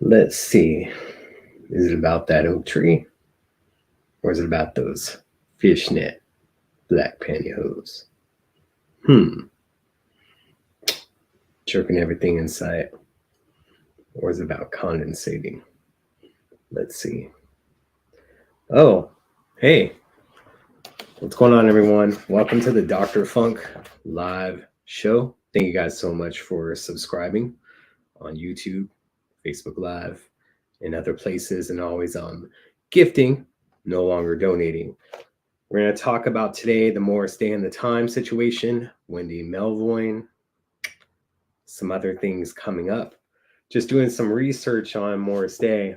Let's see. Is it about that oak tree? Or is it about those fishnet black pantyhose? Hmm. Jerking everything in sight. Or is it about condensating? Let's see. Oh, hey. What's going on, everyone? Welcome to the Dr. Funk live show. Thank you guys so much for subscribing on YouTube, Facebook Live, and other places, and always gifting, no longer donating. We're going to talk about today the Morris Day and the Time situation, Wendy Melvoin, some other things coming up. Just doing some research on Morris Day,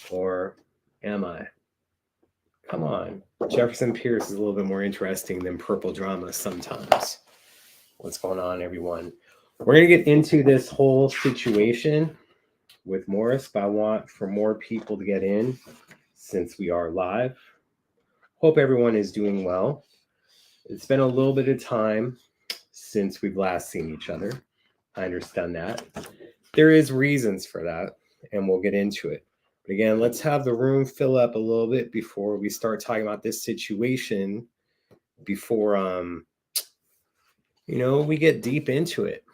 or am I? Come on. Jefferson Pierce is a little bit more interesting than purple drama sometimes. What's going on, everyone? We're going to get into this whole situation with Morris, but I want for more people to get in since we are live. Hope everyone is doing well. It's been a little bit of time since we've last seen each other. I understand that. There is reasons for that, and we'll get into it. But again, let's have the room fill up a little bit before we start talking about this situation, before we get deep into it.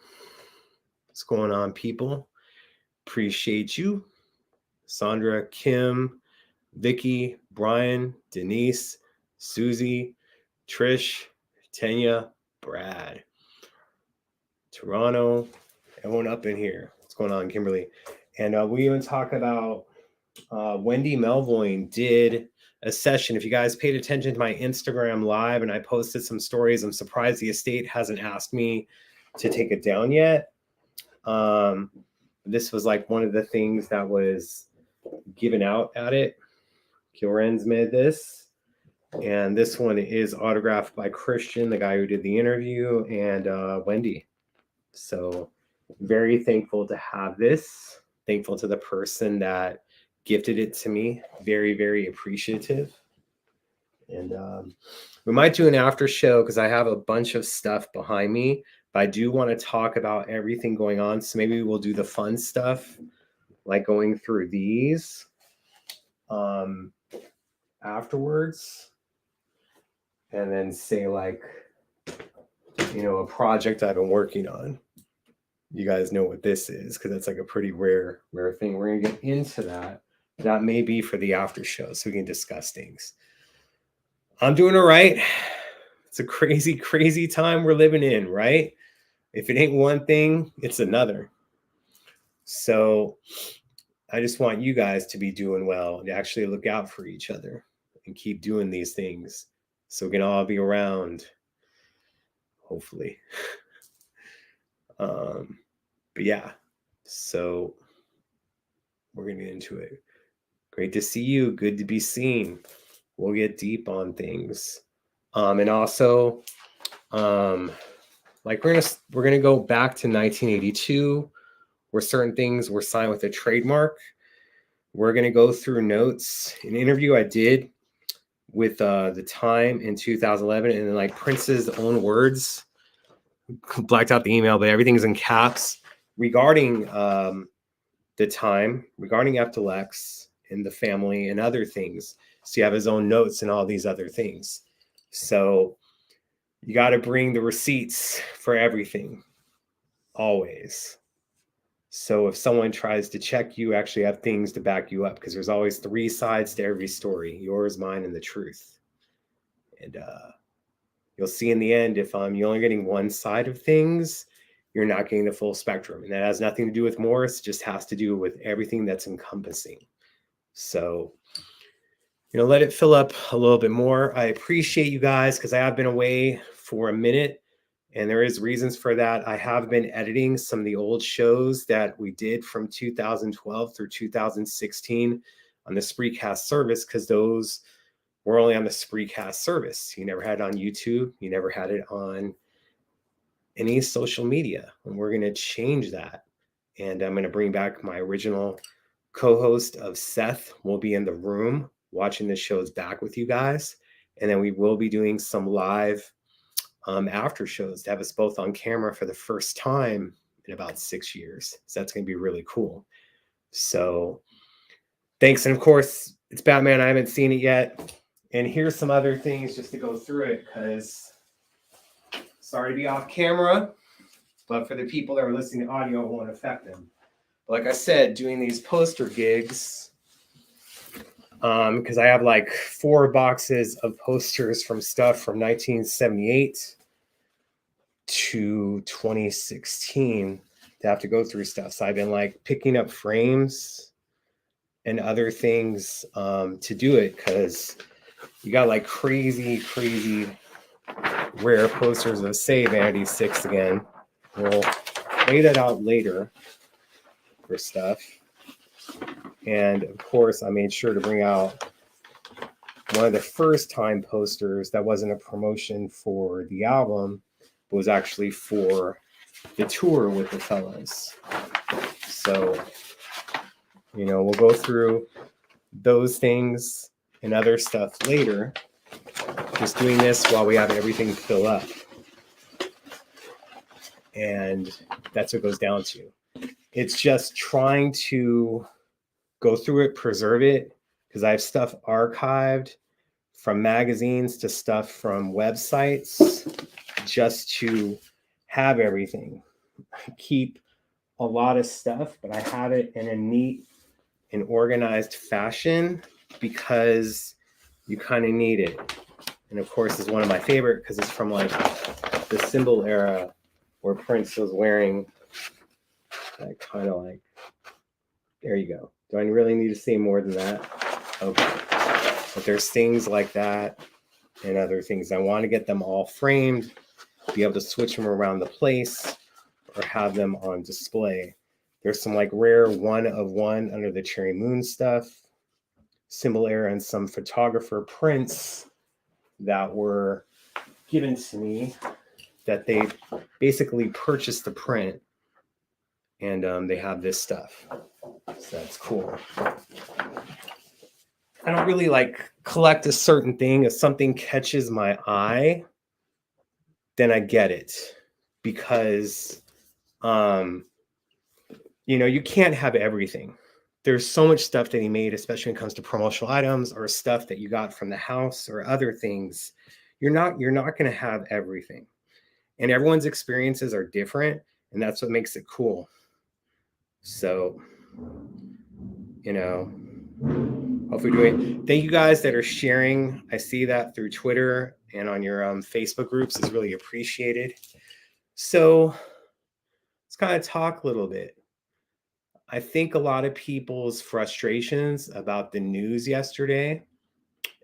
What's going on, people? Appreciate you. Sandra, Kim, Vicky, Brian, Denise, Susie, Trish, Tanya, Brad, Toronto, everyone up in here. What's going on, Kimberly? And we even talk about Wendy Melvoin did a session. If you guys paid attention to my Instagram live, and I posted some stories, I'm surprised the estate hasn't asked me to take it down yet. This was like one of the things that was given out at it. Kilrenz made this, and this one is autographed by Christian, the guy who did the interview, and Wendy. So very thankful to have this. Thankful to the person that gifted it to me. Very, very appreciative. And we might do an after show because I have a bunch of stuff behind me, but I do want to talk about everything going on. So maybe we'll do the fun stuff, like going through these afterwards, and then say like, a project I've been working on. You guys know what this is because that's like a pretty rare thing. We're gonna get into that. That may be for the after show, so we can discuss things. I'm doing all right. It's a crazy, crazy time we're living in, right? If it ain't one thing, it's another. So I just want you guys to be doing well and actually look out for each other and keep doing these things so we can all be around, hopefully. But yeah, so we're going to get into it. Great to see you. Good to be seen. We'll get deep on things. And also, like we're gonna go back to 1982, where certain things were signed with a trademark. We're gonna go through notes, an interview I did with the Time in 2011, and then like Prince's own words. Blacked out the email, but everything's in caps regarding the Time, regarding FTLX and the family and other things. So you have his own notes and all these other things. So you got to bring the receipts for everything, always. So if someone tries to check you, actually have things to back you up, because there's always three sides to every story: yours, mine, and the truth. And you'll see in the end, if you're only getting one side of things, you're not getting the full spectrum. And that has nothing to do with Morris, just has to do with everything that's encompassing. So, let it fill up a little bit more. I appreciate you guys because I have been away for a minute, and there is reasons for that. I have been editing some of the old shows that we did from 2012 through 2016 on the Spreecast service, because those were only on the Spreecast service. You never had it on YouTube. You never had it on any social media. And we're going to change that. And I'm going to bring back my original co-host of Seth. Will be in the room watching the shows back with you guys. And then we will be doing some live after shows to have us both on camera for the first time in about 6 years. So that's going to be really cool. So thanks. And of course, it's Batman. I haven't seen it yet. And here's some other things just to go through it, because sorry to be off camera, but for the people that are listening to audio, it won't affect them. Like I said, doing these poster gigs, because I have like 4 boxes of posters from stuff from 1978 to 2016 to have to go through stuff. So I've been like picking up frames and other things to do it, because you got like crazy rare posters of, say, Vanity 6 again. We'll lay that out later for stuff. And of course, I made sure to bring out one of the first time posters that wasn't a promotion for the album, but was actually for the tour with the fellas. So, you know, we'll go through those things and other stuff later. Just doing this while we have everything fill up. And that's what it goes down to. It's just trying to go through it, preserve it, because I have stuff archived from magazines to stuff from websites, just to have everything. I keep a lot of stuff, but I have it in a neat and organized fashion because you kind of need it. And of course, it's one of my favorite because it's from like the symbol era where Prince was wearing that kind of like, there you go. Do I really need to say more than that? Okay. But there's things like that and other things. I want to get them all framed, be able to switch them around the place or have them on display. There's some like rare 1 of 1 under the Cherry Moon stuff, symbol era, and some photographer prints that were given to me that they basically purchased the print, and they have this stuff. So that's cool. I don't really like collect a certain thing. If something catches my eye, then I get it, because you know, you can't have everything. There's so much stuff that he made, especially when it comes to promotional items or stuff that you got from the house or other things. You're not going to have everything. And everyone's experiences are different, and that's what makes it cool. So, you know, hopefully doing. Thank you guys that are sharing. I see that through Twitter and on your Facebook groups is really appreciated. So let's kind of talk a little bit. I think a lot of people's frustrations about the news yesterday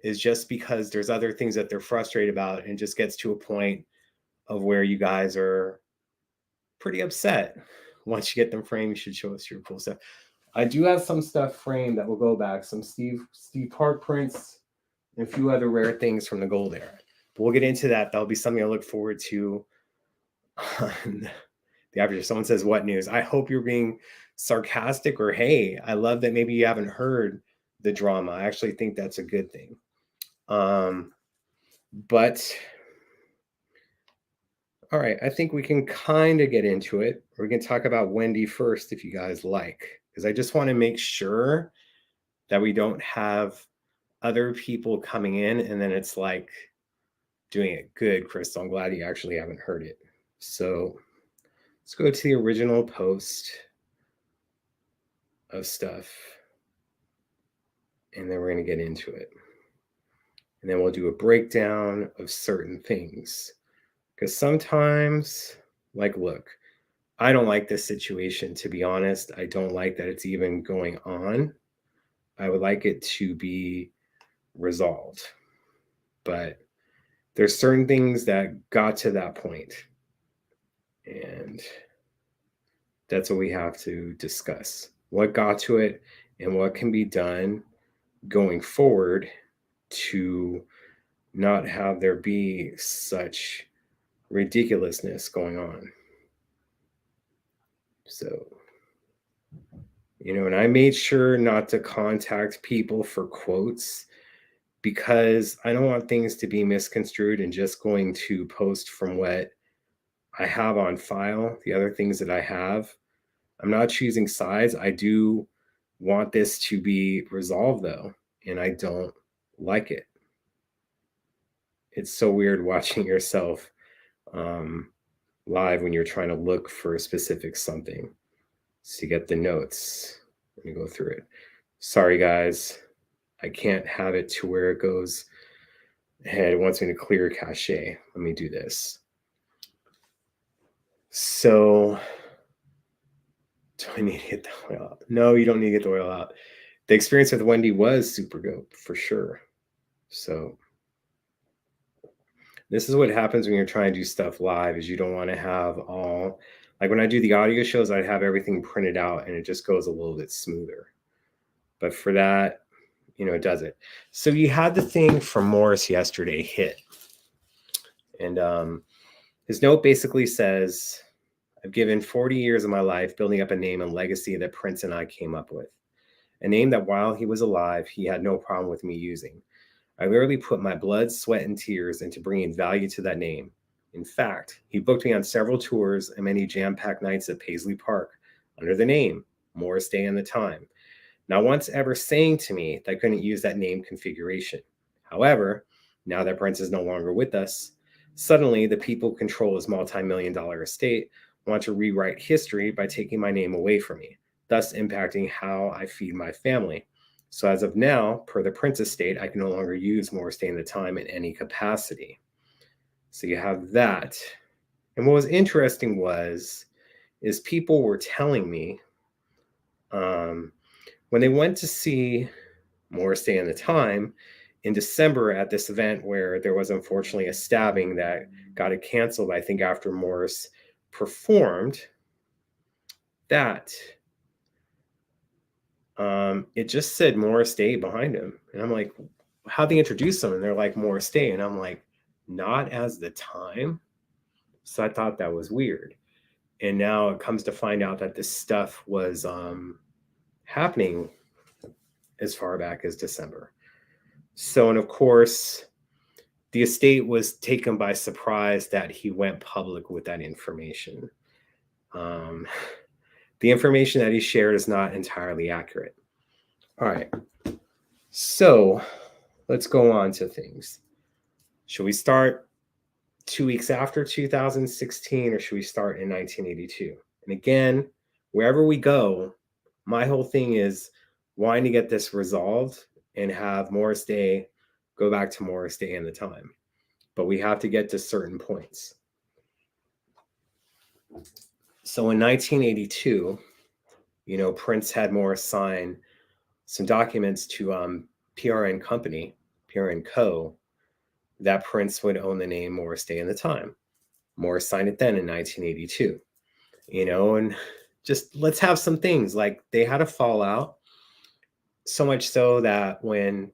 is just because there's other things that they're frustrated about, and just gets to a point of where you guys are pretty upset. Once you get them framed, you should show us your cool stuff. I do have some stuff framed that will go back, some Steve Park prints and a few other rare things from the gold era. But we'll get into that. That'll be something I look forward to on the average. Someone says, what news? I hope you're being sarcastic, or hey, I love that maybe you haven't heard the drama. I actually think that's a good thing. But all right, I think we can kind of get into it. Or we can talk about Wendy first if you guys like, because I just want to make sure that we don't have other people coming in and then it's like doing it. Good, Crystal. I'm glad you actually haven't heard it. So let's go to the original post of stuff, and then we're going to get into it. And then we'll do a breakdown of certain things. Because sometimes, like, look, I don't like this situation, to be honest. I don't like that it's even going on. I would like it to be resolved. But there's certain things that got to that point. And that's what we have to discuss. What got to it and what can be done going forward to not have there be such ridiculousness going on. So, you know, and I made sure not to contact people for quotes, because I don't want things to be misconstrued and just going to post from what I have on file, the other things that I have. I'm not choosing sides. I do want this to be resolved though, and I don't like it. It's so weird watching yourself live when you're trying to look for a specific something. So you get the notes and you go through it. Sorry guys, I can't have it to where it goes ahead. It wants me to clear cache. Let me do this. So do I need to get the oil out? No, you don't need to get the oil out. The experience with Wendy was super good for sure. So this is what happens when you're trying to do stuff live, is you don't want to have all, like when I do the audio shows, I have everything printed out and it just goes a little bit smoother. But for that, it does it. So you had the thing from Morris yesterday hit. And his note basically says, I've given 40 years of my life building up a name and legacy that Prince and I came up with. A name that while he was alive, he had no problem with me using. I literally put my blood, sweat, and tears into bringing value to that name. In fact, he booked me on several tours and many jam-packed nights at Paisley Park under the name Morris Day and the Time, not once ever saying to me that I couldn't use that name configuration. However, now that Prince is no longer with us, suddenly the people who control his multi-million-dollar estate want to rewrite history by taking my name away from me, thus impacting how I feed my family. So as of now, per the Prince estate, I can no longer use Morris Day and the Time in any capacity. So you have that. And what was interesting is people were telling me when they went to see Morris Day and the Time in December at this event where there was unfortunately a stabbing that got it canceled, I think after Morris performed, that it just said Morris Day behind him. And I'm like, how'd they introduce him? And they're like, Morris Day. And I'm like, not as the Time. So I thought that was weird. And now it comes to find out that this stuff was happening as far back as December. So, and of course, the estate was taken by surprise that he went public with that information. The information that he shared is not entirely accurate. All right. So let's go on to things. Should we start 2 weeks after 2016 or should we start in 1982? And again, wherever we go, my whole thing is wanting to get this resolved and have Morris Day go back to Morris Day and the Time. But we have to get to certain points. So in 1982, Prince had Morris sign some documents to PRN Company, PRN Co., that Prince would own the name Morris Day and the Time. Morris signed it then in 1982. And just let's have some things like they had a fallout, so much so that when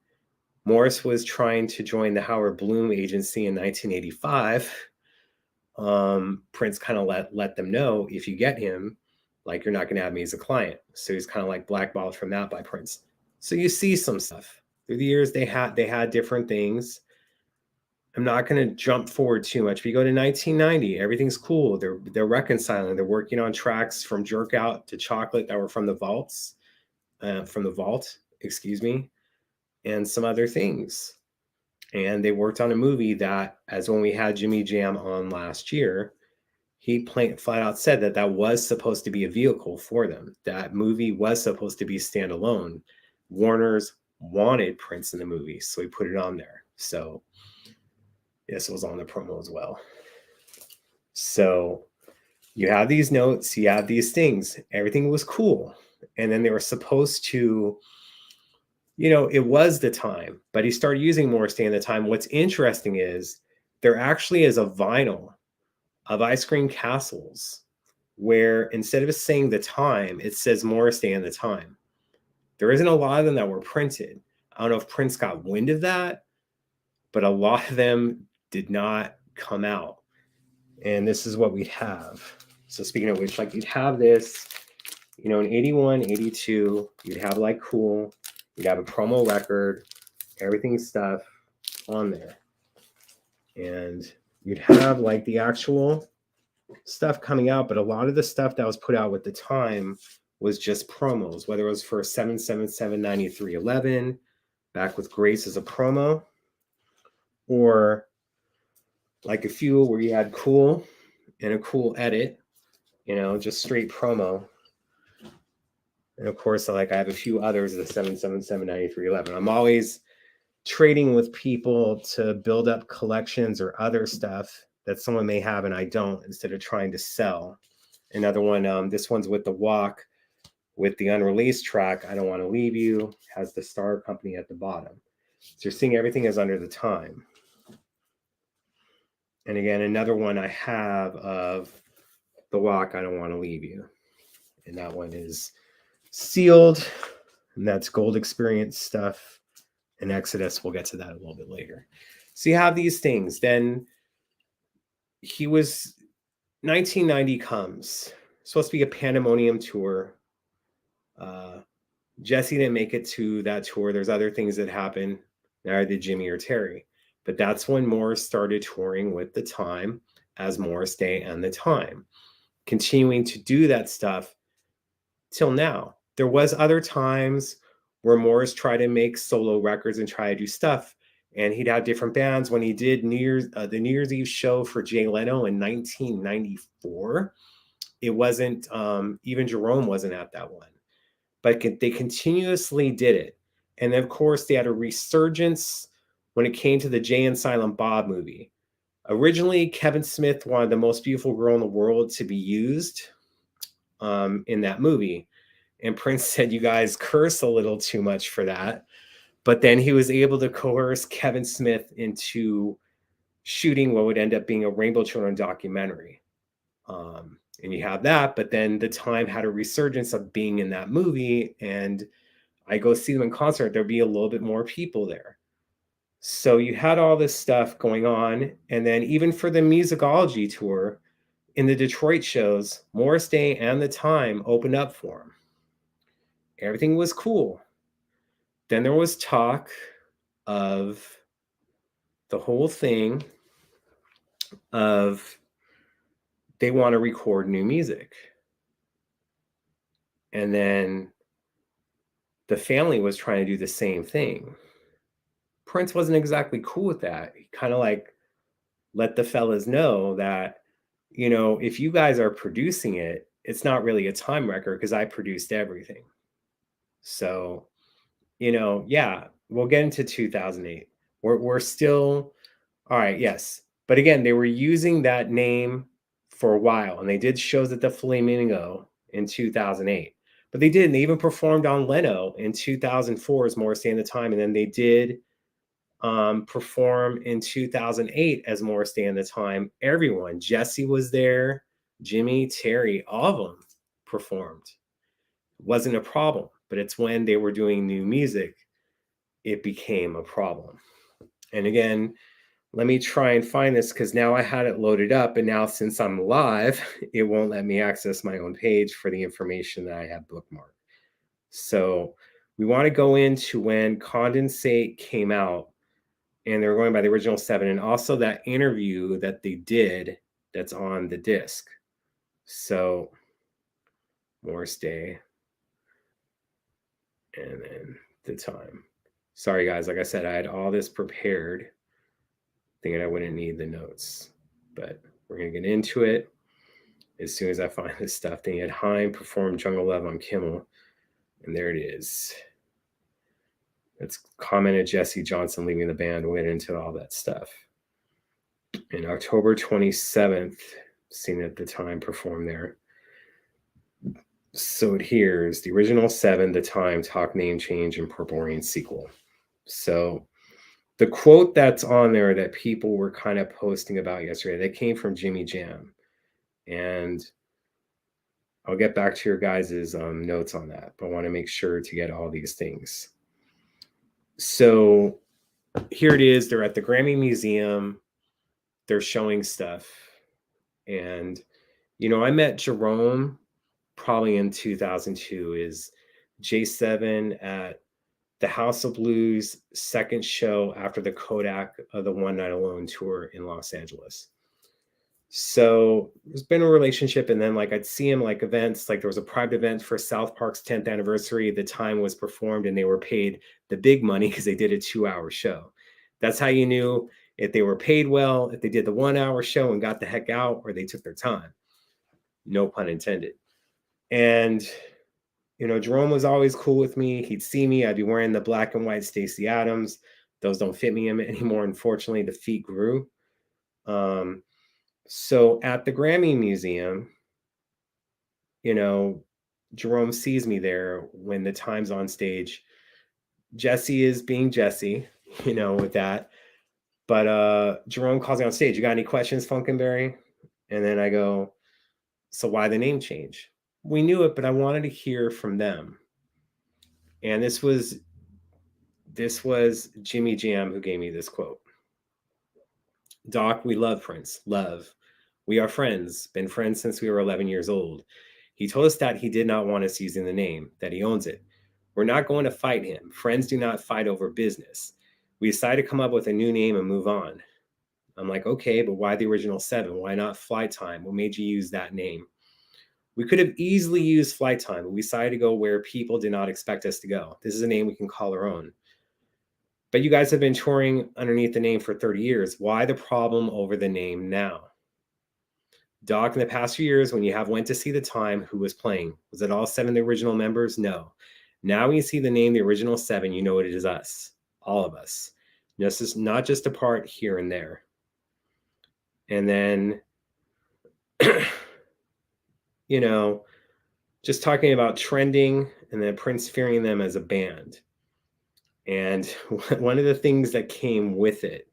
Morris was trying to join the Howard Bloom agency in 1985, Prince kind of let them know, if you get him, like, you're not going to have me as a client. So he's kind of like blackballed from that by Prince. So you see some stuff through the years. They had different things. I'm not going to jump forward too much. If you go to 1990, everything's cool. They're reconciling. They're working on tracks from Jerk Out to Chocolate that were from the vault, excuse me, and some other things. And they worked on a movie that, as when we had Jimmy Jam on last year, he flat out said that was supposed to be a vehicle for them. That movie was supposed to be standalone. Warner's wanted Prince in the movie, so he put it on there. So yes, it was on the promo as well. So you have these notes, you have these things. Everything was cool. And then they were supposed to, it was the Time, but he started using Morris Day and the Time. What's interesting is there actually is a vinyl of Ice Cream Castles where instead of saying the Time, it says Morris Day and the Time. There isn't a lot of them that were printed. I don't know if Prince got wind of that, but a lot of them did not come out. And this is what we'd have. So speaking of which, like, you'd have this, in 81, 82, you'd have like cool, you'd have a promo record, everything stuff on there. And you'd have like the actual stuff coming out, but a lot of the stuff that was put out with the Time was just promos, whether it was for 7779311, Back with Grace as a promo, or like a few where you had cool and a cool edit, just straight promo. And of course, I have a few others of the 7779311. I'm always trading with people to build up collections or other stuff that someone may have and I don't, instead of trying to sell. Another one, this one's with the walk with the unreleased track, I Don't Want to Leave You, has the Star Company at the bottom. So you're seeing everything is under the time. And again, another one I have of the walk, I Don't Want to Leave You. And that one is sealed, and that's Gold Experience stuff. And Exodus, we'll get to that a little bit later. So you have these things. Then 1990 comes. Supposed to be a Pandemonium tour. Jesse didn't make it to that tour. There's other things that happen. Now either Jimmy or Terry. But that's when Morris started touring with The Time as Morris Day and The Time. Continuing to do that stuff till now. There was other times where Morris tried to make solo records and try to do stuff. And he'd have different bands. When he did the New Year's Eve show for Jay Leno in 1994, it wasn't, even Jerome wasn't at that one. But they continuously did it. And then, of course, they had a resurgence when it came to the Jay and Silent Bob movie. Originally, Kevin Smith wanted The Most Beautiful Girl in the World to be used in that movie. And Prince said, you guys curse a little too much for that. But then he was able to coerce Kevin Smith into shooting what would end up being a Rainbow Children documentary. And you have that, but then The Time had a resurgence of being in that movie, and I go see them in concert, there'd be a little bit more people there. So you had all this stuff going on, and then even for the Musicology tour, in the Detroit shows, Morris Day and The Time opened up for him. Everything was cool. Then there was talk of the whole thing of they want to record new music. And then the family was trying to do the same thing. Prince wasn't exactly cool with that. He kind of let the fellas know that, if you guys are producing it, it's not really a Time record because I produced everything. So, yeah, we'll get into 2008. We're still, all right, yes. But again, they were using that name for a while, and they did shows at the Flamingo in 2008. But they did, and they even performed on Leno in 2004 as Morris Day and The Time, and then they did perform in 2008 as Morris Day and The Time. Everyone, Jesse was there, Jimmy, Terry, all of them performed. It wasn't a problem, but it's when they were doing new music, it became a problem. And again, let me try and find this because now I had it loaded up, and now since I'm live, it won't let me access my own page for the information that I have bookmarked. So we want to go into when Condensate came out, and they're going by the original 7, and also that interview that they did that's on the disc. So Morris Day and then The Time. Sorry guys, like I said, I had all this prepared thinking I wouldn't need the notes, but we're gonna get into it as soon as I find this stuff. They had Haim perform Jungle Love on Kimmel, and there it is. It's commented Jesse Johnson leaving the band, went into all that stuff. And October 27th, seen at The Time perform there. So here's the original 7, The Time, Talk Name Change, and Purple Rain sequel. So the quote that's on there that people were kind of posting about yesterday, that came from Jimmy Jam. And I'll get back to your guys' notes on that, but I want to make sure to get all these things. So here it is. They're at the Grammy Museum. They're showing stuff. And, I met Jerome probably in 2002, is J7 at the House of Blues second show after the Kodak of the One Night Alone tour in Los Angeles. So there's been a relationship, and then like I'd see him like events, like there was a private event for South Park's 10th anniversary. The time was performed, and they were paid the big money because they did a 2-hour show. That's how you knew if they were paid well, if they did the 1-hour show and got the heck out, or they took their time. No pun intended. And Jerome was always cool with me. He'd see me. I'd be wearing the black and white Stacey Adams. Those don't fit me anymore. Unfortunately, the feet grew. So at the Grammy Museum, Jerome sees me there when the time's on stage. Jesse is being Jesse, with that. But Jerome calls me on stage. You got any questions, Funkenberry? And then I go, so why the name change? We knew it, but I wanted to hear from them. And this was Jimmy Jam who gave me this quote. Doc, we love Prince. Love. We are friends. Been friends since we were 11 years old. He told us that he did not want us using the name, that he owns it. We're not going to fight him. Friends do not fight over business. We decided to come up with a new name and move on. I'm like, okay, but why the original 7? Why not Flight Time? What made you use that name? We could have easily used Flight Time, but we decided to go where people did not expect us to go. This is a name we can call our own. But you guys have been touring underneath the name for 30 years. Why the problem over the name now? Doc, in the past few years, when you have went to see the time, who was playing? Was it all 7 of the original members? No. Now when you see the name, the original 7, you know it is us. All of us. This is not just a part here and there. And then, just talking about trending and then Prince fearing them as a band. And one of the things that came with it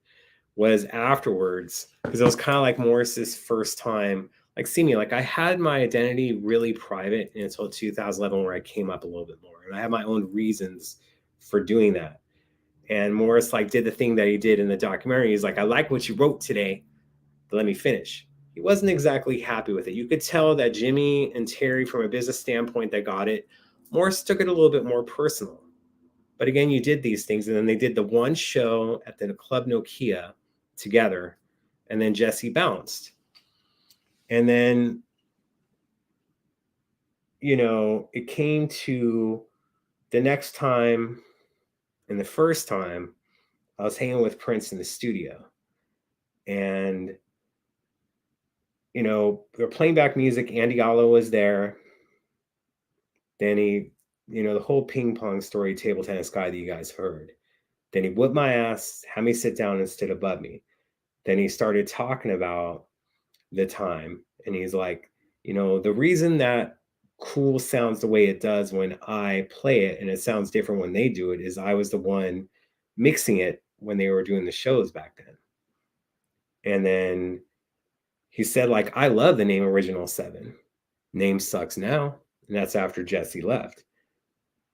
was afterwards, because it was kind of like Morris's first time, like see me, like I had my identity really private until 2011 where I came up a little bit more. And I had my own reasons for doing that. And Morris like did the thing that he did in the documentary. He's like, I like what you wrote today, but let me finish. He wasn't exactly happy with it. You could tell that Jimmy and Terry, from a business standpoint, that got it. Morris took it a little bit more personal. But again, you did these things, and then they did the one show at the Club Nokia together, and then Jesse bounced. And then, it came to the next time, and the first time, I was hanging with Prince in the studio. And, we were playing back music. Andy Gallo was there. Then he, the whole ping pong story, table tennis guy that you guys heard. Then he whipped my ass, had me sit down and stood above me. Then he started talking about the time. And he's like, the reason that cool sounds the way it does when I play it and it sounds different when they do it is I was the one mixing it when they were doing the shows back then. And then he said, like, I love the name Original 7. Name sucks now. And that's after Jesse left.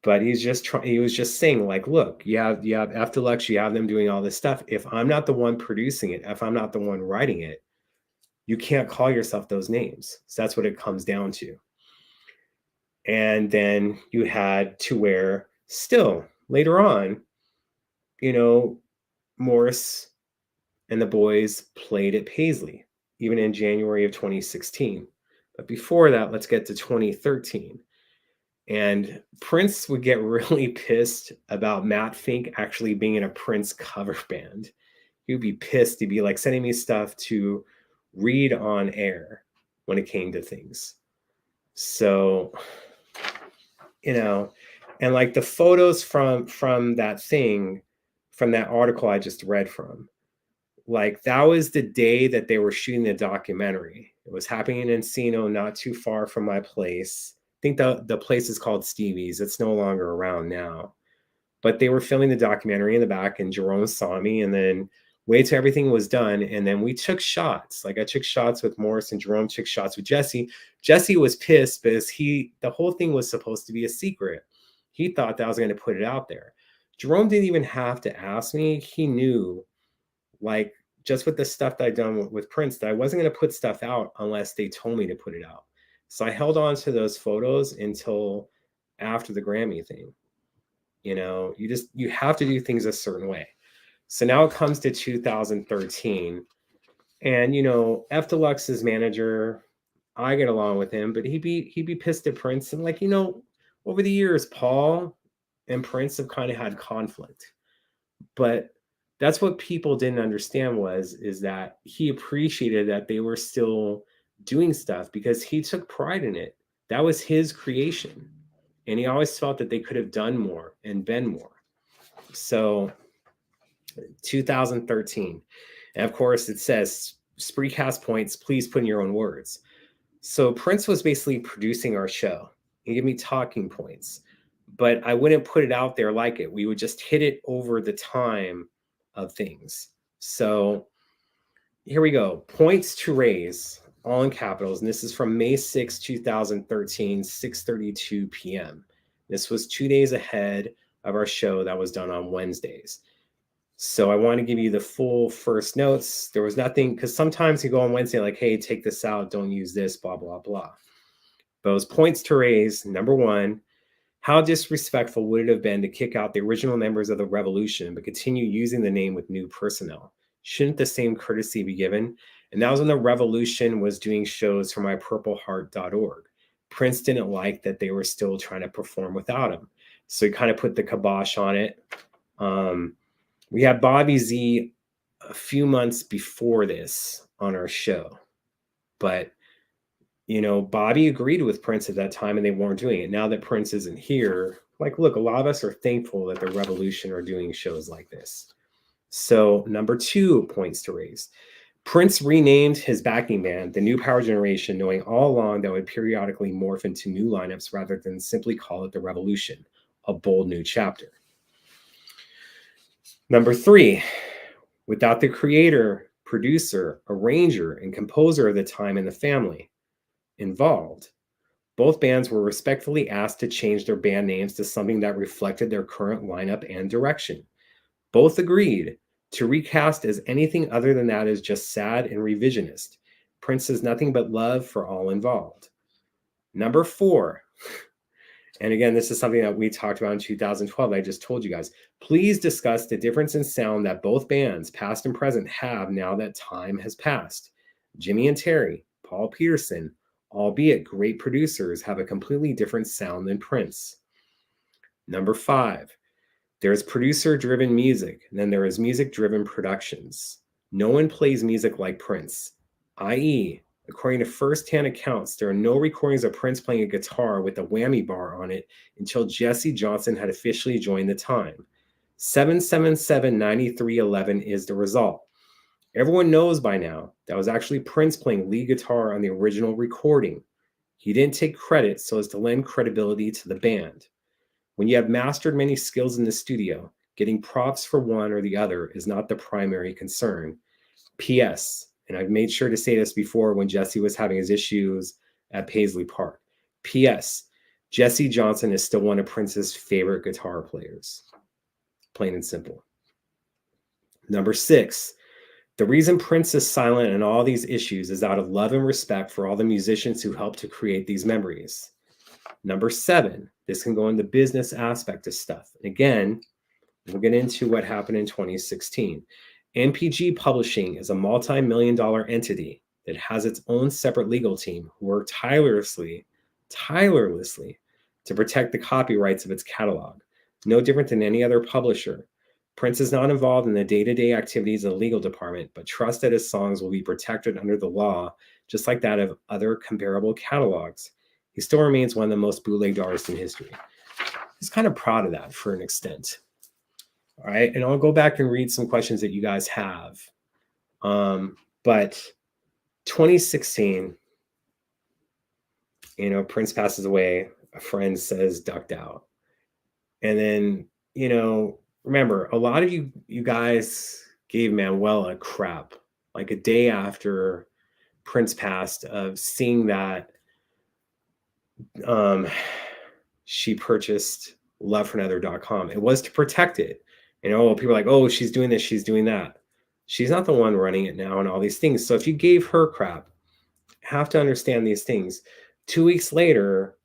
But he was just saying, like, look, you have F Deluxe, you have them doing all this stuff. If I'm not the one producing it, if I'm not the one writing it, you can't call yourself those names. So that's what it comes down to. And then you had to where still later on, Morris and the boys played at Paisley, even in January of 2016. But before that, let's get to 2013. And Prince would get really pissed about Matt Fink actually being in a Prince cover band. He would be pissed. He'd be like sending me stuff to read on air when it came to things. So, and like the photos from that thing, from that article I just read from, like that was the day that they were shooting the documentary. It was happening in Encino, not too far from my place. I think the place is called Stevie's. It's no longer around now. But they were filming the documentary in the back, and Jerome saw me, and then wait till everything was done. And then we took shots. Like I took shots with Morris, and Jerome took shots with Jesse. Jesse was pissed because the whole thing was supposed to be a secret. He thought that I was going to put it out there. Jerome didn't even have to ask me. He knew, like, just with the stuff that I'd done with Prince, that I wasn't going to put stuff out unless they told me to put it out. So I held on to those photos until after the Grammy thing. You have to do things a certain way. So now it comes to 2013, And F Deluxe's manager, I get along with him, but he'd be pissed at Prince. And like, over the years, Paul and Prince have kind of had conflict. But that's what people didn't understand is that he appreciated that they were still doing stuff because he took pride in it. That was his creation. And he always felt that they could have done more and been more. So 2013. And of course, it says Spreecast points, please put in your own words. So Prince was basically producing our show. He gave me talking points, but I wouldn't put it out there like it. We would just hit it over the time of things. So here we go. Points to raise, all in capitals. And this is from May 6, 2013, 6:32 p.m. This was 2 days ahead of our show that was done on Wednesdays. So I want to give you the full first notes. There was nothing, because sometimes you go on Wednesday like, hey, take this out, don't use this, blah, blah, blah. Those points to raise. Number one, how disrespectful would it have been to kick out the original members of the Revolution, but continue using the name with new personnel? Shouldn't the same courtesy be given? And that was when the Revolution was doing shows for mypurpleheart.org. Prince didn't like that they were still trying to perform without him. So he kind of put the kibosh on it. We had Bobby Z a few months before this on our show. But, Bobby agreed with Prince at that time and they weren't doing it. Now that Prince isn't here, like, look, a lot of us are thankful that the Revolution are doing shows like this. So number 2 points to raise. Prince renamed his backing band the New Power Generation, knowing all along that would periodically morph into new lineups rather than simply call it the Revolution, a bold new chapter. Number 3, without the creator, producer, arranger, and composer of the time in the family involved, both bands were respectfully asked to change their band names to something that reflected their current lineup and direction. Both agreed to recast as anything other than that is just sad and revisionist. Prince has nothing but love for all involved. Number 4, and again, this is something that we talked about in 2012. I just told you guys, please discuss the difference in sound that both bands, past and present, have now that time has passed. Jimmy and Terry, Paul Peterson, albeit great producers, have a completely different sound than Prince. Number 5, there's producer-driven music, and then there is music-driven productions. No one plays music like Prince, i.e., according to first-hand accounts, there are no recordings of Prince playing a guitar with a whammy bar on it until Jesse Johnson had officially joined the time. 777-9311 is the result. Everyone knows by now that was actually Prince playing lead guitar on the original recording. He didn't take credit so as to lend credibility to the band. When you have mastered many skills in the studio, getting props for one or the other is not the primary concern. P.S., and I've made sure to say this before when Jesse was having his issues at Paisley Park. P.S., Jesse Johnson is still one of Prince's favorite guitar players. Plain and simple. Number 6, the reason Prince is silent in all these issues is out of love and respect for all the musicians who helped to create these memories. Number 7, this can go in the business aspect of stuff. Again, we'll get into what happened in 2016. NPG Publishing is a multi-million-dollar entity that has its own separate legal team who work tirelessly to protect the copyrights of its catalog. No different than any other publisher. Prince is not involved in the day-to-day activities of the legal department, but trusts that his songs will be protected under the law, just like that of other comparable catalogs. He still remains one of the most bootlegged artists in history. He's kind of proud of that for an extent. All right, and I'll go back and read some questions that you guys have. But 2016, Prince passes away. A friend says ducked out. And then, remember, a lot of you guys gave Manuel a crap, like a day after Prince passed, of seeing that she purchased loveforanother.com. It was to protect it. People are like, oh, she's doing this, she's doing that. She's not the one running it now and all these things. So if you gave her crap, have to understand these things. 2 weeks later,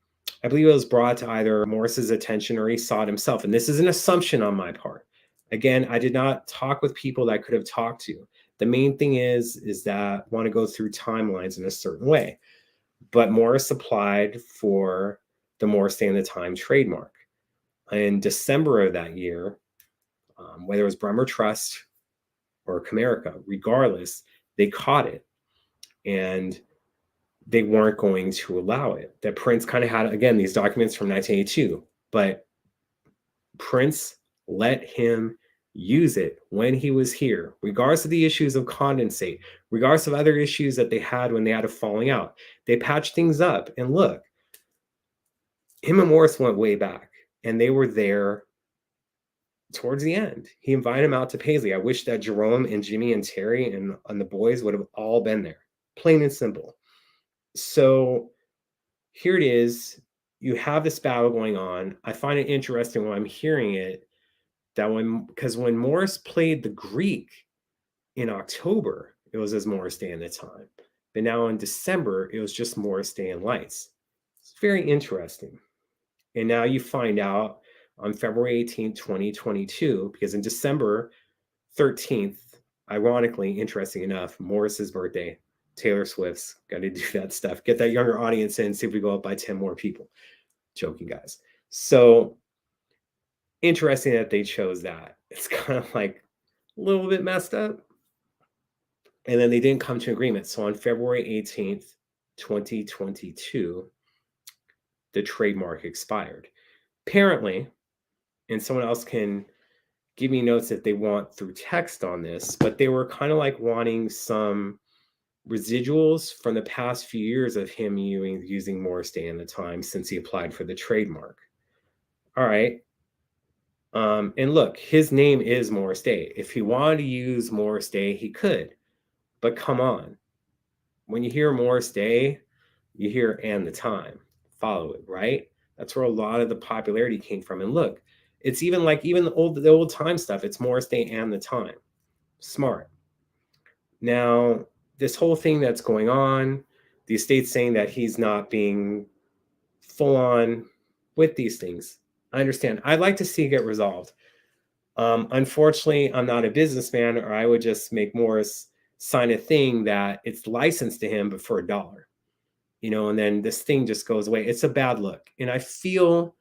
I believe it was brought to either Morris's attention or he saw it himself. And this is an assumption on my part. Again, I did not talk with people that I could have talked to. The main thing is that want to go through timelines in a certain way. But Morris applied for the Morris Day and the Time trademark. In December of that year, whether it was Bremer Trust or Comerica, regardless, they caught it and they weren't going to allow it. That Prince kind of had, again, these documents from 1982, but Prince let him use it when he was here, regardless of the issues of condensate, regardless of other issues that they had when they had a falling out. They patched things up. And look, him and Morris went way back, and they were there towards the end. He invited him out to Paisley. I wish that Jerome and Jimmy and Terry and the boys would have all been there, plain and simple. So here it is. You have this battle going on. I find it interesting when I'm hearing it that because when Morris played the Greek in October, it was as Morris Day and the Time. But now in December, it was just Morris Day and Lights. It's very interesting. And now you find out on February 18th, 2022, because in December 13th, ironically, interesting enough, Morris's birthday, Taylor Swift's got to do that stuff. Get that younger audience in, see if we go up by 10 more people. Joking, guys. So interesting that they chose that. It's kind of like a little bit messed up. And then they didn't come to agreement. So on February 18th, 2022, the trademark expired. Apparently, and someone else can give me notes if they want through text on this, but they were kind of like wanting some residuals from the past few years of him using Morris Day and the Time since he applied for the trademark. All right. And look, his name is Morris Day. If he wanted to use Morris Day, he could. But come on. When you hear Morris Day, you hear and the time. Follow it, right? That's where a lot of the popularity came from. And look, it's even like the old time stuff. It's Morris Day and the Time. Smart. Now, this whole thing that's going on, the estate's saying that he's not being full on with these things. I understand. I'd like to see it get resolved. Unfortunately, I'm not a businessman, or I would just make Morris sign a thing that it's licensed to him, but for $1. And then this thing just goes away. It's a bad look. And I feel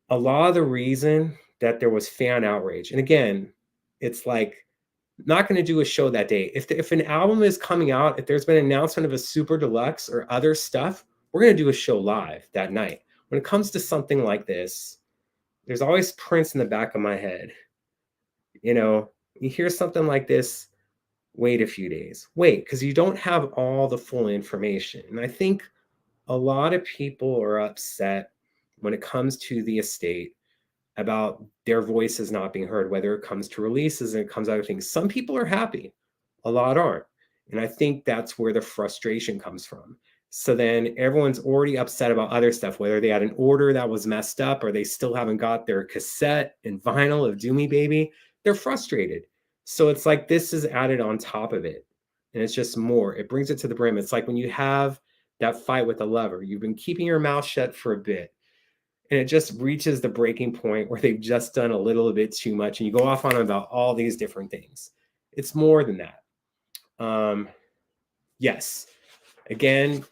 a lot of the reason that there was fan outrage, and again, it's like, not going to do a show that day. If an album is coming out, if there's been an announcement of a super deluxe or other stuff, we're going to do a show live that night. When it comes to something like this, there's always Prince in the back of my head. You hear something like this, wait a few days. Wait, because you don't have all the full information. And I think a lot of people are upset when it comes to the estate about their voices not being heard, whether it comes to releases and it comes out of things. Some people are happy, a lot aren't. And I think that's where the frustration comes from. So then everyone's already upset about other stuff, whether they had an order that was messed up or they still haven't got their cassette and vinyl of Do Me Baby. They're frustrated. So it's like this is added on top of it. And it's just more. It brings it to the brim. It's like when you have that fight with a lover, you've been keeping your mouth shut for a bit. And it just reaches the breaking point where they've just done a little bit too much. And you go off on about all these different things. It's more than that. Yes. Again,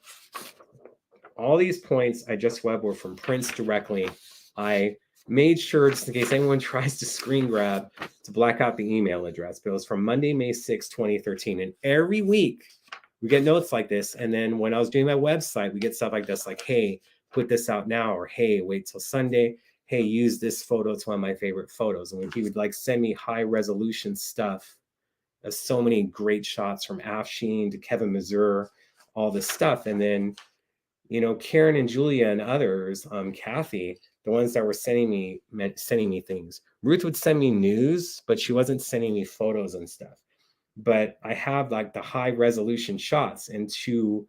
all these points I just web were from Prince directly. I made sure, just in case anyone tries to screen grab, to black out the email address. But it was from Monday, May 6, 2013. And every week we get notes like this. And then when I was doing my website, we get stuff like this, like, hey, put this out now, or hey, wait till Sunday. Hey, use this photo. It's one of my favorite photos. And when he would like send me high resolution stuff of so many great shots from Afshin to Kevin Mazur, all this stuff. And then, Karen and Julia and others, Kathy, the ones that were sending me things. Ruth would send me news, but she wasn't sending me photos and stuff. But I have like the high resolution shots, and to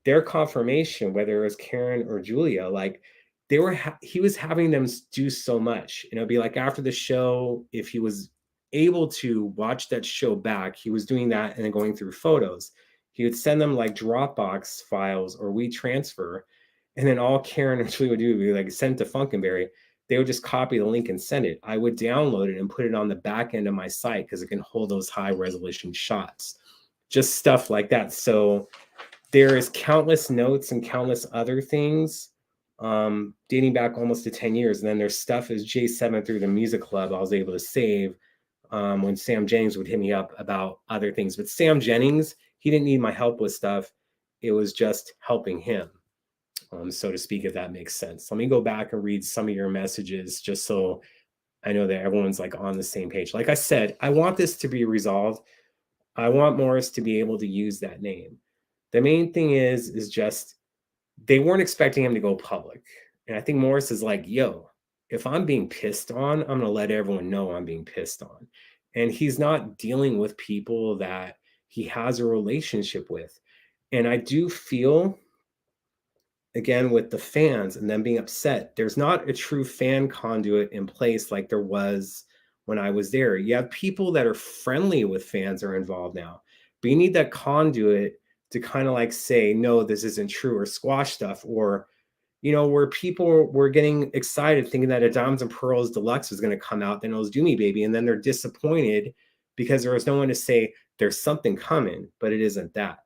their confirmation, whether it was Karen or Julia, like he was having them do so much. It'd be like after the show, if he was able to watch that show back, he was doing that and then going through photos. He would send them like Dropbox files or WeTransfer, and then all Karen and Julia would do would be like send to Funkenberry. they would just copy the link and send it. I would download it and put it on the back end of my site because it can hold those high resolution shots. Just stuff like that. So there is countless notes and countless other things dating back almost to 10 years. And then there's stuff as J7 through the music club I was able to save when Sam Jennings would hit me up about other things. But Sam Jennings, he didn't need my help with stuff. It was just helping him, so to speak, if that makes sense. Let me go back and read some of your messages just so I know that everyone's like on the same page. Like I said, I want this to be resolved. I want Morris to be able to use that name. The main thing is just they weren't expecting him to go public. And I think Morris is like, yo, if I'm being pissed on, I'm going to let everyone know I'm being pissed on. And he's not dealing with people that he has a relationship with. And I do feel, again, with the fans and them being upset, there's not a true fan conduit in place like there was when I was there. You have people that are friendly with fans are involved now, but you need that conduit to kind of like say, no, this isn't true, or squash stuff, or where people were getting excited thinking that a Diamonds and Pearls Deluxe was going to come out, then it was Doomy Baby, and then they're disappointed because there was no one to say there's something coming, but it isn't that.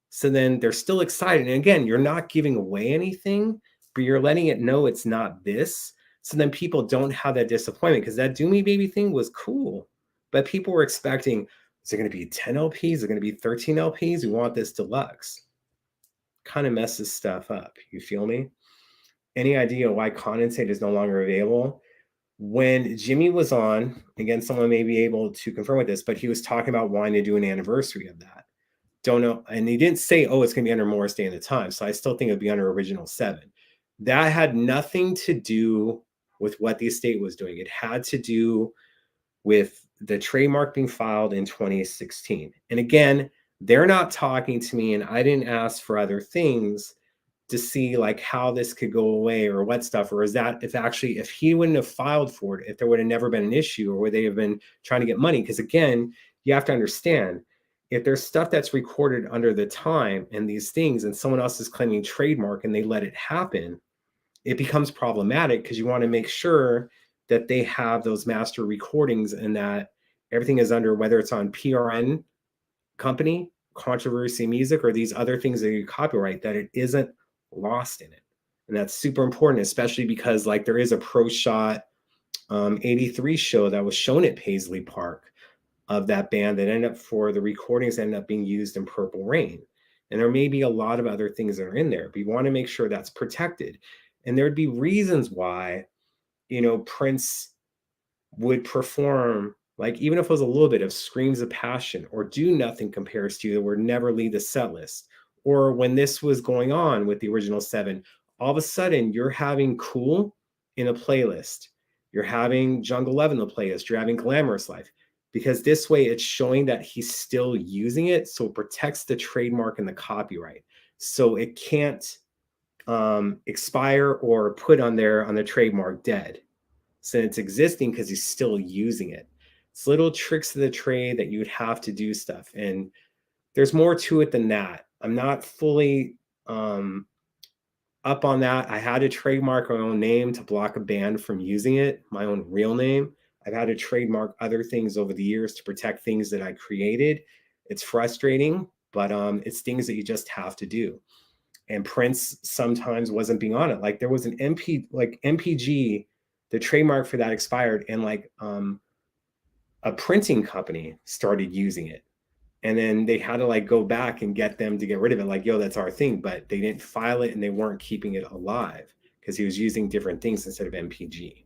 So then they're still excited. And again, you're not giving away anything, but you're letting it know it's not this. So then people don't have that disappointment because that Doomy Baby thing was cool. But people were expecting, is it going to be 10 LPs? Is it going to be 13 LPs? We want this deluxe. Kind of messes stuff up. You feel me? Any idea why condensate is no longer available? When Jimmy was on, again, someone may be able to confirm with this, but he was talking about wanting to do an anniversary of that. Don't know. And he didn't say, oh, it's going to be under Morris Day and the Time. So I still think it'd be under Original 7. That had nothing to do with what the estate was doing. It had to do with the trademark being filed in 2016. And again, they're not talking to me, and I didn't ask for other things to see like how this could go away or what stuff, or is that if he wouldn't have filed for it, if there would have never been an issue, or would they have been trying to get money? Because again, you have to understand, if there's stuff that's recorded under the time and these things, and someone else is claiming trademark and they let it happen, it becomes problematic because you want to make sure that they have those master recordings and that everything is under, whether it's on PRN company, Controversy Music, or these other things that you copyright, that it isn't lost in it. And that's super important, especially because like there is a Pro Shot 83 show that was shown at Paisley Park of that band that ended up, for the recordings, ended up being used in Purple Rain. And there may be a lot of other things that are in there, but you want to make sure that's protected. And there'd be reasons why, Prince would perform, like even if it was a little bit of Screams of Passion or Do Nothing Compares to You, that would never leave the set list. Or when this was going on with the Original 7, all of a sudden you're having Cool in a playlist. You're having Jungle Love in the playlist. You're having Glamorous Life. Because this way it's showing that he's still using it. So it protects the trademark and the copyright. So it can't expire or put on there on the trademark dead. So it's existing because he's still using it. It's little tricks of the trade that you would have to do stuff. And there's more to it than that. I'm not fully up on that. I had to trademark my own name to block a band from using it, my own real name. I've had to trademark other things over the years to protect things that I created. It's frustrating, but it's things that you just have to do. And Prince sometimes wasn't being on it. Like there was an MPG, the trademark for that expired, and like a printing company started using it. And then they had to like go back and get them to get rid of it. Like, yo, that's our thing. But they didn't file it and they weren't keeping it alive because he was using different things instead of MPG.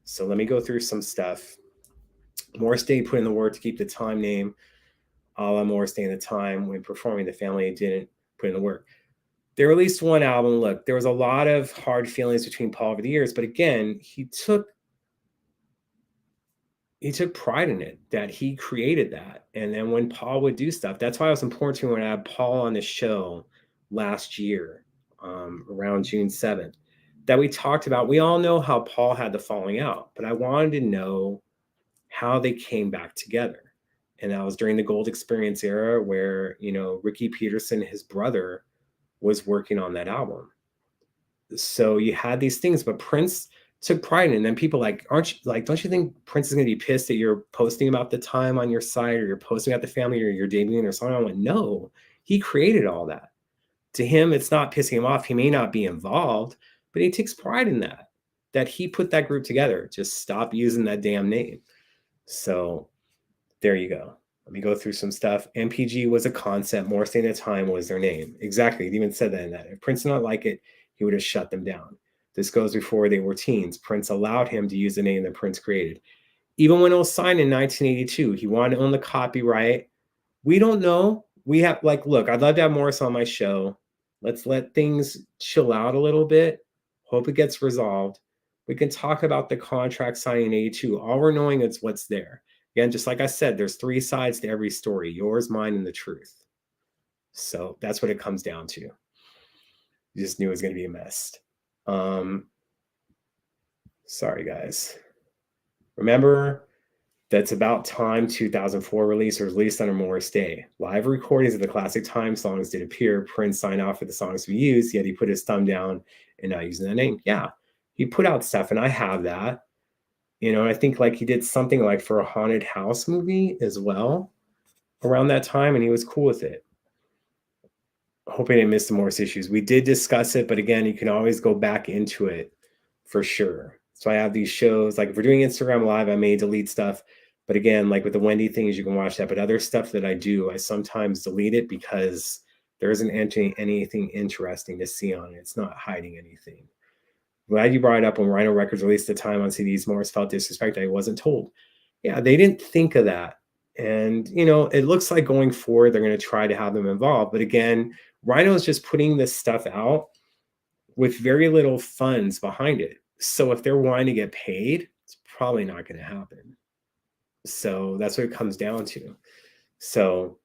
So let me go through some stuff. Morris Day put in the work to keep the Time name, a la Morris Day and the Time. When performing, the family didn't put in the work. They released one album. Look, there was a lot of hard feelings between Paul over the years, but again, he took pride in it, that he created that. And then when Paul would do stuff, that's why it was important to me when I had Paul on the show last year, around June 7th, that we talked about, we all know how Paul had the falling out, but I wanted to know how they came back together. And that was during the Gold Experience era where, Ricky Peterson, his brother, was working on that album. So you had these things, but Prince took pride in it. And then people like, aren't you like, don't you think Prince is going to be pissed that you're posting about the time on your site, or you're posting about the family, or you're debuting or something? I went, no, he created all that. To him, it's not pissing him off. He may not be involved, but he takes pride in that he put that group together. Just stop using that damn name. So there you go. Let me go through some stuff. MPG was a concept. Morrissey at a time was their name. Exactly. He even said that in that. If Prince did not like it, he would have shut them down. This goes before they were teens. Prince allowed him to use the name that Prince created. Even when it was signed in 1982, he wanted to own the copyright. We don't know. We have, like, look, I'd love to have Morris on my show. Let's let things chill out a little bit. Hope it gets resolved. We can talk about the contract signing in 82. All we're knowing is what's there. Again, just like I said, there's 3 sides to every story: yours, mine, and the truth. So that's what it comes down to. You just knew it was going to be a mess. Sorry, guys. Remember, That's About Time 2004 release was released under Morris Day. Live recordings of the classic Time songs did appear. Prince signed off for the songs to be used, yet he put his thumb down and not using the name. Yeah, he put out stuff, and I have that. I think like he did something like for a haunted house movie as well around that time, and he was cool with it. Hoping I didn't miss some more issues. We did discuss it, but again, you can always go back into it for sure. So I have these shows, like if we're doing Instagram Live, I may delete stuff. But again, like with the Wendy things, you can watch that. But other stuff that I do, I sometimes delete it because there isn't anything interesting to see on it. It's not hiding anything. Glad you brought it up. When Rhino Records released the time on CDs, Morris felt disrespected. I wasn't told. Yeah, they didn't think of that. And, it looks like going forward, they're going to try to have them involved. But again, Rhino is just putting this stuff out with very little funds behind it. So if they're wanting to get paid, it's probably not going to happen. So that's what it comes down to. So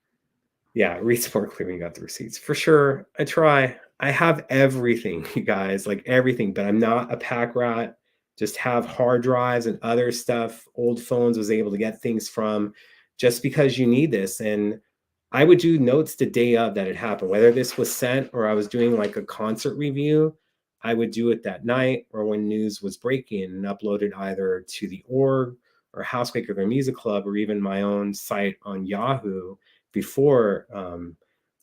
yeah, read some more clearly, got the receipts. For sure, I try. I have everything, you guys, like everything, but I'm not a pack rat. Just have hard drives and other stuff. Old phones was able to get things from, just because you need this. And I would do notes the day of that it happened, whether this was sent or I was doing like a concert review. I would do it that night or when news was breaking and upload it either to the org or Housequake or Music Club or even my own site on Yahoo before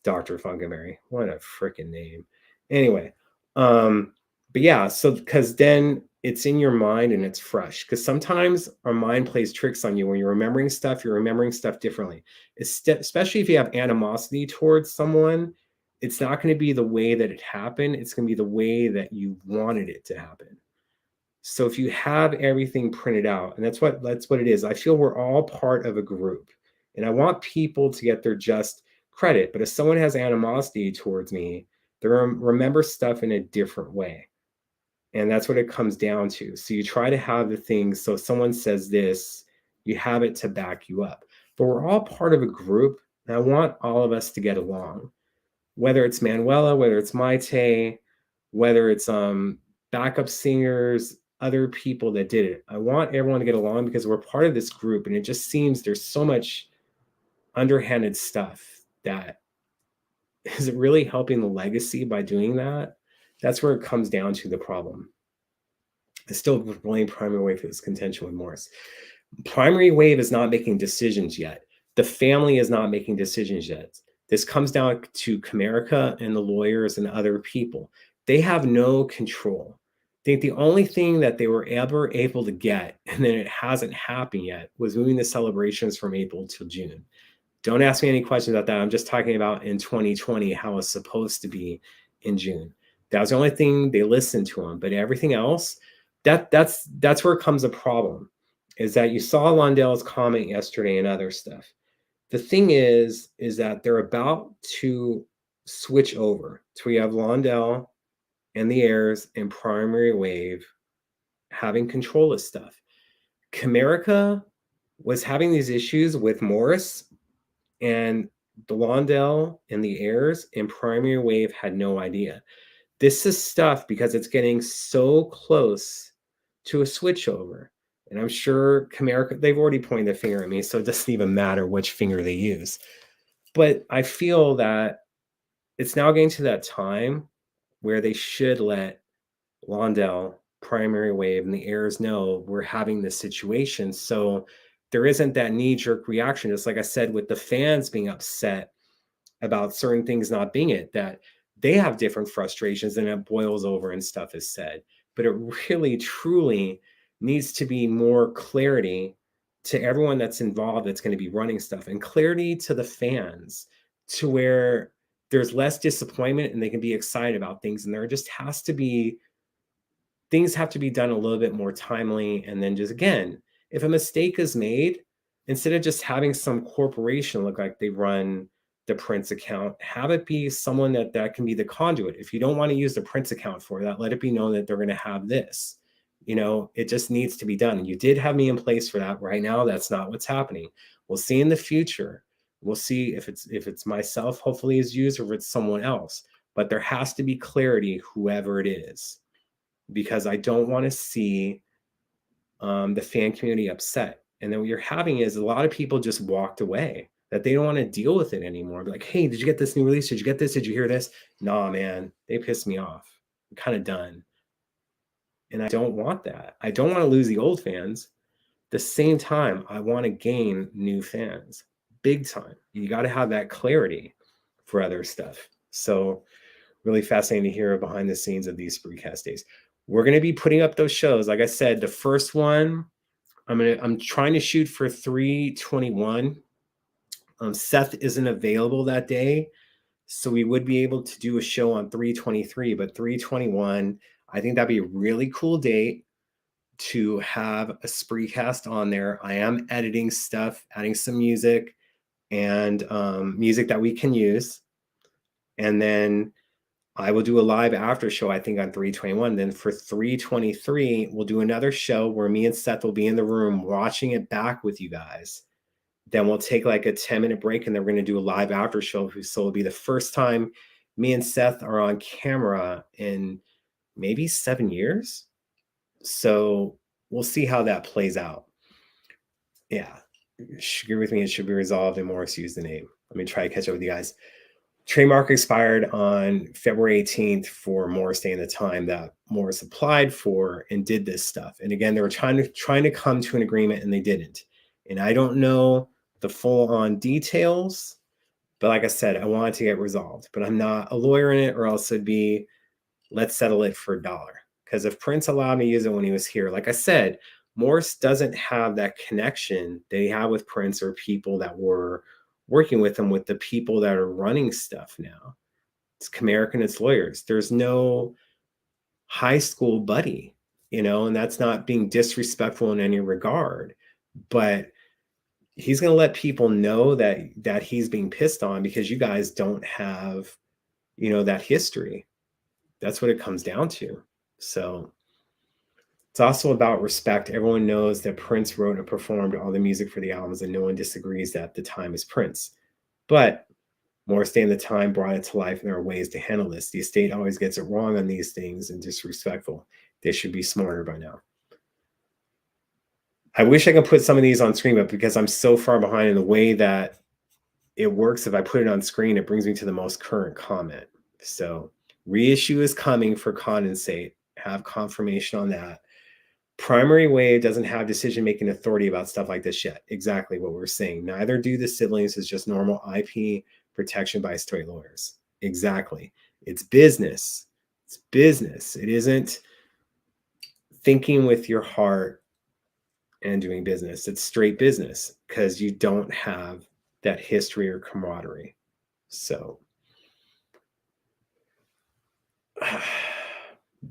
Drfunkenberry. What a freaking name. Anyway, but yeah, so because then it's in your mind and it's fresh. Because sometimes our mind plays tricks on you. When you're remembering stuff, you're remembering stuff differently. Especially if you have animosity towards someone, it's not going to be the way that it happened. It's going to be the way that you wanted it to happen. So if you have everything printed out, and that's what it is. I feel we're all part of a group. And I want people to get their just credit. But if someone has animosity towards me, they're going to remember stuff in a different way. And that's what it comes down to. So you try to have the things. So if someone says this, you have it to back you up. But we're all part of a group. And I want all of us to get along. Whether it's Manuela, whether it's Maite, whether it's backup singers, other people that did it. I want everyone to get along because we're part of this group. And it just seems there's so much underhanded stuff that is it really helping the legacy by doing that? That's where it comes down to the problem. I still blame Primary Wave for this contention with Morris. Primary Wave is not making decisions yet. The family is not making decisions yet. This comes down to Comerica and the lawyers and other people. They have no control. I think the only thing that they were ever able to get, and then it hasn't happened yet, was moving the celebrations from April to June. Don't ask me any questions about that. I'm just talking about in 2020, how it's supposed to be in June. That was the only thing they listened to them. But everything else, that's where comes a problem, is that you saw Londell's comment yesterday and other stuff. The thing is that they're about to switch over. So we have Londell and the heirs and Primary Wave having control of stuff. Comerica was having these issues with Morris, and the Londell and the heirs and Primary Wave had no idea. This is stuff because it's getting so close to a switchover. And I'm sure Comerica, they've already pointed the finger at me, so it doesn't even matter which finger they use. But I feel that it's now getting to that time where they should let Londell primary wave and the heirs know we're having this situation. So there isn't that knee-jerk reaction. Just like I said, with the fans being upset about certain things not being it, that they have different frustrations and it boils over and stuff is said. But it really, truly needs to be more clarity to everyone that's involved that's going to be running stuff, and clarity to the fans, to where there's less disappointment and they can be excited about things. And there just has to be things have to be done a little bit more timely. And then just again, if a mistake is made, instead of just having some corporation look like they run the Prince account, have it be someone that can be the conduit. If you don't want to use the Prince account for that, let it be known that they're going to have this. It just needs to be done. And you did have me in place for that. Right now, that's not what's happening. We'll see in the future. We'll see if it's myself, hopefully is used, or if it's someone else. But there has to be clarity, whoever it is, because I don't want to see the fan community upset. And then what you're having is a lot of people just walked away, that they don't want to deal with it anymore. Be like, hey, did you get this new release? Did you get this? Did you hear this? Nah, man, they pissed me off. I'm kind of done. And I don't want that. I don't want to lose the old fans. At the same time, I want to gain new fans big time. You got to have that clarity for other stuff. So really fascinating to hear behind the scenes of these Spreecast days. We're going to be putting up those shows. Like I said, the first one, I'm trying to shoot for 3/21. Seth isn't available that day, so we would be able to do a show on 3/23, but 3/21, I think that'd be a really cool date to have a Spreecast on there. I am editing stuff, adding some music and music that we can use. And then I will do a live after show, I think, on 3/21. Then for 3/23, we'll do another show where me and Seth will be in the room watching it back with you guys. Then we'll take like a 10-minute break, and then we're going to do a live after show. So it'll be the first time me and Seth are on camera in maybe 7 years. So we'll see how that plays out. Yeah. Agree with me. It should be resolved, and Morris used the name. Let me try to catch up with you guys. Trademark expired on February 18th for Morris Day and the time that Morris applied for and did this stuff. And again, they were trying to come to an agreement, and they didn't. And I don't know the full-on details, but like I said, I want it to get resolved. But I'm not a lawyer in it, or else it'd be, let's settle it for $1. Because if Prince allowed me to use it when he was here, like I said, Morris doesn't have that connection that he had with Prince or people that were working with him, with the people that are running stuff now. It's Comerica and its lawyers. There's no high school buddy, and that's not being disrespectful in any regard. But he's going to let people know that he's being pissed on because you guys don't have, that history. That's what it comes down to. So it's also about respect. Everyone knows that Prince wrote and performed all the music for the albums, and no one disagrees that the time is Prince. But Morris Day and the time brought it to life, and there are ways to handle this. The estate always gets it wrong on these things and disrespectful. They should be smarter by now. I wish I could put some of these on screen, but because I'm so far behind in the way that it works, if I put it on screen, it brings me to the most current comment. So reissue is coming for Condensate. Have confirmation on that. Primary wave doesn't have decision-making authority about stuff like this yet. Exactly what we're saying. Neither do the siblings. It's just normal IP protection by straight lawyers. Exactly. It's business. It's business. It isn't thinking with your heart and doing business. It's straight business because you don't have that history or camaraderie. So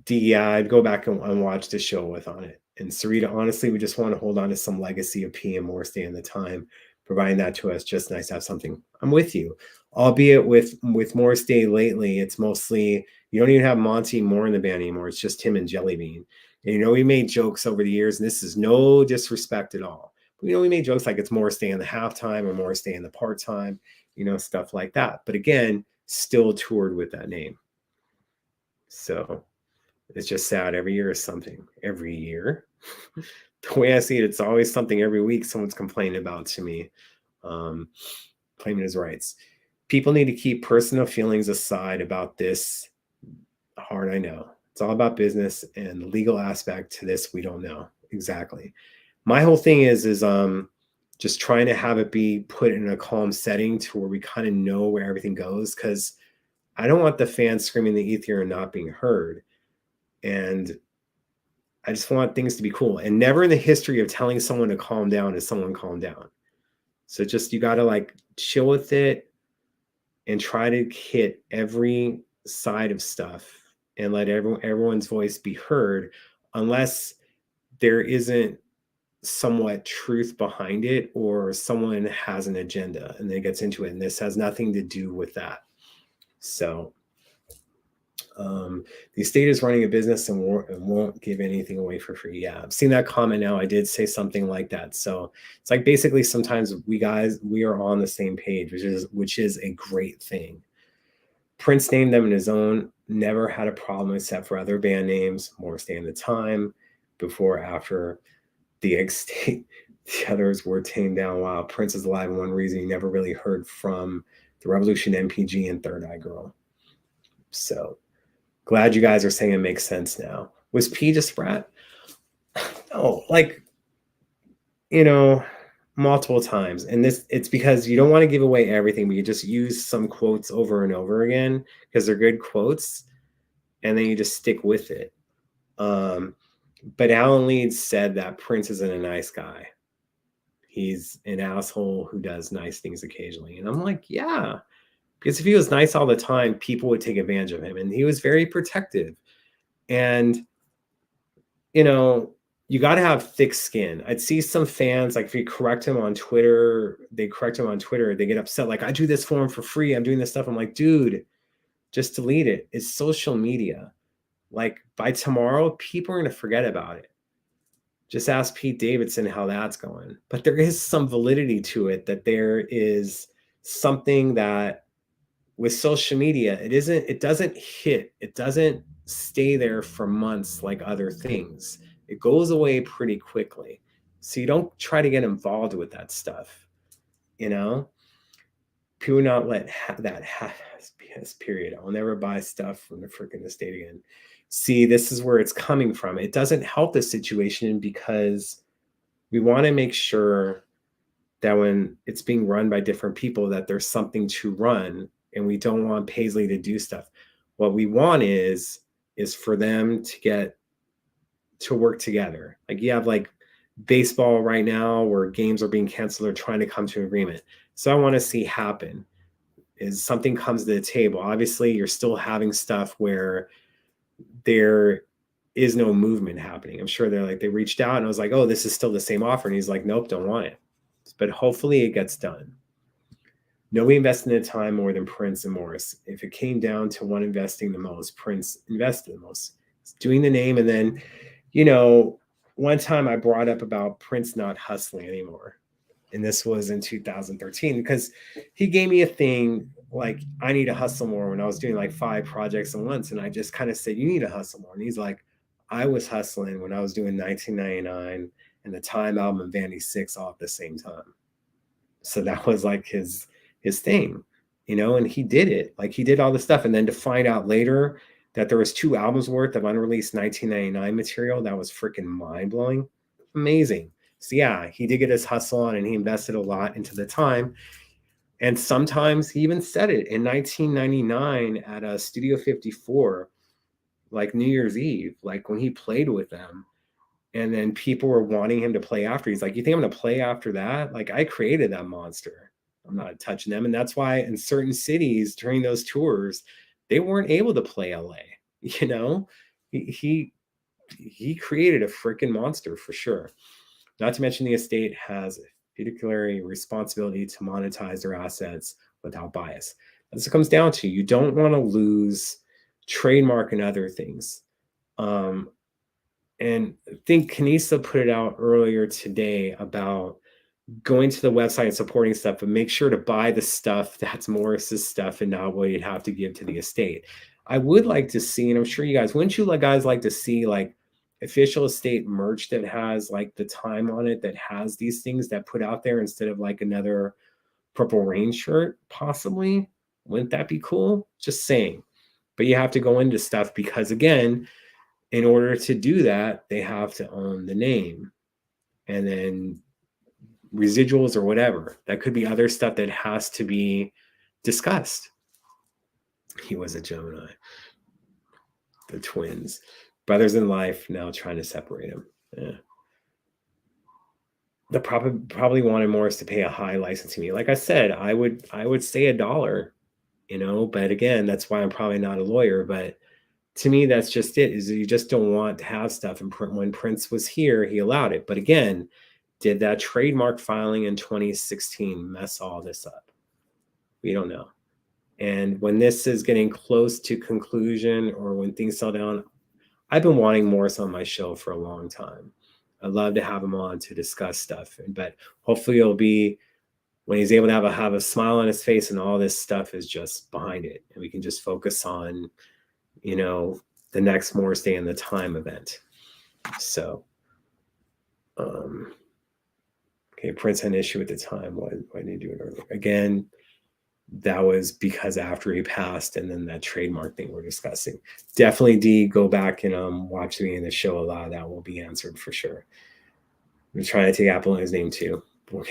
I'd go back and watch the show with on it. And Sarita, honestly, we just want to hold on to some legacy of P and Morris Day and the time, providing that to us. Just nice to have something. I'm with you. Albeit with Morris Day lately, it's mostly, you don't even have Monty Moore in the band anymore. It's just him and Jellybean. And, we made jokes over the years, and this is no disrespect at all. But, we made jokes like it's Morris Day in the halftime or Morris Day in the part-time, stuff like that. But again, still toured with that name. So it's just sad. Every year is something. Every year. The way I see it, it's always something every week someone's complaining about to me. Claiming his rights. People need to keep personal feelings aside about this. Hard, I know. It's all about business, and the legal aspect to this, we don't know exactly. My whole thing is just trying to have it be put in a calm setting to where we kind of know where everything goes, because I don't want the fans screaming the ether and not being heard. And I just want things to be cool. And never in the history of telling someone to calm down has someone calmed down. So just, you got to like chill with it and try to hit every side of stuff and let everyone's voice be heard, unless there isn't somewhat truth behind it or someone has an agenda and then gets into it. And this has nothing to do with that. So the estate is running a business and won't give anything away for free. Yeah, I've seen that comment now. I did say something like that. So it's like basically sometimes we are on the same page, which is a great thing. Prince named them in his own, never had a problem except for other band names, more stand the time, before, after the estate. The others were tamed down. Wow, Prince is alive, and one reason you never really heard from the Revolution, MPG, and Third Eye Girl. So glad you guys are saying it makes sense now. Was P just frat? No, like, multiple times. And it's because you don't want to give away everything, but you just use some quotes over and over again because they're good quotes, and then you just stick with it. But Alan Leeds said that Prince isn't a nice guy. He's an asshole who does nice things occasionally. And I'm like, yeah, because if he was nice all the time, people would take advantage of him. And he was very protective. And, you got to have thick skin. I'd see some fans, like if you correct him on Twitter, they get upset. Like, I do this for him for free. I'm doing this stuff. I'm like, dude, just delete it. It's social media. Like, by tomorrow, people are going to forget about it. Just ask Pete Davidson how that's going. But there is some validity to it, that there is something that with social media, it doesn't stay there for months like other things. It goes away pretty quickly. So you don't try to get involved with that stuff. People not let that period. I'll never buy stuff from the freaking estate again. See, this is where it's coming from. It doesn't help the situation, because we want to make sure that when it's being run by different people, that there's something to run, and we don't want Paisley to do stuff. What we want is for them to get to work together. Like, you have like baseball right now where games are being canceled. They're trying to come to an agreement. So I want to see happen is something comes to the table. Obviously, you're still having stuff where there is no movement happening. I'm sure they reached out and I was like, oh, this is still the same offer. And he's like, nope, don't want it. But hopefully it gets done. Nobody invested in the time more than Prince and Morris. If it came down to one investing the most, Prince invested the most. It's doing the name. And then, one time I brought up about Prince not hustling anymore. And this was in 2013, because he gave me a thing like, I need to hustle more, when I was doing like 5 projects at once. And I just kind of said, you need to hustle more. And he's like, I was hustling when I was doing 1999 and the Time album and Vanity 6 all at the same time. So that was like his thing, and he did it. Like, he did all this stuff. And then to find out later that there was 2 albums worth of unreleased 1999 material, that was freaking mind-blowing. Amazing. So yeah, he did get his hustle on, and he invested a lot into the Time. And sometimes he even said it in 1999 at a Studio 54, like New Year's Eve, like when he played with them. And then people were wanting him to play after. He's like, you think I'm going to play after that? Like, I created that monster. I'm not touching them. And that's why in certain cities during those tours, they weren't able to play LA. He created a freaking monster for sure. Not to mention the estate has a fiduciary responsibility to monetize their assets without bias. That's what it comes down to. You don't want to lose trademark and other things. And I think Kanisa put it out earlier today about going to the website and supporting stuff, but make sure to buy the stuff that's Morris's stuff and not what you'd have to give to the estate. I would like to see, and I'm sure you guys, wouldn't you guys like to see like official estate merch that has like the Time on it, that has these things that put out there instead of like another Purple Rain shirt, possibly? Wouldn't that be cool? Just saying. But you have to go into stuff because, again, In order to do that, they have to own the name, and then residuals or whatever. That could be other stuff that has to be discussed. He was a Gemini. The twins, brothers in life, now trying to separate them. Yeah. The probably wanted Morris to pay a high licensing fee. Like I said, I would say $1, but again, that's why I'm probably not a lawyer. But to me, that's just it, is you just don't want to have stuff. And when Prince was here, he allowed it. But again, did that trademark filing in 2016 mess all this up? We don't know. And when this is getting close to conclusion, or when things settle down, I've been wanting Morris on my show for a long time. I'd love to have him on to discuss stuff, but hopefully it'll be when he's able to have a smile on his face and all this stuff is just behind it, and we can just focus on, the next Morris Day and the Time event. So, okay, Prince had an issue at the time. Why didn't he do it earlier? Again, that was because after he passed, and then that trademark thing we're discussing. Definitely, D, go back and watch the beginning of the show. A lot of that will be answered for sure. I'm trying to take Apple's name too. We'll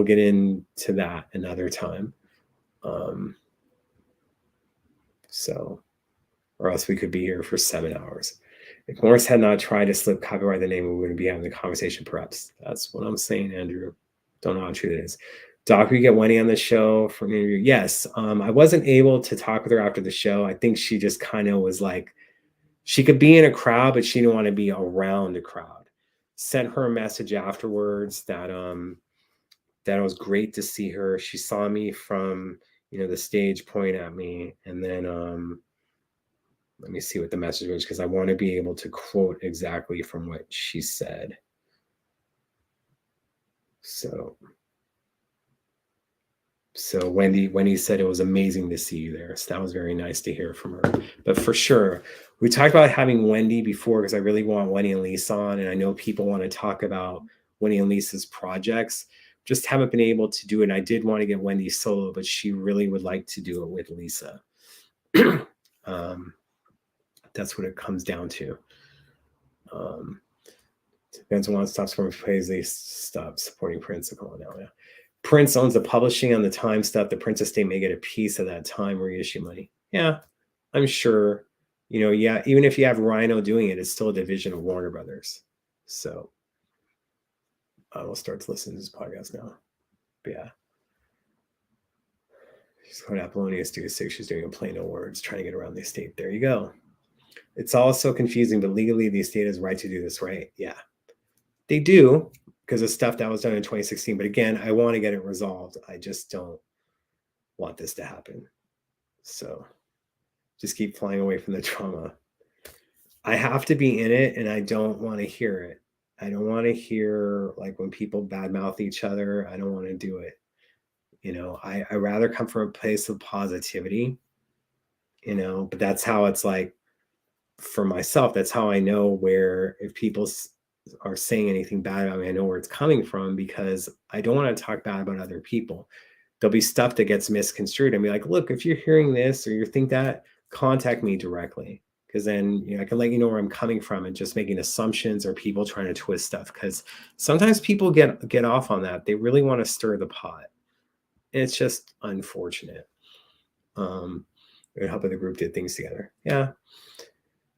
get into that another time. So, or else we could be here for 7 hours. If Morris had not tried to slip copyright the name, we wouldn't be having the conversation, perhaps. That's what I'm saying, Andrew. Don't know how true it is. Doc, we get Wendy on the show for an interview. Yes. I wasn't able to talk with her after the show. I think she just kind of was like, she could be in a crowd, but she didn't want to be around a crowd. Sent her a message afterwards that it was great to see her. She saw me from, the stage, point at me. And then let me see what the message was, because I want to be able to quote exactly from what she said. So Wendy said it was amazing to see you there. So that was very nice to hear from her. But for sure, we talked about having Wendy before, because I really want Wendy and Lisa on, and I know people want to talk about Wendy and Lisa's projects. Just haven't been able to do it. And I did want to get Wendy solo, but she really would like to do it with Lisa. That's what it comes down to. Depends on what stops from plays, they stop supporting Prince. Yeah. Prince owns the publishing on the Time stuff. The Prince estate may get a piece of that Time reissue money. Yeah, I'm sure. Yeah, even if you have Rhino doing it, it's still a division of Warner Brothers. So I will start to listen to this podcast now. But yeah. She's going to Apollonia Studio 6. She's doing a plain no words, trying to get around the estate. There you go. It's all so confusing, but legally the estate has right to do this, right? Yeah. They do, because of stuff that was done in 2016. But again, I want to get it resolved. I just don't want this to happen. So just keep flying away from the trauma. I have to be in it, and I don't want to hear it. I don't want to hear like when people badmouth each other. I don't want to do it. I rather come from a place of positivity, but that's how it's like for myself. That's how I know where, if people are saying anything bad about me, I know where it's coming from, because I don't want to talk bad about other people. There'll be stuff that gets misconstrued and be like, look, if you're hearing this or you think that, contact me directly, because then I can let you know where I'm coming from, and just making assumptions or people trying to twist stuff, because sometimes people get off on that. They really want to stir the pot. It's just unfortunate. It helped if the group did things together. Yeah,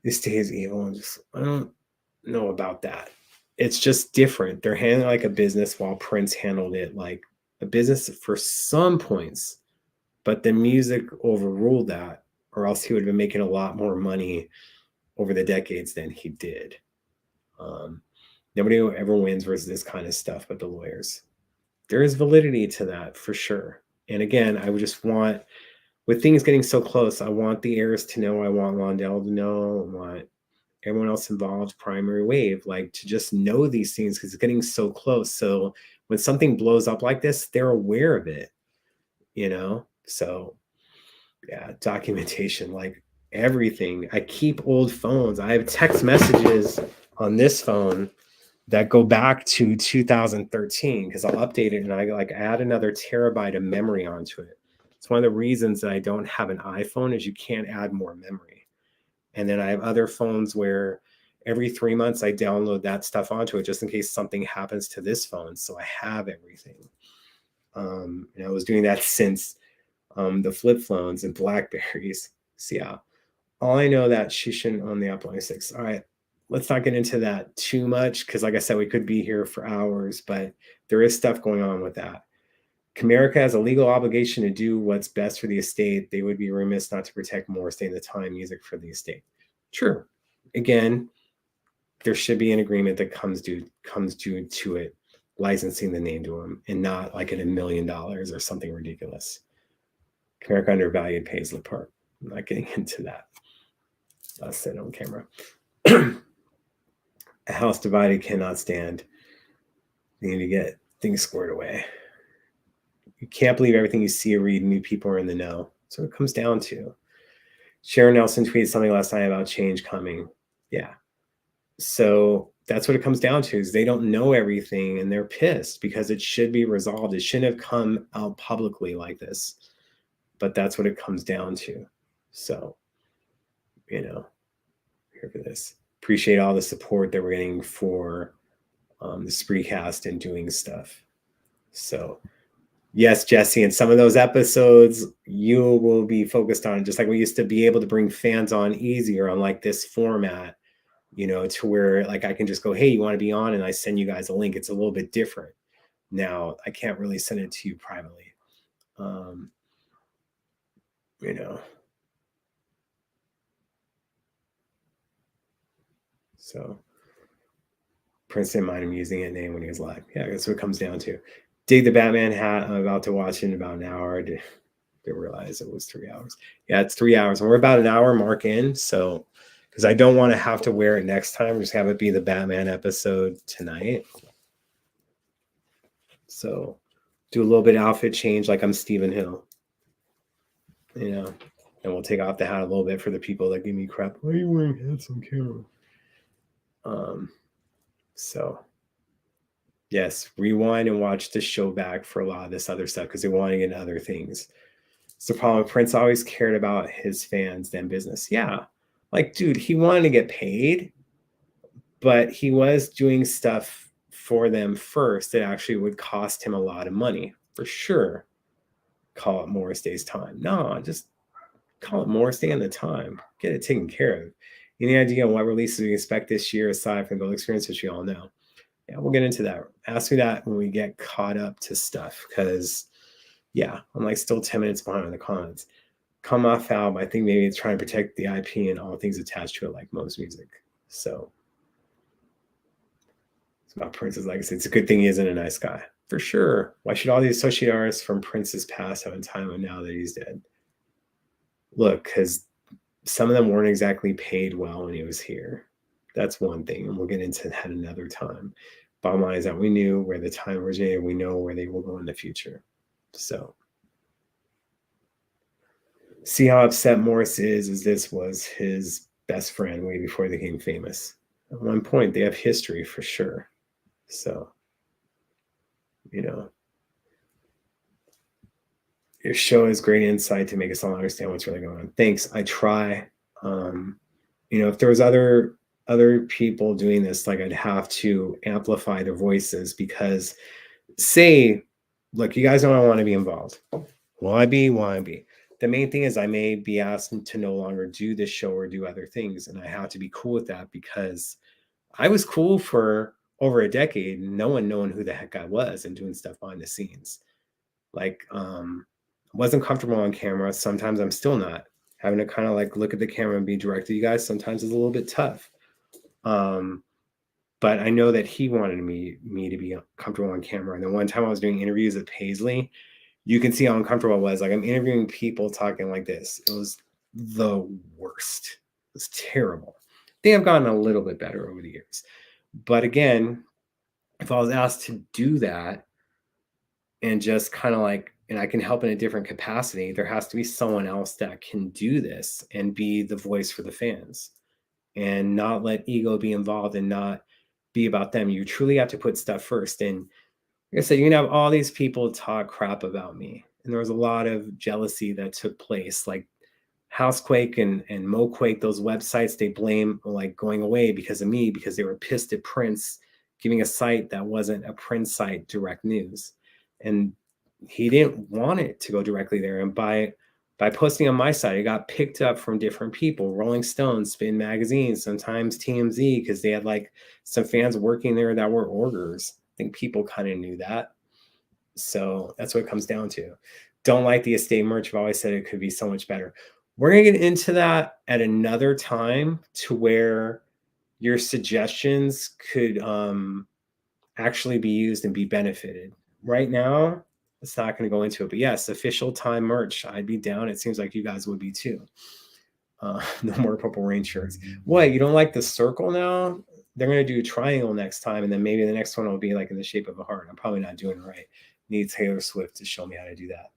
this day is evil, and I don't know about that. It's just different. They're handling like a business, while Prince handled it like a business for some points, but the music overruled that, or else he would have been making a lot more money over the decades than he did. Nobody ever wins versus this kind of stuff but the lawyers. There is validity to that for sure. And again, I would just want, with things getting so close, I want the heirs to know, I want Londell to know, I want everyone else involved, Primary Wave, like to just know these things, because it's getting so close. So when something blows up like this, they're aware of it, So yeah, documentation, like everything. I keep old phones. I have text messages on this phone that go back to 2013, because I'll update it and I add another terabyte of memory onto it. It's one of the reasons that I don't have an iPhone, is you can't add more memory. And then I have other phones where Every 3 months, I download that stuff onto it just in case something happens to this phone. So I have everything. And I was doing that since the flip phones and Blackberries. So yeah, all I know that she shouldn't own the Apple i6. All right, let's not get into that too much because, like I said, we could be here for hours, but there is stuff going on with that. Comerica has a legal obligation to do what's best for the estate. They would be remiss not to protect Morrissey and the time music for the estate. True. Again, there should be an agreement that comes due to it, licensing the name to them, and not like at $1 million or something ridiculous. Comerica undervalued Paisley Park. I'm not getting into that. I'll say it on camera. A house divided cannot stand. You need to get things squared away. You can't believe everything you see or read. New people are in the know. So it comes down to. Sharon Nelson tweeted something last night about change coming. Yeah. So that's what it comes down to, is they don't know everything and they're pissed because it should be resolved. It shouldn't have come out publicly like this. But that's what it comes down to. So, here for this. Appreciate all the support that we're getting for the Spreecast and doing stuff. So, yes, Jesse, in some of those episodes, you will be focused on, just like we used to be able to bring fans on easier on like this format, to where like I can just go, hey, you want to be on? And I send you guys a link. It's a little bit different. Now, I can't really send it to you privately. So Prince didn't mind him using a name when he was live. Yeah, that's what it comes down to. Dig the Batman hat. I'm about to watch it in about an hour. I didn't realize it was 3 hours. Yeah, it's 3 hours. And we're about an hour mark in. So, because I don't want to have to wear it next time. Just have it be the Batman episode tonight. So, do a little bit of outfit change like I'm Stephen Hill. And we'll take off the hat a little bit for the people that give me crap. Why are you wearing hats on camera? So, yes, rewind and watch the show back for a lot of this other stuff because they want to get into other things. It's the problem. Prince always cared about his fans than business. Yeah. Like, dude, he wanted to get paid, but he was doing stuff for them first that actually would cost him a lot of money. For sure. Call it Morris Day's time. No, just call it Morris Day on the time. Get it taken care of. Any idea on what releases we expect this year aside from Gold Experience, which we all know? Yeah, we'll get into that. Ask me that when we get caught up to stuff, because yeah, I'm like still 10 minutes behind on the comments. Come off album, I think maybe it's trying to protect the IP and all things attached to it, like most music. So it's about Prince's legacy. It's a good thing he isn't a nice guy. For sure. Why should all the associate artists from Prince's past have entitlement now that he's dead? Look, because some of them weren't exactly paid well when he was here. That's one thing, and we'll get into that another time. Bottom line is that we knew where the time originated. We know where they will go in the future. So, see how upset Morris is, as this was his best friend way before they became famous. At one point, they have history for sure. So, your show has great insight to make us all understand what's really going on. Thanks. I try. If there was other people doing this, like I'd have to amplify their voices because look, you guys know I want to be involved. Will I be? The main thing is I may be asked to no longer do this show or do other things. And I have to be cool with that because I was cool for over a decade, no one knowing who the heck I was and doing stuff behind the scenes. Like, wasn't comfortable on camera. Sometimes I'm still not. Having to kind of like look at the camera and be direct to you guys sometimes is a little bit tough. But I know that he wanted me to be comfortable on camera. And then one time I was doing interviews at Paisley, you can see how uncomfortable I was. Like I'm interviewing people talking like this. It was the worst. It was terrible. They have gotten a little bit better over the years. But again, if I was asked to do that and just kind of like, and I can help in a different capacity, there has to be someone else that can do this and be the voice for the fans and not let ego be involved and not be about them. You truly have to put stuff first. And like I said, you can have all these people talk crap about me. And there was a lot of jealousy that took place. Like Housequake and MoQuake, those websites, they blame like going away because of me, because they were pissed at Prince giving a site that wasn't a Prince site direct news. And he didn't want it to go directly there. And by posting on my site, it got picked up from different people, Rolling Stone, Spin Magazine, sometimes TMZ, because they had like some fans working there that were orders. I think people kind of knew that. So that's what it comes down to. Don't like the estate merch. I've always said it could be so much better. We're going to get into that at another time, to where your suggestions could actually be used and be benefited. Right now, it's not going to go into it. But yes, official time merch, I'd be down. It seems like you guys would be too. No more Purple Rain shirts. What, you don't like the circle now? They're going to do a triangle next time, and then maybe the next one will be like in the shape of a heart. I'm probably not doing it right. Need Taylor Swift to show me how to do that.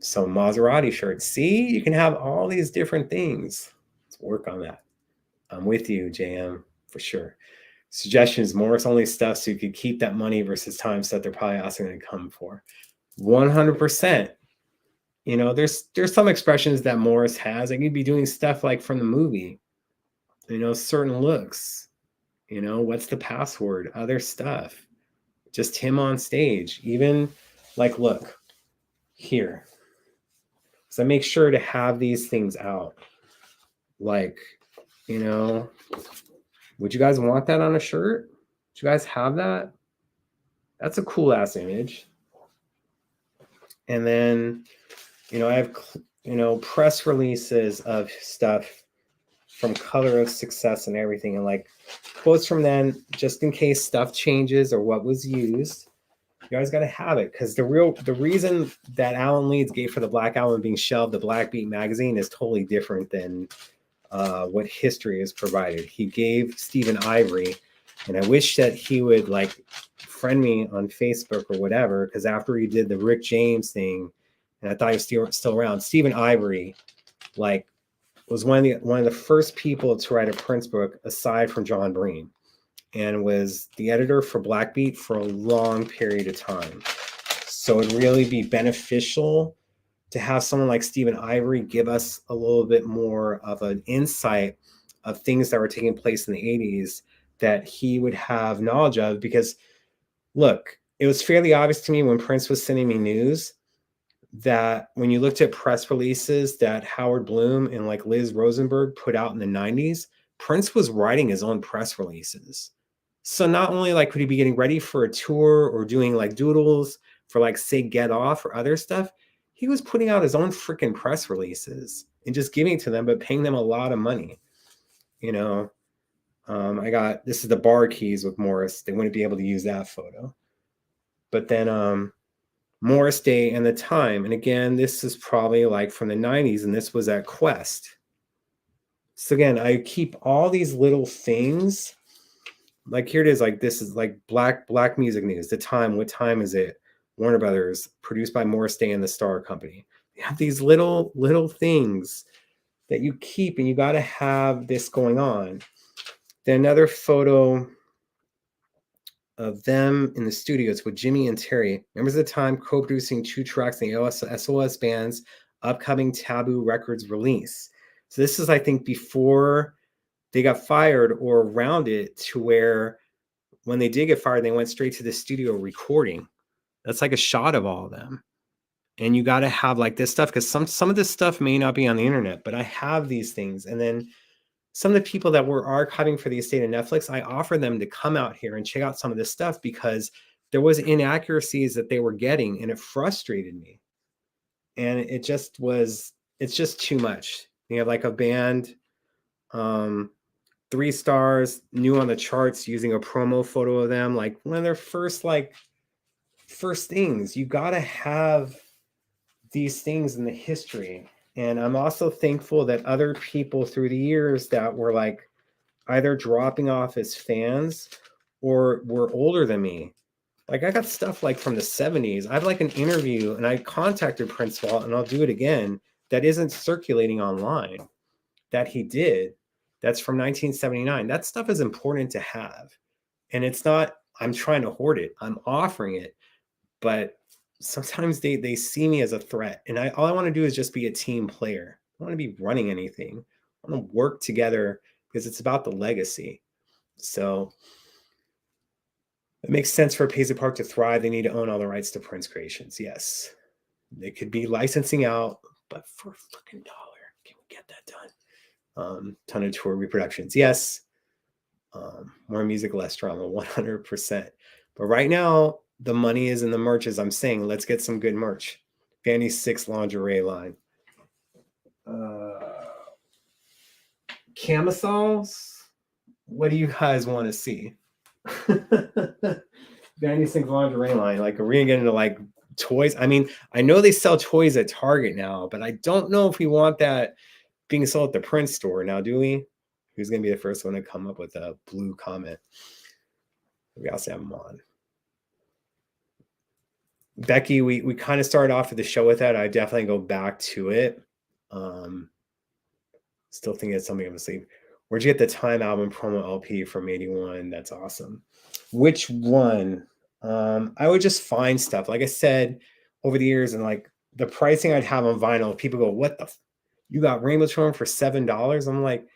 So Maserati shirts. See, you can have all these different things. Let's work on that. I'm with you, JM, for sure. Suggestions, Morris only stuff, so you could keep that money versus time stuff they're probably also going to come for. 100%. You know, there's some expressions that Morris has. Like, you'd be doing stuff like from the movie, you know, certain looks, you know, what's the password, other stuff, just him on stage. Even like, look here. So I make sure to have these things out. Like, you know, would you guys want that on a shirt? Do you guys have that? That's a cool ass image. And then, you know, I have, you know, press releases of stuff from Color of Success and everything, and like quotes from then, just in case stuff changes or what was used. You guys got to have it, because the reason that Alan Leeds gave for the Black Album being shelved, the Black Beat magazine, is totally different than what history has provided. He gave Stephen Ivory, and I wish that he would like friend me on Facebook or whatever, because after he did the Rick James thing, and I thought he was still around, Stephen Ivory like was one of the first people to write a Prince book aside from John Breen, and was the editor for Black Beat for a long period of time. So it'd really be beneficial to have someone like Stephen Ivory give us a little bit more of an insight of things that were taking place in the 80s that he would have knowledge of. Because look, it was fairly obvious to me when Prince was sending me news that when you looked at press releases that Howard Bloom and like Liz Rosenberg put out in the 90s, Prince was writing his own press releases. So not only like could he be getting ready for a tour or doing like doodles for like say Get Off or other stuff, he was putting out his own freaking press releases and just giving it to them, but paying them a lot of money. You know, this is the bar keys with Morris. They wouldn't be able to use that photo. But then Morris Day and the Time. And again, this is probably like from the 90s, and this was at Quest. So again, I keep all these little things. Like here it is, like this is like black music news. The Time, what time is it? Warner Brothers, produced by Morris Day and the Star Company. You have these little things that you keep, and you got to have this going on. Then another photo of them in the studios with Jimmy and Terry. Members of the Time co-producing 2 tracks in the SOS Band's upcoming Taboo Records release. So this is, I think, before they got fired or around it, to where when they did get fired, they went straight to the studio recording. That's like a shot of all of them. And you got to have like this stuff, because some of this stuff may not be on the internet, but I have these things. And then some of the people that were archiving for the estate of Netflix, I offered them to come out here and check out some of this stuff, because there was inaccuracies that they were getting, and it frustrated me. And it's just too much. You have like a band, 3 stars, new on the charts, using a promo photo of them, like one of their first things. You got to have these things in the history. And I'm also thankful that other people through the years that were like either dropping off as fans or were older than me. Like I got stuff like from the 70s. I have like an interview, and I contacted Prince Walt, and I'll do it again, that isn't circulating online, that he did. That's from 1979. That stuff is important to have. And it's not, I'm trying to hoard it. I'm offering it. But sometimes they see me as a threat, and all I want to do is just be a team player. I don't want to be running anything. I want to work together because it's about the legacy. So it makes sense for Paisley Park to thrive. They need to own all the rights to Prince creations. Yes, they could be licensing out, but for a fucking dollar, can we get that done? Ton of tour reproductions. Yes. More music, less drama, 100%. But right now, the money is in the merch, as I'm saying. Let's get some good merch. Vanny 6 lingerie line. Camisoles? What do you guys want to see? Vanny 6 lingerie line. Like, are we going to get into like toys? I mean, I know they sell toys at Target now, but I don't know if we want that being sold at the Prince store now, do we? Who's going to be the first one to come up with a blue comment? We also have them on. Becky, we kind of started off with the show with that. I definitely go back to it. Still think it's something I'm asleep. Where'd you get the Time album promo LP from 81? That's awesome. Which one? I would just find stuff. Like I said, over the years, and like the pricing I'd have on vinyl, people go, what the you got Rainbow Throne for $7? I'm like,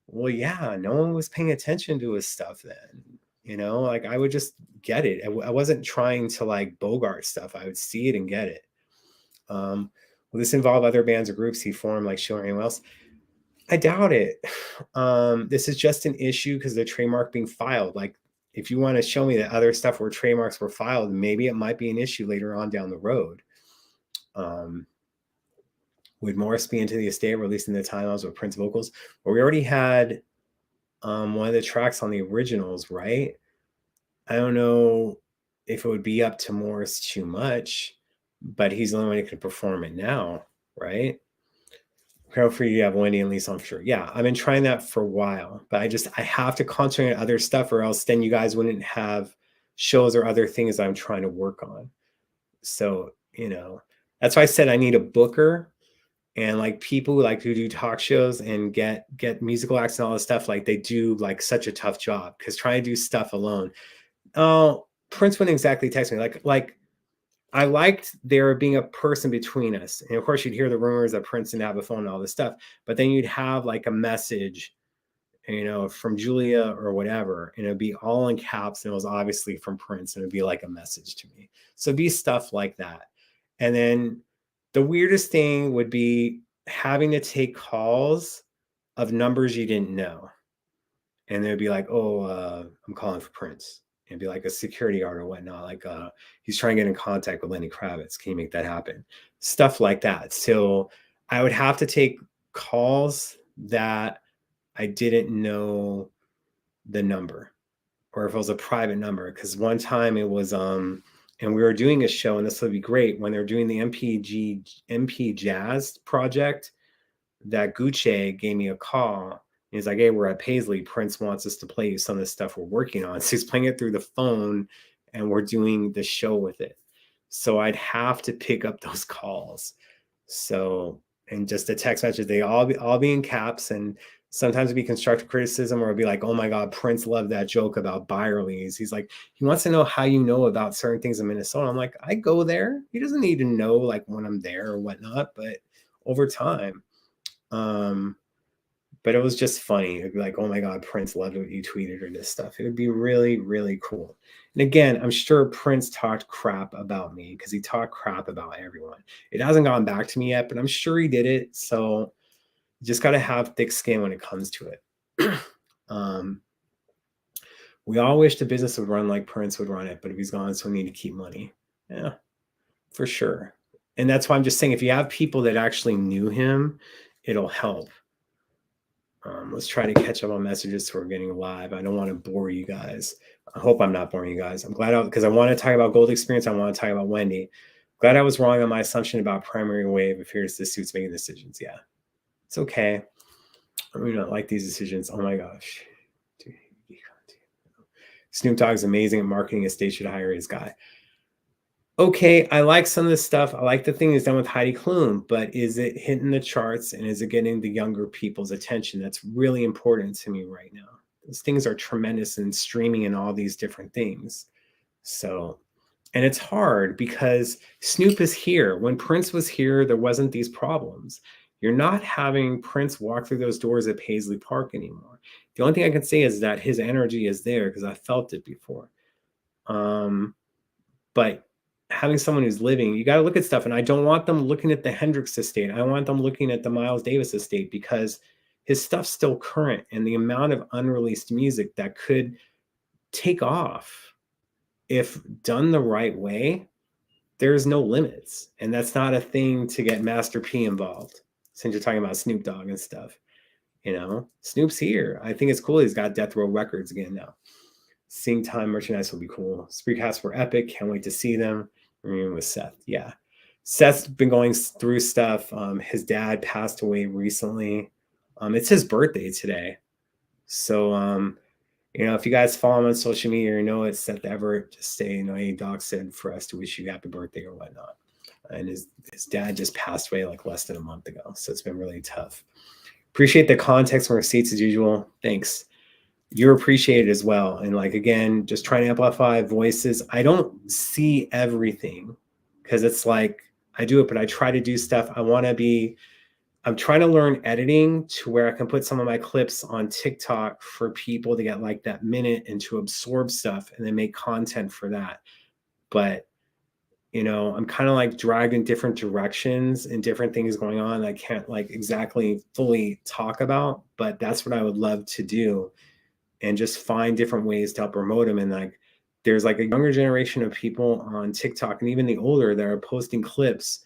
well, yeah, no one was paying attention to his stuff then. You know, like I would just get it. I wasn't trying to like Bogart stuff. I would see it and get it. Will this involve other bands or groups he formed, like Schiller or anyone else? I doubt it. This is just an issue because the trademark being filed. Like, if you want to show me that other stuff where trademarks were filed, maybe it might be an issue later on down the road. Would Morris be into the estate releasing the timelines with Prince vocals? Well, we already had one of the tracks on the originals, right? I don't know if it would be up to Morris too much, but he's the only one who can perform it now, right? Carol for you have Wendy and Lisa, I'm sure. Yeah, I've been trying that for a while, but I have to concentrate on other stuff, or else then you guys wouldn't have shows or other things I'm trying to work on. So, you know, that's why I said I need a booker and like people who do talk shows and get musical acts and all this stuff. Like they do like such a tough job because trying to do stuff alone. Oh, Prince wouldn't exactly text me like. I liked there being a person between us. And of course, you'd hear the rumors that Prince didn't have a phone and all this stuff, but then you'd have like a message, you know, from Julia or whatever, and it'd be all in caps. And it was obviously from Prince, and it'd be like a message to me. So it'd be stuff like that. And then the weirdest thing would be having to take calls of numbers you didn't know. And they'd be like, oh, I'm calling for Prince. And be like a security guard or whatnot. Like he's trying to get in contact with Lenny Kravitz. Can you make that happen? Stuff like that. So I would have to take calls that I didn't know the number, or if it was a private number. Because one time it was and we were doing a show, and this would be great when they're doing the MP Jazz project. That Gucci gave me a call. He's like, hey, we're at Paisley. Prince wants us to play you some of the stuff we're working on. So he's playing it through the phone, and we're doing the show with it. So I'd have to pick up those calls. So, and just the text message, they all be in caps, and sometimes it'd be constructive criticism, or it'd be like, oh my God, Prince loved that joke about Byerly's. He's like, he wants to know how you know about certain things in Minnesota. I'm like, I go there. He doesn't need to know like when I'm there or whatnot, but over time. But it was just funny. It'd be like, oh my God, Prince loved what you tweeted or this stuff. It would be really, really cool. And again, I'm sure Prince talked crap about me because he talked crap about everyone. It hasn't gone back to me yet, but I'm sure he did it. So you just got to have thick skin when it comes to it. We all wish the business would run like Prince would run it, but if he's gone, so we need to keep money. Yeah, for sure. And that's why I'm just saying, if you have people that actually knew him, it'll help. Let's try to catch up on messages so we're getting live. I don't want to bore you guys. I hope I'm not boring you guys. I'm glad because I want to talk about Gold Experience. I want to talk about Wendy. Glad I was wrong on my assumption about Primary Wave. If here's the suits making decisions. Yeah, it's okay. I really don't like these decisions. Oh my gosh. Snoop Dogg's amazing at marketing. A state should hire his guy. Okay, I like some of this stuff. I like the thing that's done with Heidi Klum, but is it hitting the charts and is it getting the younger people's attention? That's really important to me right now. Those things are tremendous in streaming and all these different things. So And it's hard because Snoop is here. When Prince was here, there wasn't these problems. You're not having Prince walk through those doors at Paisley Park anymore. The only thing I can say is that his energy is there because I felt it before. But having someone who's living, you got to look at stuff. And I don't want them looking at the Hendrix estate. I want them looking at the Miles Davis estate because his stuff's still current and the amount of unreleased music that could take off if done the right way, there's no limits. And that's not a thing to get Master P involved, since you're talking about Snoop Dogg and stuff. Snoop's here. I think it's cool he's got Death Row Records again now. Seeing Time merchandise will be cool. Spreecasts were epic. Can't wait to see them. Reunion with Seth. Yeah. Seth's been going through stuff. His dad passed away recently. It's his birthday today. So, if you guys follow him on social media or know it's Seth Everett, just say, hey, Doc said for us to wish you happy birthday or whatnot. And his dad just passed away like less than a month ago. So it's been really tough. Appreciate the context and receipts as usual. Thanks. You're appreciated as well. And again, just trying to amplify voices. I don't see everything because it's I do it, but I try to do stuff. I'm trying to learn editing to where I can put some of my clips on TikTok for people to get that minute and to absorb stuff and then make content for that. But, I'm kind of dragged in different directions and different things going on. I can't exactly fully talk about, but that's what I would love to do. And just find different ways to help promote them. And there's a younger generation of people on TikTok and even the older that are posting clips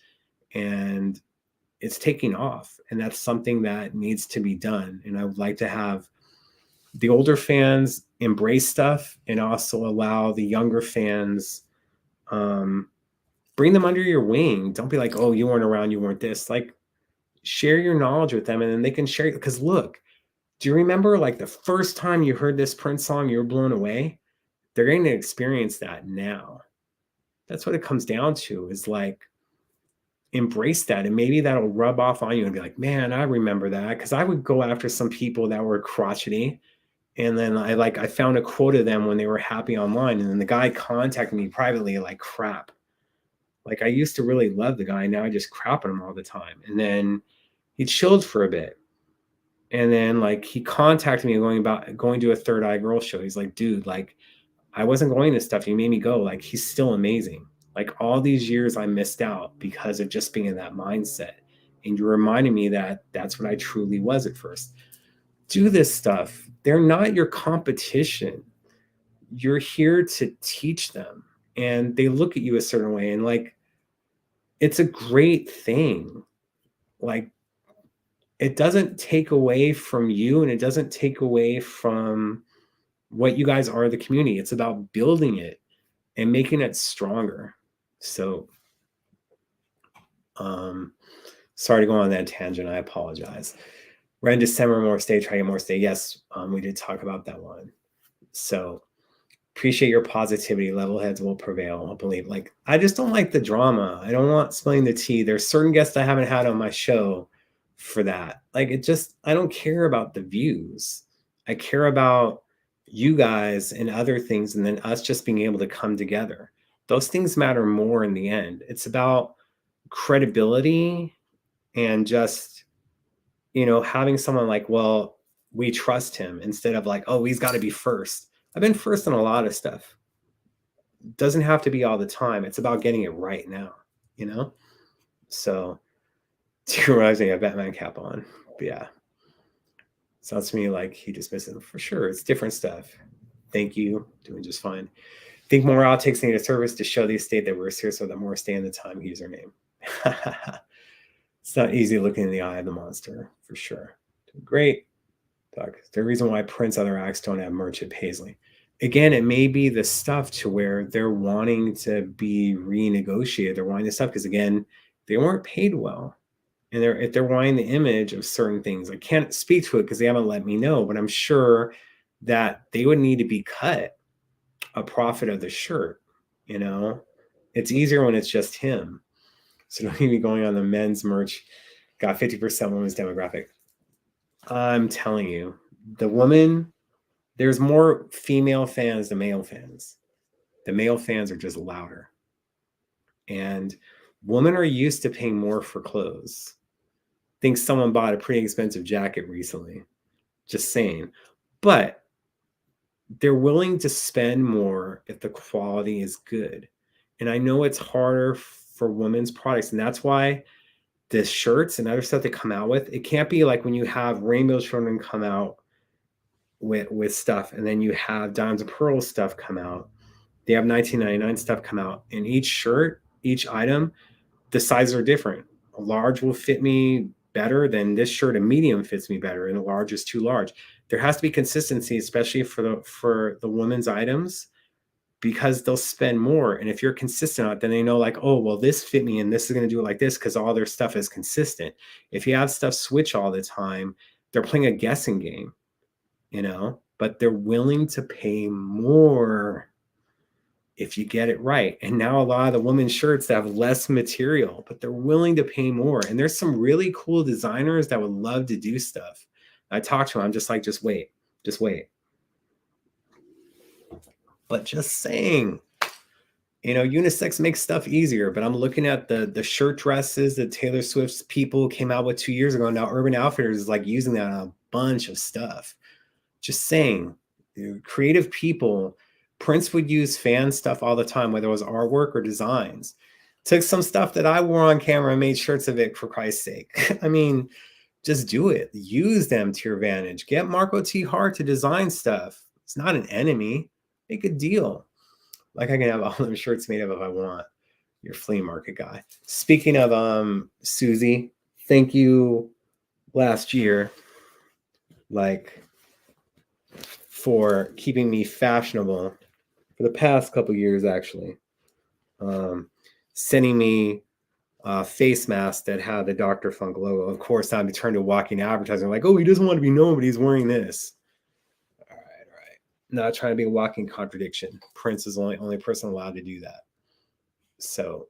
and it's taking off. And that's something that needs to be done. And I would like to have the older fans embrace stuff and also allow the younger fans, bring them under your wing. Don't be like, oh, you weren't around, you weren't this. Share your knowledge with them and then they can share it. Because look, do you remember the first time you heard this Prince song, you were blown away? They're going to experience that now. That's what it comes down to is embrace that. And maybe that'll rub off on you and be like, man, I remember that. Cause I would go after some people that were crotchety. And then I found a quote of them when they were happy online. And then the guy contacted me privately, crap. I used to really love the guy. Now I just crap on him all the time. And then he chilled for a bit. And then he contacted me going to a Third Eye Girl show. He's like, dude, I wasn't going to stuff. You made me go. He's still amazing. All these years I missed out because of just being in that mindset. And you reminded me that that's what I truly was at first. Do this stuff. They're not your competition. You're here to teach them. And they look at you a certain way. And it's a great thing. It doesn't take away from you and it doesn't take away from what you guys are, the community. It's about building it and making it stronger. So, sorry to go on that tangent. I apologize. We're in December, more stay, try to more stay. Yes, we did talk about that one. So appreciate your positivity. Level heads will prevail. I believe. I just don't like the drama. I don't want spilling the tea. There's certain guests I haven't had on my show for that. I don't care about the views. I care about you guys and other things, and then us just being able to come together. Those things matter more in the end. It's about credibility and just, having someone well, we trust him instead of oh, he's got to be first. I've been first on a lot of stuff. It doesn't have to be all the time. It's about getting it right now, So realizing a Batman cap on. But yeah. Sounds to me he just missed it for sure. It's different stuff. Thank you. Doing just fine. Think more outtakes need a service to show the estate that we're serious so that more stay in the time username. It's not easy looking in the eye of the monster for sure. Great. Doug, the reason why Prince other acts don't have merch at Paisley. Again, it may be the stuff to where they're wanting to be renegotiated. They're wanting this stuff because again, they weren't paid well. And if they're wanting the image of certain things, I can't speak to it because they haven't let me know, but I'm sure that they would need to be cut a profit of the shirt. It's easier when it's just him. So don't even going on the men's merch. Got 50% women's demographic. I'm telling you, the woman, there's more female fans than male fans. The male fans are just louder. And women are used to paying more for clothes. I think someone bought a pretty expensive jacket recently. Just saying. But they're willing to spend more if the quality is good. And I know it's harder for women's products. And that's why the shirts and other stuff they come out with, it can't be like when you have Rainbow Children come out with stuff, and then you have Diamonds and Pearls stuff come out. They have 1999 stuff come out. And each shirt, each item, the sizes are different. A large will fit me better than this shirt. A medium fits me better, and a large is too large. There has to be consistency, especially for the women's items, because they'll spend more. And if you're consistent on it, then they know like, oh, well, this fit me and this is going to do it like this because all their stuff is consistent. If you have stuff switch all the time, they're playing a guessing game, but they're willing to pay more if you get it right. And now a lot of the women's shirts have less material, but they're willing to pay more. And there's some really cool designers that would love to do stuff. I talk to them, I'm just like, just wait. But just saying, unisex makes stuff easier. But I'm looking at the shirt dresses that Taylor Swift's people came out with 2 years ago. Now Urban Outfitters is like using that on a bunch of stuff. Just saying, creative people. Prince would use fan stuff all the time, whether it was artwork or designs. Took some stuff that I wore on camera and made shirts of it, for Christ's sake. I mean, just do it. Use them to your advantage. Get Marco T. Hart to design stuff. It's not an enemy. Make a deal. Like I can have all them shirts made of if I want. Your flea market guy. Speaking of Susie, thank you last year. For keeping me fashionable for the past couple years, actually. Sending me a face mask that had the Dr. Funk logo. Of course, I'd be turned to walking advertising like, oh, he doesn't want to be known, but he's wearing this. All right. Not trying to be a walking contradiction. Prince is the only person allowed to do that. So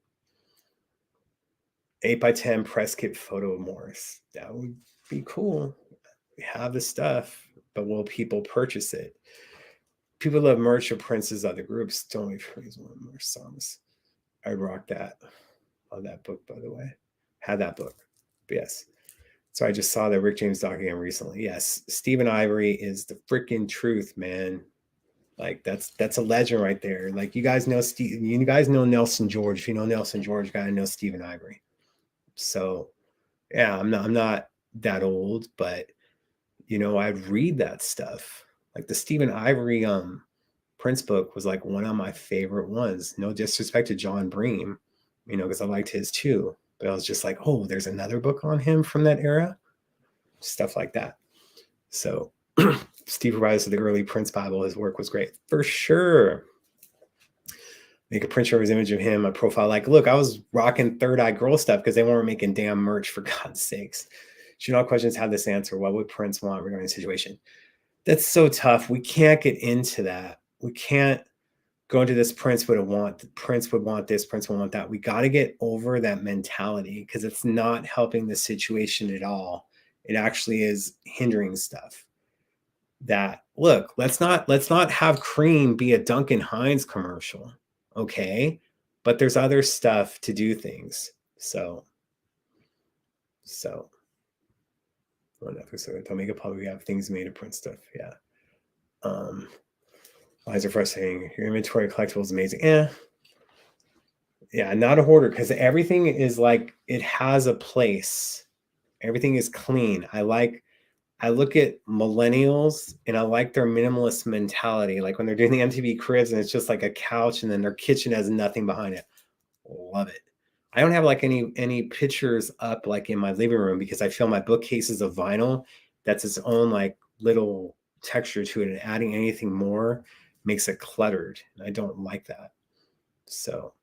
8x10 press kit photo of Morris. That would be cool. We have the stuff, but will people purchase it? People love merch of Prince's other groups. Don't wait for these one more songs. I rock that. Love that book, by the way. Had that book. But yes. So I just saw that Rick James doc again recently. Yes, Stephen Ivory is the freaking truth, man. Like that's a legend right there. Like you guys know Nelson George. If you know Nelson George, you gotta know Stephen Ivory. So yeah, I'm not that old, but I'd read that stuff. Like the Stephen Ivory Prince book was like one of my favorite ones. No disrespect to John Bream, because I liked his too. But I was just like, oh, there's another book on him from that era. Stuff like that. So Steve Rice of the early Prince Bible, his work was great. For sure. Make a print show his image of him, a profile. Like, look, I was rocking Third Eye Girl stuff because they weren't making damn merch, for God's sakes. Should all questions have this answer? What would Prince want regarding the situation? That's so tough. We can't get into that. We can't go into this Prince would want this, Prince would want that. We got to get over that mentality because it's not helping the situation at all. It actually is hindering stuff. That look, let's not have cream be a Duncan Hines commercial. Okay. But there's other stuff to do things. So one episode, don't make it public. We have things made of Prince stuff. Yeah. Eyes are frustrating. Your inventory of collectibles is amazing. Yeah, not a hoarder because everything is like it has a place. Everything is clean. I look at millennials and I like their minimalist mentality. Like when they're doing the MTV Cribs and it's just like a couch and then their kitchen has nothing behind it. Love it. I don't have like any pictures up like in my living room because I feel my bookcases of vinyl. That's its own like little texture to it, and adding anything more makes it cluttered. I don't like that. So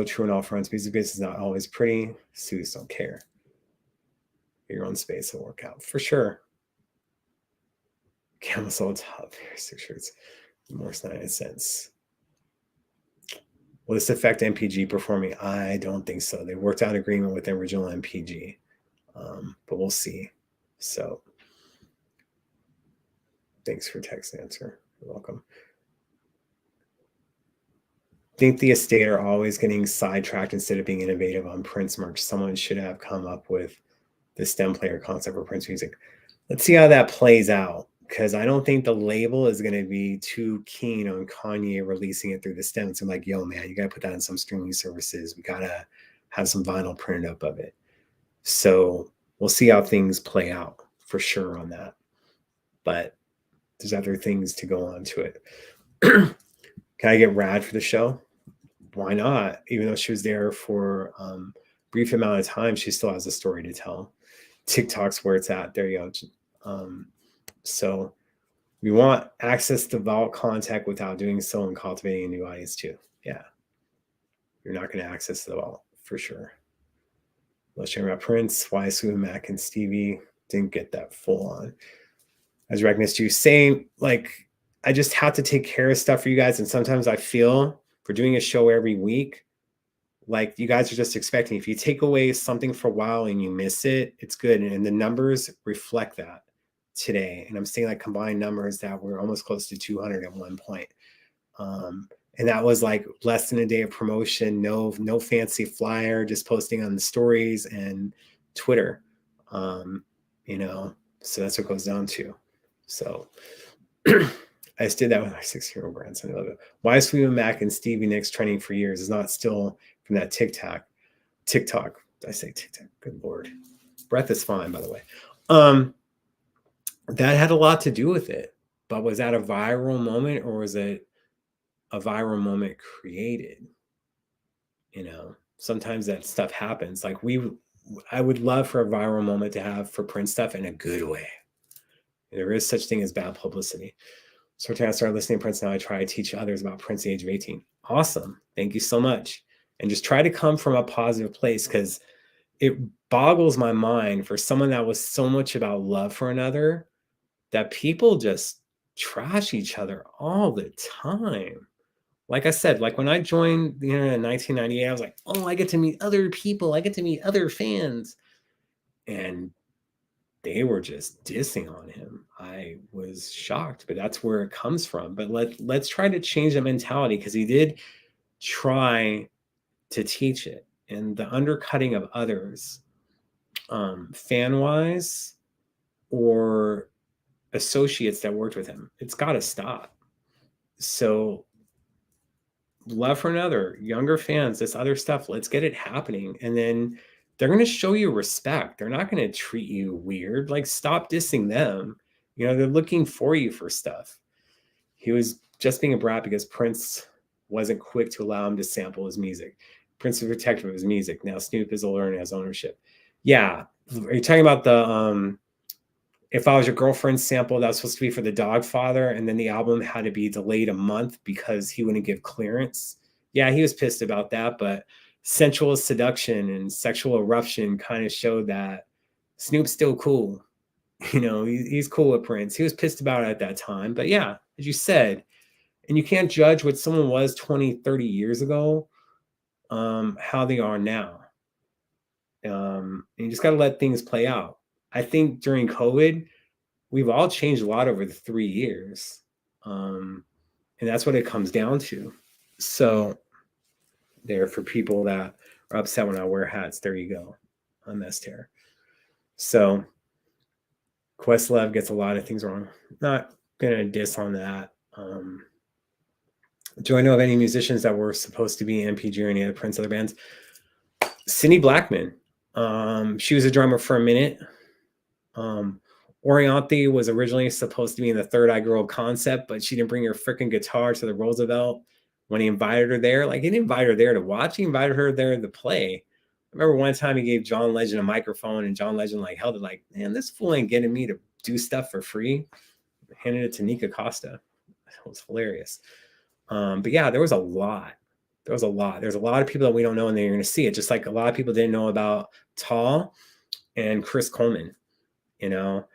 true in all fronts. Music business is not always pretty. Suits don't care. Your own space will work out for sure. Camel sold top here, 6 shirts. More 99 cents. Will this affect MPG performing? I don't think so. They worked out an agreement with the original MPG, but we'll see. So thanks for text answer. You're welcome. think the estate are always getting sidetracked instead of being innovative on Prince merch. Someone should have come up with the stem player concept for Prince music. Let's see how that plays out, because I don't think the label is going to be too keen on Kanye releasing it through the stems. I'm like, yo, man, you got to put that on some streaming services. We got to have some vinyl printed up of it. So we'll see how things play out for sure on that. But there's other things to go on to it. Can I get Rad for the show? Why not? Even though she was there for brief amount of time, she still has a story to tell. TikTok's where it's at. There you go. So we want access to vault contact without doing so and cultivating a new audience too. Yeah. You're not going to access the vault for sure. Let's share about Prince, why Sue, Mac, and Stevie didn't get that full on. As Regnus you saying, like, I just have to take care of stuff for you guys. And sometimes I feel for doing a show every week, like you guys are just expecting. If you take away something for a while and you miss it, it's good. And the numbers reflect that today. And I'm seeing like combined numbers that were almost close to 200 at one point. And that was like less than a day of promotion, no fancy flyer, just posting on the stories and Twitter. You know, so that's what it goes down to. So I just did that with my 6-year-old grandson. I love it. Why is Fleetwood Mac and Stevie Nicks trending for years is not still from that TikTok. I say TikTok. Good Lord. Breath is fine, by the way. That had a lot to do with it. But was that a viral moment, or was it a viral moment created? You know, sometimes that stuff happens. Like I would love for a viral moment to have for Prince stuff in a good way. There is such thing as bad publicity. So I started listening to Prince now. I try to teach others about Prince at the age of 18. Awesome. Thank you so much. And just try to come from a positive place, because it boggles my mind for someone that was so much about love for another that people just trash each other all the time. Like I said, like when I joined the internet in 1998, I was like, oh, I get to meet other people. I get to meet other fans. And they were just dissing on him. I was shocked, but that's where it comes from. But let's try to change the mentality, because he did try to teach it. And the undercutting of others, fan-wise or associates that worked with him, it's got to stop. So love for another, younger fans, this other stuff, let's get it happening. And then they're going to show you respect. They're not going to treat you weird. Like, stop dissing them. You know, they're looking for you for stuff. He was just being a brat because Prince wasn't quick to allow him to sample his music. Prince was protective of his music. Now Snoop is older and has ownership. Yeah. Are you talking about the If I Was Your Girlfriend sample that was supposed to be for the Dogfather, and then the album had to be delayed a month because he wouldn't give clearance? Yeah, he was pissed about that, but sensual seduction and sexual eruption kind of showed that Snoop's still cool. You know, he's cool with Prince. He was pissed about it at that time. But yeah, as you said, and you can't judge what someone was 20, 30 years ago, how they are now. And you just got to let things play out. I think during COVID, we've all changed a lot over the 3 years. And that's what it comes down to. So there, for people that are upset when I wear hats, there you go. I messed here. So Questlove gets a lot of things wrong. Not going to diss on that. Do I know of any musicians that were supposed to be MPG or any other Prince other bands? Cindy Blackman. She was a drummer for a minute. Orianthi was originally supposed to be in the Third Eye Girl concept, but she didn't bring her freaking guitar to the Roosevelt when he invited her there. Like, he didn't invite her there to watch, he invited her there to play. I remember one time he gave John Legend a microphone, and John Legend like held it like, man, this fool ain't getting me to do stuff for free. Handed it to Nika Costa. It was hilarious. But yeah, there was a lot. There's a lot of people that we don't know, and they're going to see it. Just like a lot of people didn't know about Tall and Chris Coleman, you know.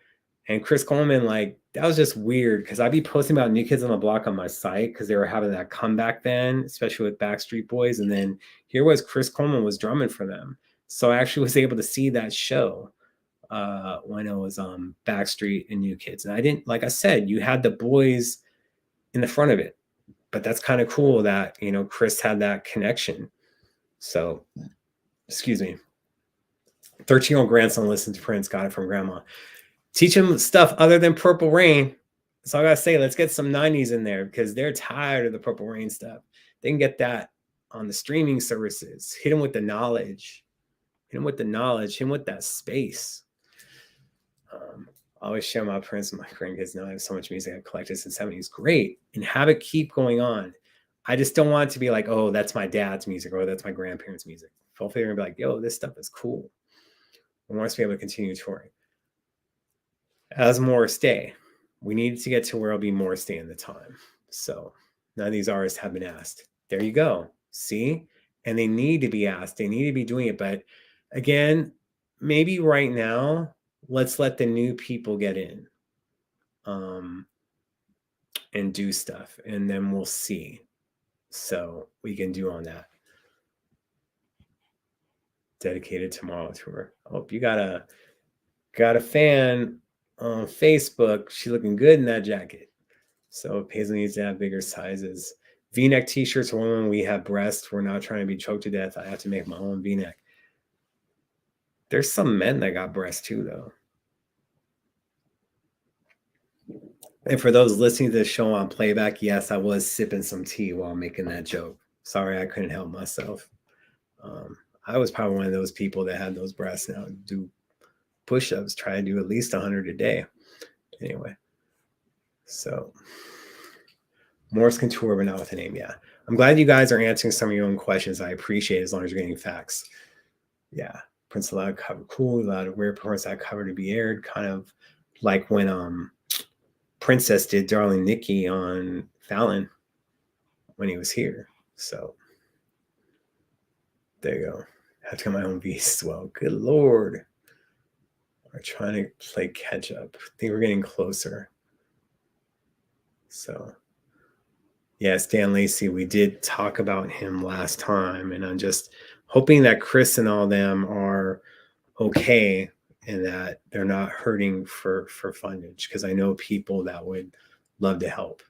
And Chris Coleman, like, that was just weird, because I'd be posting about New Kids on the Block on my site because they were having that comeback then, especially with Backstreet Boys. And then here was Chris Coleman was drumming for them. So I actually was able to see that show when it was Backstreet and New Kids. And I didn't, like I said, you had the boys in the front of it. but that's kind of cool that, you know, Chris had that connection. So, excuse me. 13-year-old grandson listened to Prince, got it from grandma. Teach him stuff other than Purple Rain. So I gotta say, let's get some 90s in there because they're tired of the Purple Rain stuff. They can get that on the streaming services. Hit them with the knowledge. Hit them with the knowledge. Hit them with that space. I always share my Prince with my grandkids. Now I have so much music I've collected since the 70s. Great. And have it keep going on. I just don't want it to be like, oh, that's my dad's music or that's my grandparents' music. Hopefully they're gonna be like, yo, this stuff is cool. I want us to be able to continue touring. As Morris Day, we need to get to where it'll be Morris Day in the time. So none of these artists have been asked. There you go. See? And they need to be asked. They need to be doing it. But again, maybe right now, let's let the new people get in and do stuff. And then we'll see. So we can do on that. Dedicated Tomorrow tour. Oh, you got a fan on Facebook. She's looking good in that jacket. So Paisley needs to have bigger sizes. V-neck t-shirts for women. We have breasts. We're not trying to be choked to death. I have to make my own V-neck. There's some men that got breasts too, though. And for those listening to the show on playback, yes, I was sipping some tea while making that joke. Sorry, I couldn't help myself. I was probably one of those people that had those breasts now. Do push-ups, try to do at least 100 a day. Anyway, so Morris can tour, but not with a name. Yeah, I'm glad you guys are answering some of your own questions. I appreciate it as long as you're getting facts. Yeah, Prince allowed cover, cool, allowed rare parts that cover to be aired, kind of like when Princess did Darling Nikki on Fallon when he was here. So there you go. I have to get my own beast as well. Good Lord. We're trying to play catch up. I think we're getting closer. So yeah, Stan Lacey, we did talk about him last time, and I'm just hoping that Chris and all them are okay and that they're not hurting for fundage, because I know people that would love to help.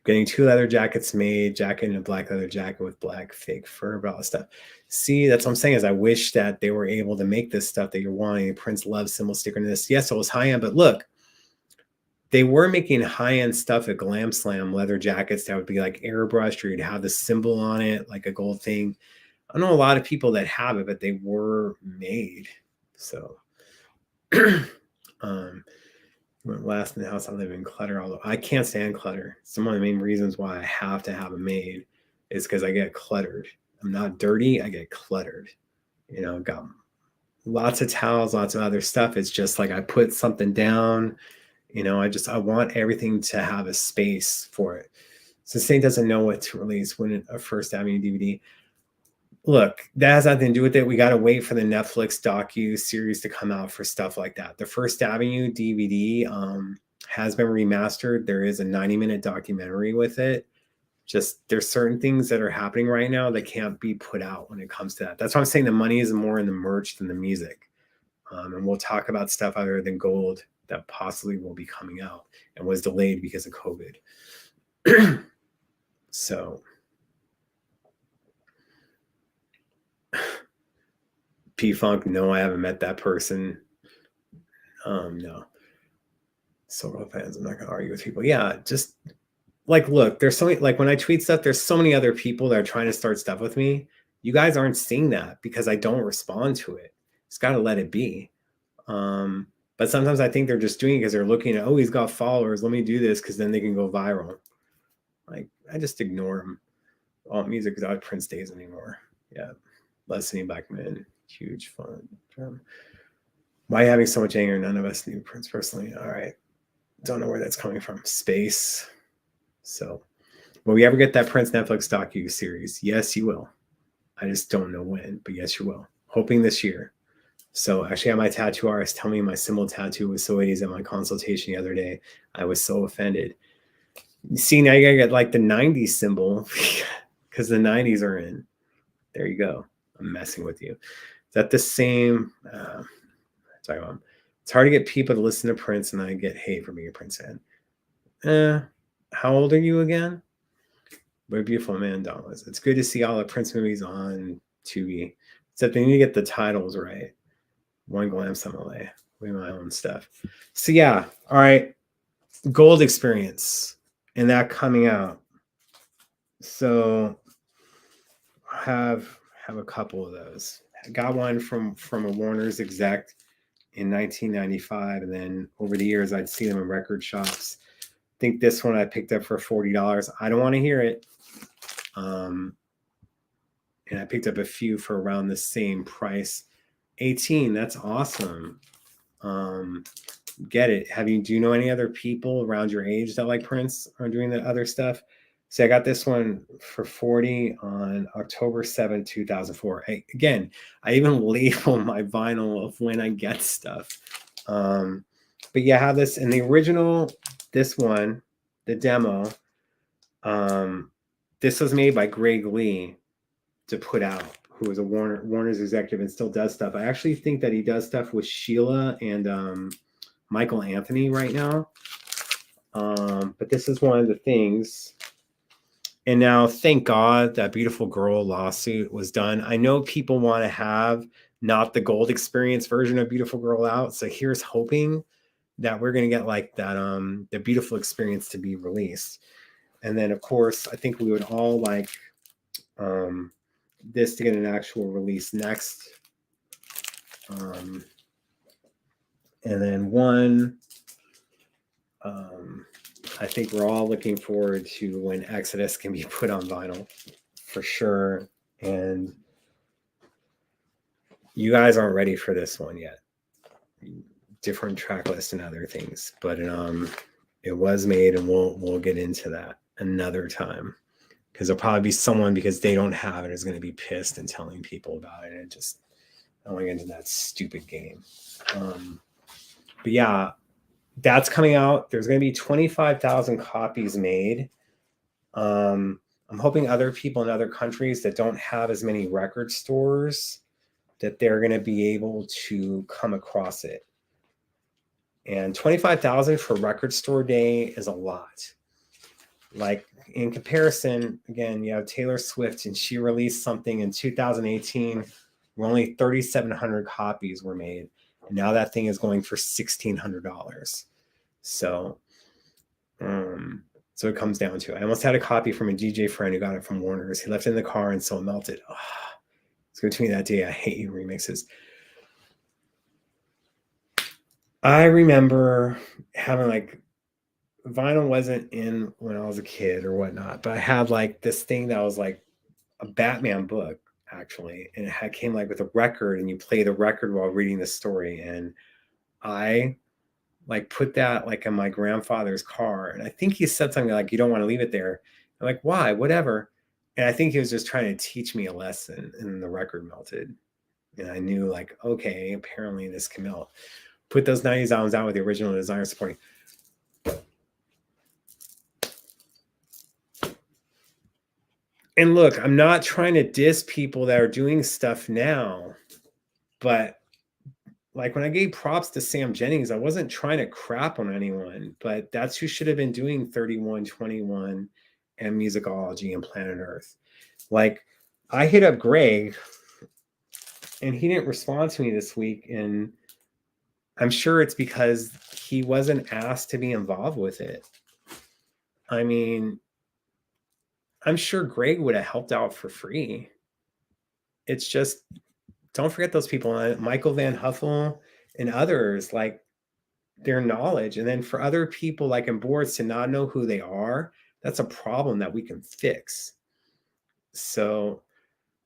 Getting 2 leather jackets made, jacket and a black leather jacket with black fake fur, all that stuff. See, that's what I'm saying is I wish that they were able to make this stuff that you're wanting. Prince loves symbol sticker in this. Yes, it was high end, but look, they were making high-end stuff at Glam Slam, leather jackets that would be like airbrushed, or you'd have the symbol on it, like a gold thing. I know a lot of people that have it, but they were made. So last in the house I live in, clutter, although I can't stand clutter. Some of the main reasons why I have to have a maid is because I get cluttered. I'm not dirty, I get cluttered. You know, I've got lots of towels, lots of other stuff. It's just like I put something down. You know, I want everything to have a space for it. So Saint doesn't know what to release when a First Avenue DVD. Look, that has nothing to do with it. We got to wait for the Netflix docu-series to come out for stuff like that. The First Avenue DVD has been remastered. There is a 90-minute documentary with it. Just there's certain things that are happening right now that can't be put out when it comes to that. That's why I'm saying the money is more in the merch than the music. And we'll talk about stuff other than gold that possibly will be coming out and was delayed because of COVID. So P-Funk, no, I haven't met that person. No. Solo fans, I'm not gonna argue with people. Yeah, just like look, there's so many, like when I tweet stuff, there's so many other people that are trying to start stuff with me. You guys aren't seeing that because I don't respond to it. Just gotta let it be. But sometimes I think they're just doing it because they're looking at, oh, he's got followers. Let me do this because then they can go viral. Like, I just ignore them. All music without Prince days anymore. Yeah. Listening back, man. Huge fun. Why are you having so much anger? None of us knew Prince personally. All right. Don't know where that's coming from. Space. So, will we ever get that Prince Netflix docu-series? Yes, you will. I just don't know when, but yes, you will. Hoping this year. So actually, I had my tattoo artist tell me my symbol tattoo was so 80s at my consultation the other day. I was so offended. See, now you gotta get like the 90s symbol because the 90s are in. There you go. I'm messing with you. Is that the same? Sorry, Mom. It's hard to get people to listen to Prince, and I get hate for being a Prince fan. How old are you again? What a Beautiful Man Dawn was. It's good to see all the Prince movies on Tubi. Except they need to get the titles right. One Glam Some LA. We my own stuff. So yeah, all right. Gold Experience and that coming out. So have a couple of those. I got one from a Warner's exec in 1995, and then over the years I'd see them in record shops. I think this one I picked up for $40. I don't want to hear it. And I picked up a few for around the same price. 18, that's awesome. Get it. Do you know any other people around your age that like Prince or doing the other stuff? So I got this one for 40 on October 7th, 2004. Again, I even label my vinyl of when I get stuff. But yeah, I have this in the original, this one, the demo. This was made by Greg Lee to put out, who was a Warner's executive and still does stuff. I actually think that he does stuff with Sheila and Michael Anthony right now. But this is one of the things. And now, thank God, that Beautiful Girl lawsuit was done. I know people want to have not the Gold Experience version of Beautiful Girl out. So here's hoping that we're going to get like that, the Beautiful Experience to be released. And then, of course, I think we would all like this to get an actual release next. And then one, I think we're all looking forward to when Exodus can be put on vinyl for sure. And you guys aren't ready for this one yet. Different track list and other things, but it was made, and we'll get into that another time, because there'll probably be someone, because they don't have it, is going to be pissed and telling people about it. And just, I don't want to get into that stupid game. But yeah, that's coming out. There's going to be 25,000 copies made. I'm hoping other people in other countries that don't have as many record stores, that they're going to be able to come across it. And 25,000 for record store day is a lot. Like, in comparison, again, you have Taylor Swift, and she released something in 2018 where only 3,700 copies were made. And now that thing is going for $1,600. So it comes down to it. I almost had a copy from a DJ friend who got it from Warner's. He left it in the car, and so it melted. Oh, it's going to me that day. I hate you remixes. I remember having like, vinyl wasn't in when I was a kid or whatnot, but I had like this thing that was like a Batman book, actually, and it came like with a record, and you play the record while reading the story. And I like put that like in my grandfather's car, and I think he said something like, "You don't want to leave it there." I'm like, "Why? Whatever." And I think he was just trying to teach me a lesson, and the record melted. And I knew, like, okay, apparently this can melt. Put those 90s albums out with the original designer supporting. And look, I'm not trying to diss people that are doing stuff now, but like when I gave props to Sam Jennings, I wasn't trying to crap on anyone, but that's who should have been doing 3121 and Musicology and Planet Earth. Like, I hit up Greg, and he didn't respond to me this week, and I'm sure it's because he wasn't asked to be involved with it. I mean, I'm sure Greg would have helped out for free. It's just, don't forget those people, Michael Van Huffel and others, like, their knowledge. And then for other people like in boards to not know who they are, that's a problem that we can fix. So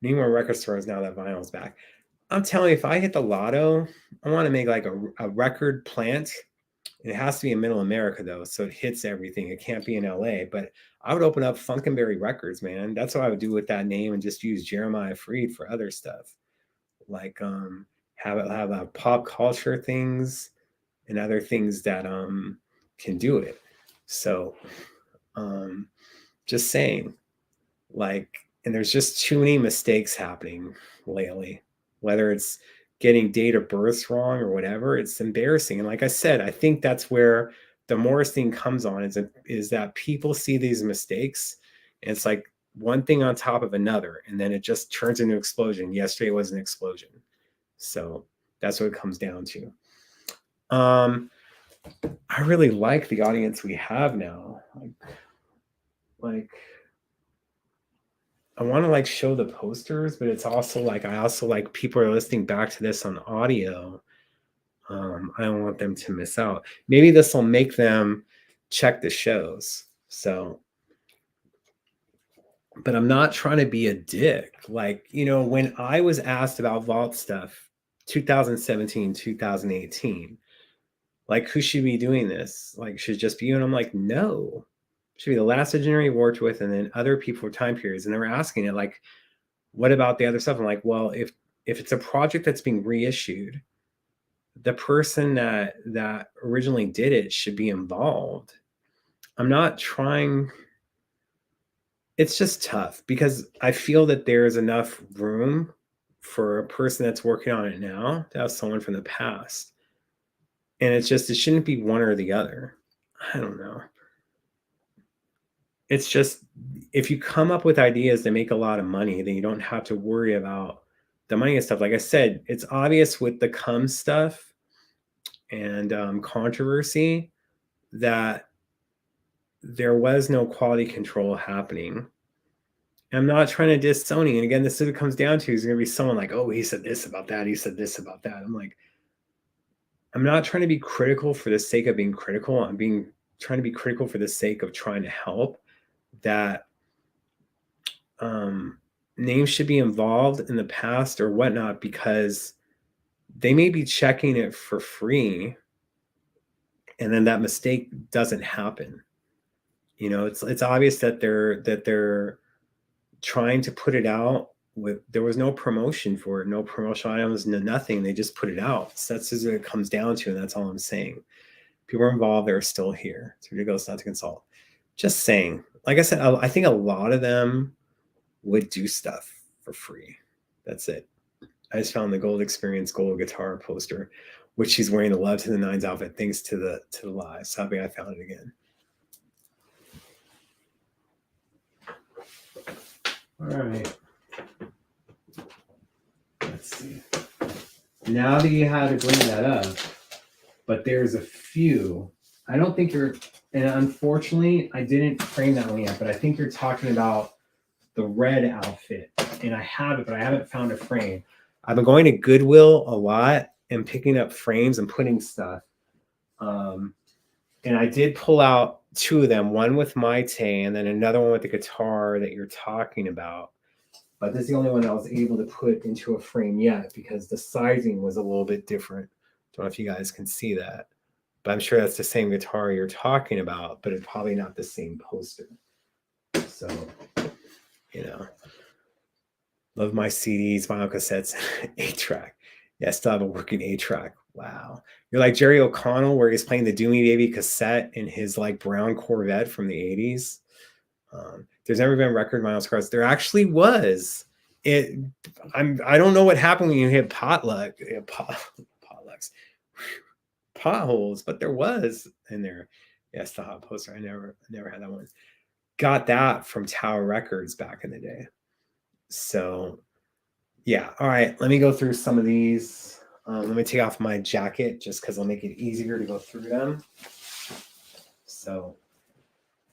need more record stores now that vinyl's back. I'm telling you, if I hit the lotto, I want to make like a record plant. It has to be in Middle America though, so it hits everything. It can't be in LA, but I would open up Funkenberry Records, man. That's what I would do with that name, and just use Jeremiah Freed for other stuff. Like have pop culture things and other things that can do it. So just saying, like, and there's just too many mistakes happening lately, whether it's getting date of births wrong or whatever. It's embarrassing. And like I said, I think that's where the Morris thing comes on, is that people see these mistakes And it's like one thing on top of another, and then it just turns into an explosion. Yesterday was an explosion. So that's what it comes down to. I really like the audience we have now. Like I want to like show the posters, but it's also like I also like people are listening back to this on audio. I don't want them to miss out. Maybe this will make them check the shows. So, but I'm not trying to be a dick. Like, you know, when I was asked about vault stuff, 2017, 2018, like, who should be doing this? Like, should it just be you? And I'm like, no, it should be the last engineer you worked with, and then other people for time periods. And they were asking it, like, what about the other stuff? I'm like, well, if it's a project that's being reissued, the person that originally did it should be involved. I'm not trying. It's just tough because I feel that there's enough room for a person that's working on it now to have someone from the past. And it's just, it shouldn't be one or the other. I don't know. It's just, if you come up with ideas that make a lot of money, then you don't have to worry about the money and stuff. Like I said, it's obvious with the cum stuff and controversy that there was no quality control happening. I'm not trying to diss Sony. And again, this is what it comes down to is going to be someone like, oh, he said this about that. He said this about that. I'm like, I'm not trying to be critical for the sake of being critical. Trying to be critical for the sake of trying to help. That names should be involved in the past or whatnot, because they may be checking it for free. And then that mistake doesn't happen. You know, it's obvious that they're trying to put it out with, there was no promotion for it, no promotional items, no nothing. They just put it out. So that's what it comes down to, and that's all I'm saying. People are involved, they're still here. It's ridiculous not to consult. Just saying. Like I said, I think a lot of them would do stuff for free. That's it. I just found the Gold Experience Gold guitar poster, which she's wearing the Love to the Nines outfit, thanks to the live. So happy I found it again. All right. Let's see. Now that you had to bring that up, but there's a few. I don't think you're, and unfortunately, I didn't frame that one yet, but I think you're talking about the red outfit. And I have it, but I haven't found a frame. I've been going to Goodwill a lot and picking up frames and putting stuff. And I did pull out two of them, one with Maite and then another one with the guitar that you're talking about. But this is the only one I was able to put into a frame yet because the sizing was a little bit different. Don't know if you guys can see that, but I'm sure that's the same guitar you're talking about, but it's probably not the same poster. So, you know, love my CDs, vinyl cassettes, 8-track. Yeah, I still have a working 8-track. Wow. You're like Jerry O'Connell, where he's playing the Doomy Baby cassette in his like brown Corvette from the 80s. There's never been record vinyl scars. There actually was. I don't know what happened when you hit potlucks, potholes, but there was in there. Yes, the hot poster. I never had that one. Got that from Tower Records back in the day. So yeah. All right. Let me go through some of these. Let me take off my jacket just because it'll make it easier to go through them. So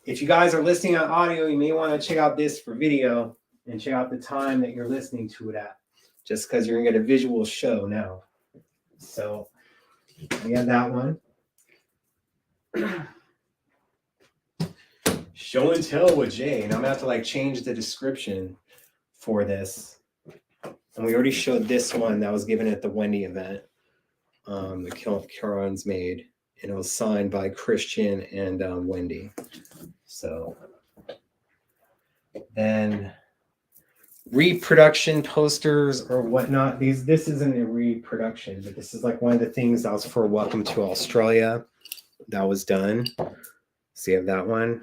if you guys are listening on audio, you may want to check out this for video and check out the time that you're listening to it at, just because you're going to get a visual show now. So we have that one. Show and tell with Jay. And I'm going to have to like change the description for this. And we already showed this one that was given at the Wendy event. The Karon's made. And it was signed by Christian and Wendy. So then reproduction posters or whatnot. This isn't a reproduction, but this is like one of the things that was for Welcome to Australia that was done. So you have that one.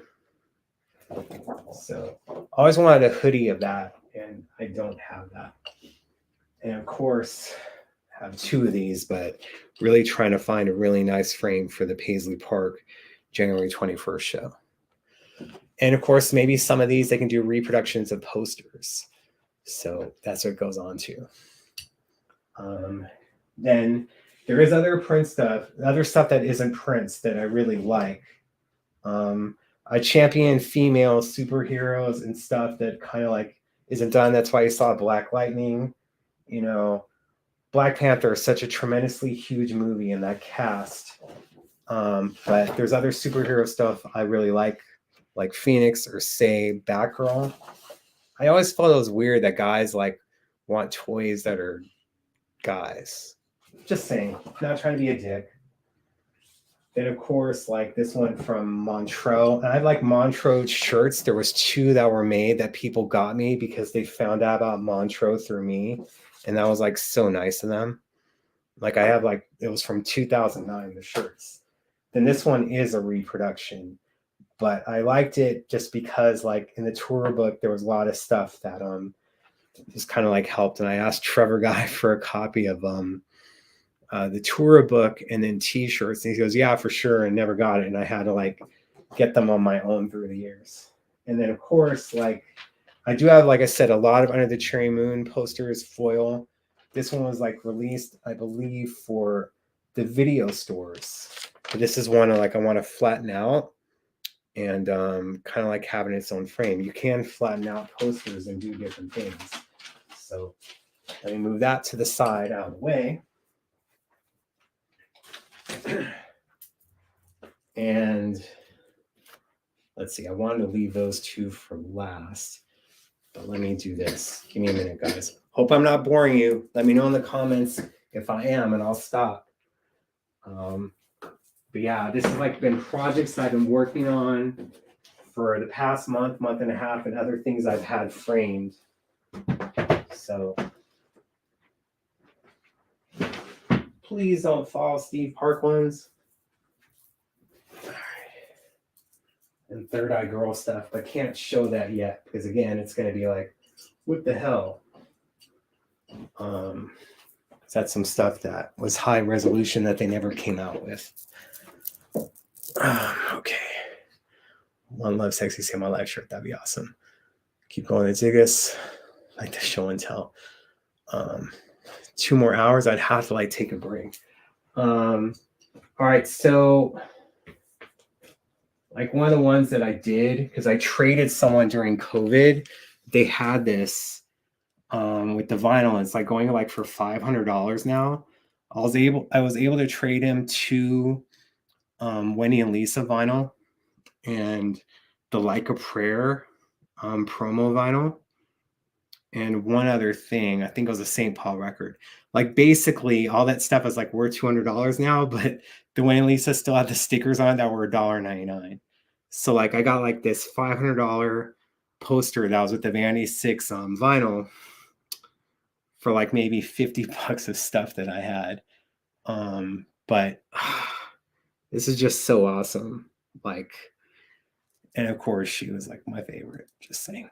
So I always wanted a hoodie of that, and I don't have that. And of course, I have two of these, but really trying to find a really nice frame for the Paisley Park January 21st show. And of course, maybe some of these, they can do reproductions of posters. So that's what it goes on to. Then there is other print stuff, other stuff that isn't prints that I really like. I champion female superheroes and stuff that kind of like isn't done. That's why you saw Black Lightning. You know, Black Panther is such a tremendously huge movie in that cast. But there's other superhero stuff I really like Phoenix or say Batgirl. I always thought it was weird that guys like want toys that are guys. Just saying, not trying to be a dick. Then of course, like this one from Montreux. And I like Montreux shirts. There was 2 that were made that people got me because they found out about Montreux through me. And that was like so nice of them. Like I have like, it was from 2009, the shirts. Then this one is a reproduction. But I liked it just because like in the tour book, there was a lot of stuff that just kind of like helped. And I asked Trevor Guy for a copy of the tour book and then t-shirts. And he goes, yeah, for sure. And never got it. And I had to like get them on my own through the years. And then of course, like I do have, like I said, a lot of Under the Cherry Moon posters, foil. This one was like released, I believe, for the video stores. But this is one like I want to flatten out and kind of like having its own frame. You can flatten out posters and do different things. So let me move that to the side out of the way. And let's see, I wanted to leave those 2 for last, but let me do this. Give me a minute, guys. Hope I'm not boring you. Let me know in the comments if I am, and I'll stop. But yeah, this has like been projects I've been working on for the past month and a half, and other things I've had framed. So please don't follow Steve Parklands. And Third Eye Girl stuff, but can't show that yet because again, it's going to be like, what the hell? That's some stuff that was high resolution that they never came out with. Okay. One Love Sexy See My Life shirt. That'd be awesome. Keep going to Ziggus. Like the show and tell. 2 more hours. I'd have to like take a break. All right. So like one of the ones that I did, because I traded someone during COVID, they had this with the vinyl. It's like going like for $500 now. I was able to trade him 2 Wendy and Lisa vinyl and the Like a Prayer promo vinyl. And one other thing, I think it was a St. Paul record. Like basically all that stuff is like worth $200 now, but the Wendy and Lisa still had the stickers on it that were $1.99. So like I got like this $500 poster that was with the Vanity 6 vinyl for like maybe $50 of stuff that I had. But this is just so awesome. Like, and of course she was like my favorite, just saying.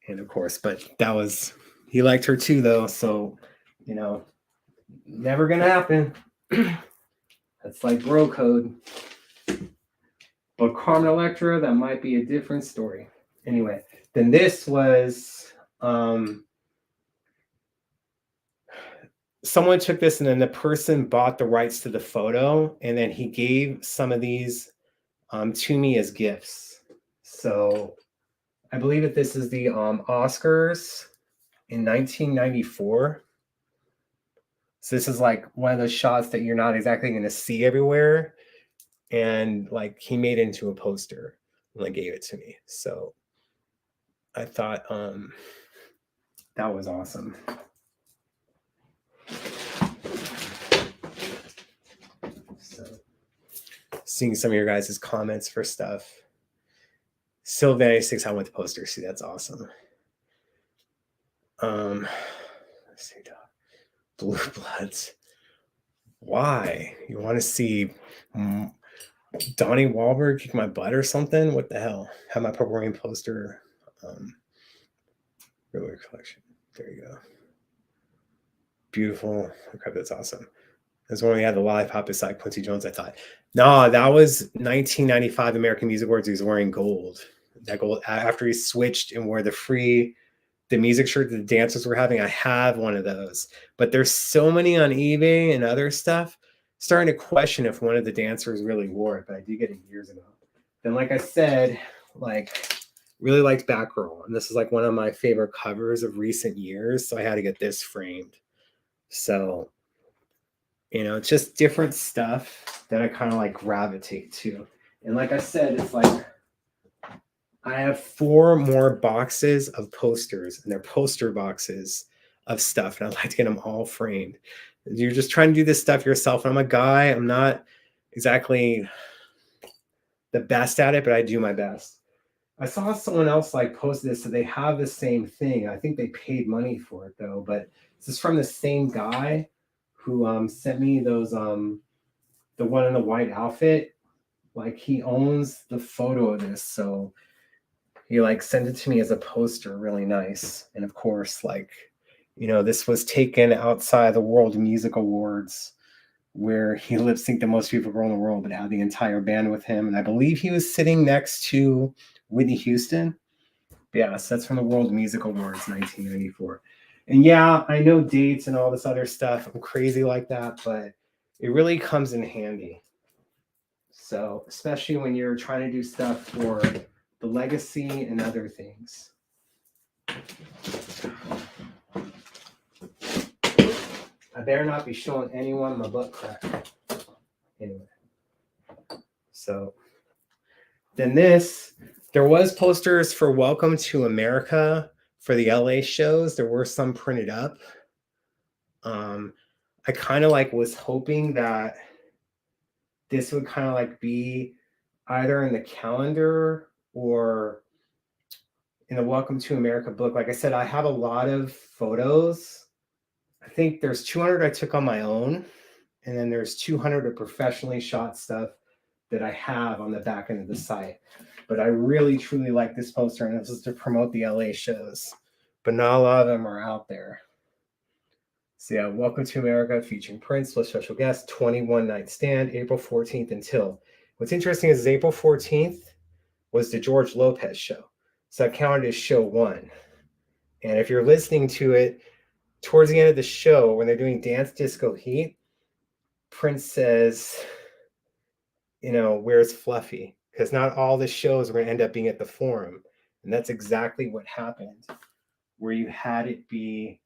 And of course, but that was, he liked her too though. So, you know, never gonna happen. That's like bro code. But Carmen Electra, that might be a different story. Anyway, then this was, someone took this and then the person bought the rights to the photo and then he gave some of these to me as gifts. So I believe that this is the Oscars in 1994. So this is like one of those shots that you're not exactly going to see everywhere. And like he made it into a poster and like gave it to me. So I thought that was awesome. So seeing some of your guys' comments for stuff. Sylvania 6, I went to poster. See, that's awesome. Let's see. Blue Bloods. Why? You want to see Donnie Wahlberg kick my butt or something? What the hell? Have my Purple Rain poster. Really collection. There you go. Beautiful. Okay, that's awesome. That's when we had the lollipop beside Quincy Jones, I thought. No, that was 1995 American Music Awards. He was wearing gold. That gold after he switched and wore the music shirt that the dancers were having. I have one of those. But there's so many on eBay and other stuff. Starting to question if one of the dancers really wore it, but I did get it years ago. Then, like I said, like really liked Batgirl. And this is like one of my favorite covers of recent years. So I had to get this framed. So, you know, it's just different stuff that I kind of like gravitate to. And like I said, it's like I have 4 more boxes of posters, and they're poster boxes of stuff. And I'd like to get them all framed. You're just trying to do this stuff yourself. I'm a guy. I'm not exactly the best at it, but I do my best. I saw someone else like post this, so they have the same thing. I think they paid money for it though, but this is from the same guy who sent me those the one in the white outfit. Like he owns the photo of this, so he like sent it to me as a poster, really nice. And of course, like, you know, this was taken outside the World Music Awards, where he lip synced the most beautiful girl in the world, but had the entire band with him. And I believe he was sitting next to Whitney Houston. Yeah, so that's from the World Music Awards, 1994. And yeah, I know dates and all this other stuff. I'm crazy like that, but it really comes in handy. So, especially when you're trying to do stuff for the legacy and other things. I better not be showing anyone my butt crack. Anyway. So, then there was posters for Welcome to America for the LA shows. There were some printed up. I kind of like was hoping that this would kind of like be either in the calendar or in the Welcome to America book. Like I said, I have a lot of photos. I think there's 200 I took on my own, and then there's 200 of professionally shot stuff that I have on the back end of the site. But I really, truly like this poster, and this is to promote the LA shows. But not a lot of them are out there. So yeah, Welcome to America featuring Prince with special guest, 21 Night Stand, April 14th until. What's interesting is April 14th was the George Lopez show. So that counted as show 1. And if you're listening to it, towards the end of the show, when they're doing Dance Disco Heat, Prince says, you know, where's Fluffy? Because not all the shows are going to end up being at the Forum. And that's exactly what happened, where you had it be,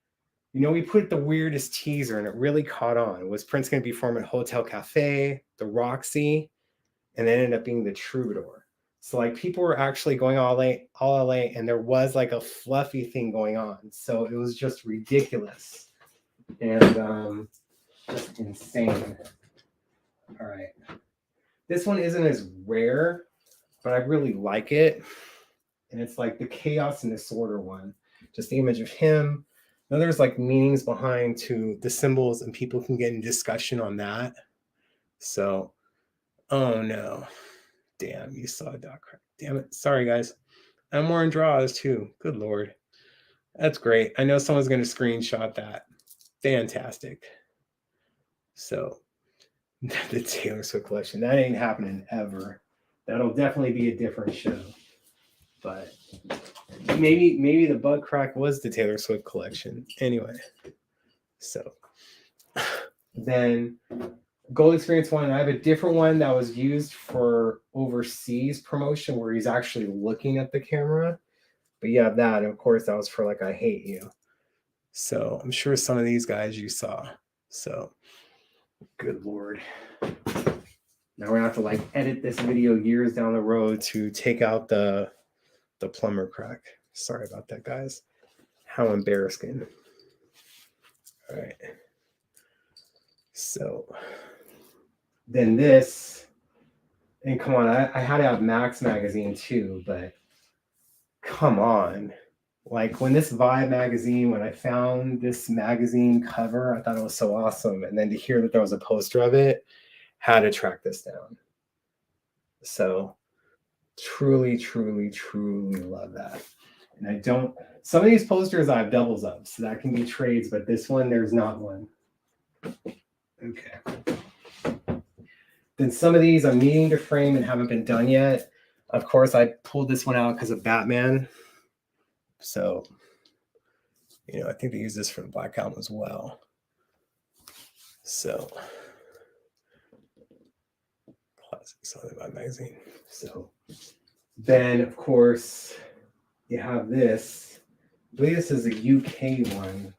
you know, we put the weirdest teaser and it really caught on. Was Prince going to be performing at Hotel Cafe, the Roxy, and then ended up being the Troubadour. So like people were actually going all LA, and there was like a Fluffy thing going on. So it was just ridiculous and just insane. All right. This one isn't as rare, but I really like it. And it's like the Chaos and Disorder one. Just the image of him. Now there's like meanings behind to the symbols, and people can get in discussion on that. So, oh no. Damn, you saw a dot crack. Damn it. Sorry, guys. I'm wearing draws too. Good Lord. That's great. I know someone's going to screenshot that. Fantastic. So, the Taylor Swift collection. That ain't happening ever. That'll definitely be a different show. But maybe the butt crack was the Taylor Swift collection. Anyway. So, then Gold Experience one, I have a different one that was used for overseas promotion where he's actually looking at the camera. But you have that, and of course that was for like I Hate You. So I'm sure some of these guys you saw. So good Lord. Now we're gonna have to like edit this video years down the road to take out the plumber crack. Sorry about that, guys. How embarrassing. All right. So then this, and come on, I had to have Max magazine too, but come on. Like when this Vibe magazine, when I found this magazine cover, I thought it was so awesome. And then to hear that there was a poster of it, had to track this down. So truly, truly, truly love that. And some of these posters I have doubles of, so that can be trades, but this one, there's not one. Okay. Then some of these I'm needing to frame and haven't been done yet. Of course, I pulled this one out because of Batman. So, you know, I think they use this for the Black Album as well. So, classic Southern Vibe magazine. So, then of course, you have this. I believe this is a UK one.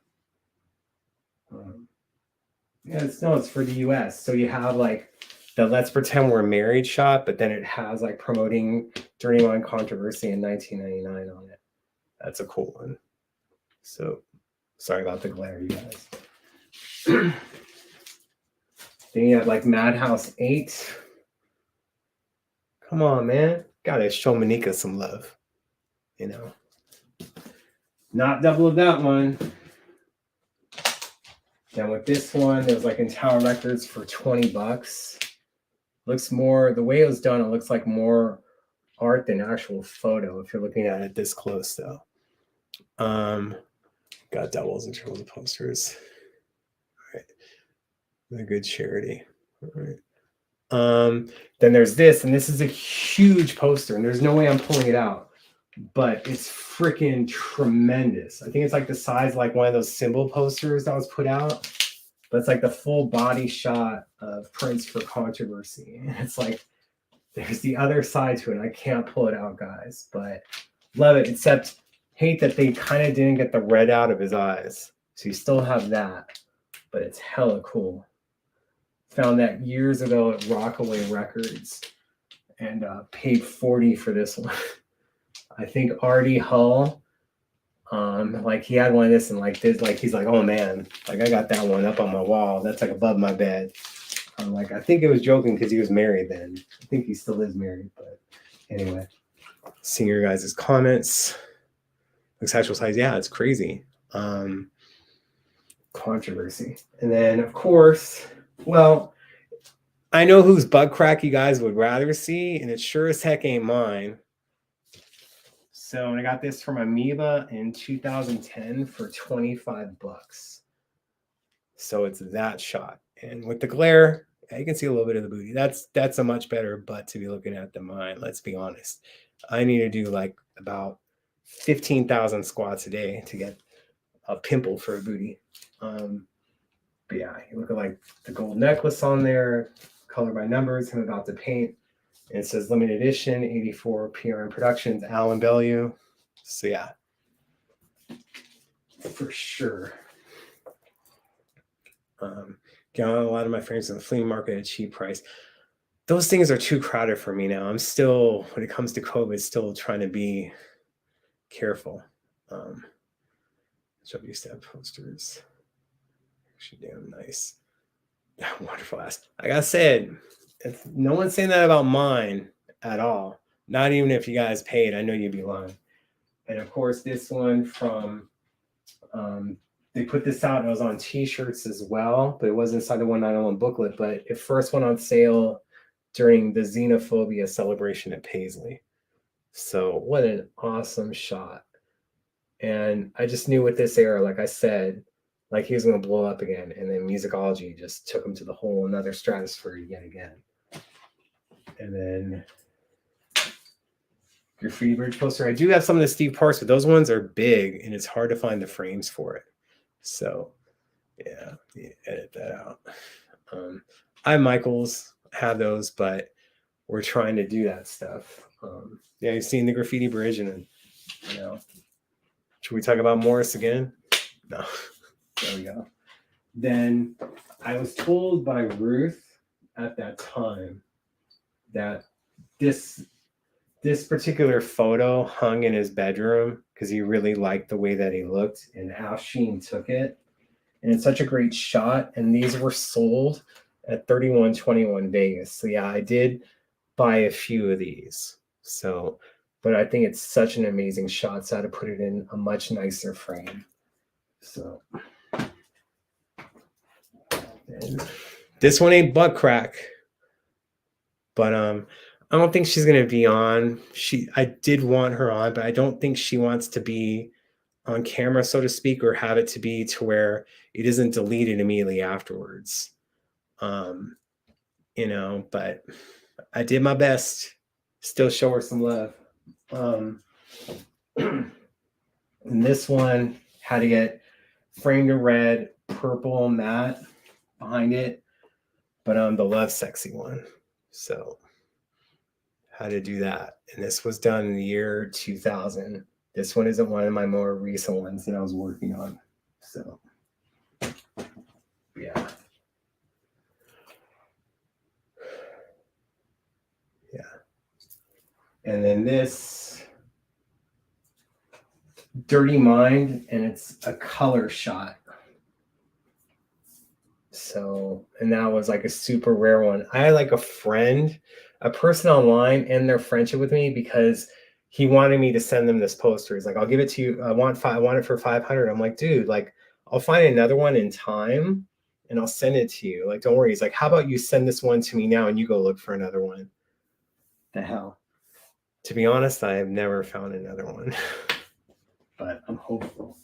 Yeah, it's for the US. So you have like the Let's Pretend We're Married shot, but then it has like promoting Dirty Mind Controversy in 1999 on it. That's a cool one. So sorry about the glare, you guys. Then you have like Madhouse 8. Come on, man. Gotta show Monica some love. You know. Not double of that one. Then with this one, it was like in Tower Records for $20. Looks more, the way it was done, it looks like more art than actual photo if you're looking at it this close though. Got doubles and triples of posters. All right. A good charity. All right. Then there's this, and this is a huge poster, and there's no way I'm pulling it out, but it's freaking tremendous. I think it's like the size like one of those symbol posters that was put out, but it's like the full body shot of Prince for Controversy. And it's like, there's the other side to it. I can't pull it out, guys, but love it, except hate that they kind of didn't get the red out of his eyes. So you still have that, but it's hella cool. Found that years ago at Rockaway Records and paid $40 for this one. I think Artie Hull, like he had one of this and like this, like he's like, oh man, like I got that one up on my wall. That's like above my bed. I'm like, I think it was joking because he was married then. I think he still is married, but anyway. Seeing your guys' comments. Looks actual size, yeah, it's crazy. Controversy. And then of course, well, I know whose butt crack you guys would rather see, and it sure as heck ain't mine. So I got this from Amoeba in 2010 for $25. So it's that shot. And with the glare, you can see a little bit of the booty. That's a much better butt to be looking at than mine, let's be honest. I need to do like about 15,000 squats a day to get a pimple for a booty. But yeah, you look at like the gold necklace on there, color by numbers, him about to paint. And it says limited edition, 84 PRM Productions, Alan Bellew. So yeah, for sure. Got a lot of my frames in the flea market at a cheap price. Those things are too crowded for me now. I'm still, when it comes to COVID, still trying to be careful. Which I used to have posters. Actually, damn nice. Wonderful ass. Like I said, if no one's saying that about mine at all. Not even if you guys paid, I know you'd be lying. And of course, this one from, they put this out and it was on t-shirts as well, but it was inside the 191 booklet, but it first went on sale during the Xenophobia celebration at Paisley. So what an awesome shot. And I just knew with this era, like I said, like he was going to blow up again. And then musicology just took him to the whole another stratosphere yet again. And then Graffiti Bridge poster. I do have some of the Steve Parks, but those ones are big and it's hard to find the frames for it. So yeah, edit that out. I Michaels have those, but we're trying to do that stuff. Yeah, you've seen the Graffiti Bridge, and then, you know, should we talk about Morris again? No. There we go. Then I was told by Ruth at that time that this particular photo hung in his bedroom because he really liked the way that he looked, and Al Sheen took it. And it's such a great shot. And these were sold at 3121 Vegas. So yeah, I did buy a few of these. So, but I think it's such an amazing shot. So I had to put it in a much nicer frame. So and this one ain't butt crack, but I don't think she's gonna be on. I did want her on, but I don't think she wants to be on camera, so to speak, or have it to be to where it isn't deleted immediately afterwards. You know, but I did my best. Still show her some love. And this one had to get framed in red, purple matte behind it, but the Love Sexy one. So how to do that. And this was done in the year 2000. This one isn't one of my more recent ones that I was working on. So yeah. Yeah. And then this Dirty Mind, and it's a color shot. So, and that was like a super rare one. I had like a friend, a person online, end their friendship with me because he wanted me to send them this poster. He's like, "I'll give it to you. I want it for 500." I'm like, "Dude, like, I'll find another one in time, and I'll send it to you. Like, don't worry." He's like, "How about you send this one to me now, and you go look for another one?" The hell. To be honest, I have never found another one, but I'm hopeful.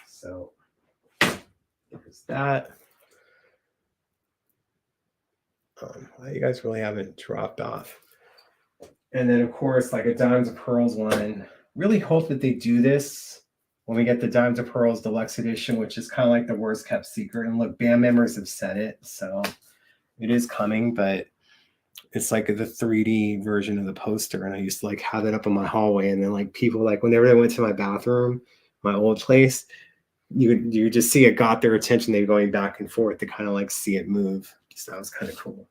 So there's that. You guys really haven't dropped off. And then, of course, like a Diamonds and Pearls one. Really hope that they do this when we get the Diamonds and Pearls Deluxe Edition, which is kind of like the worst kept secret. And look, band members have said it, so it is coming, but it's like the 3D version of the poster. And I used to like have it up in my hallway. And then like people, like whenever they went to my bathroom, my old place, you just see it got their attention. They were going back and forth to kind of like see it move. So that was kind of cool.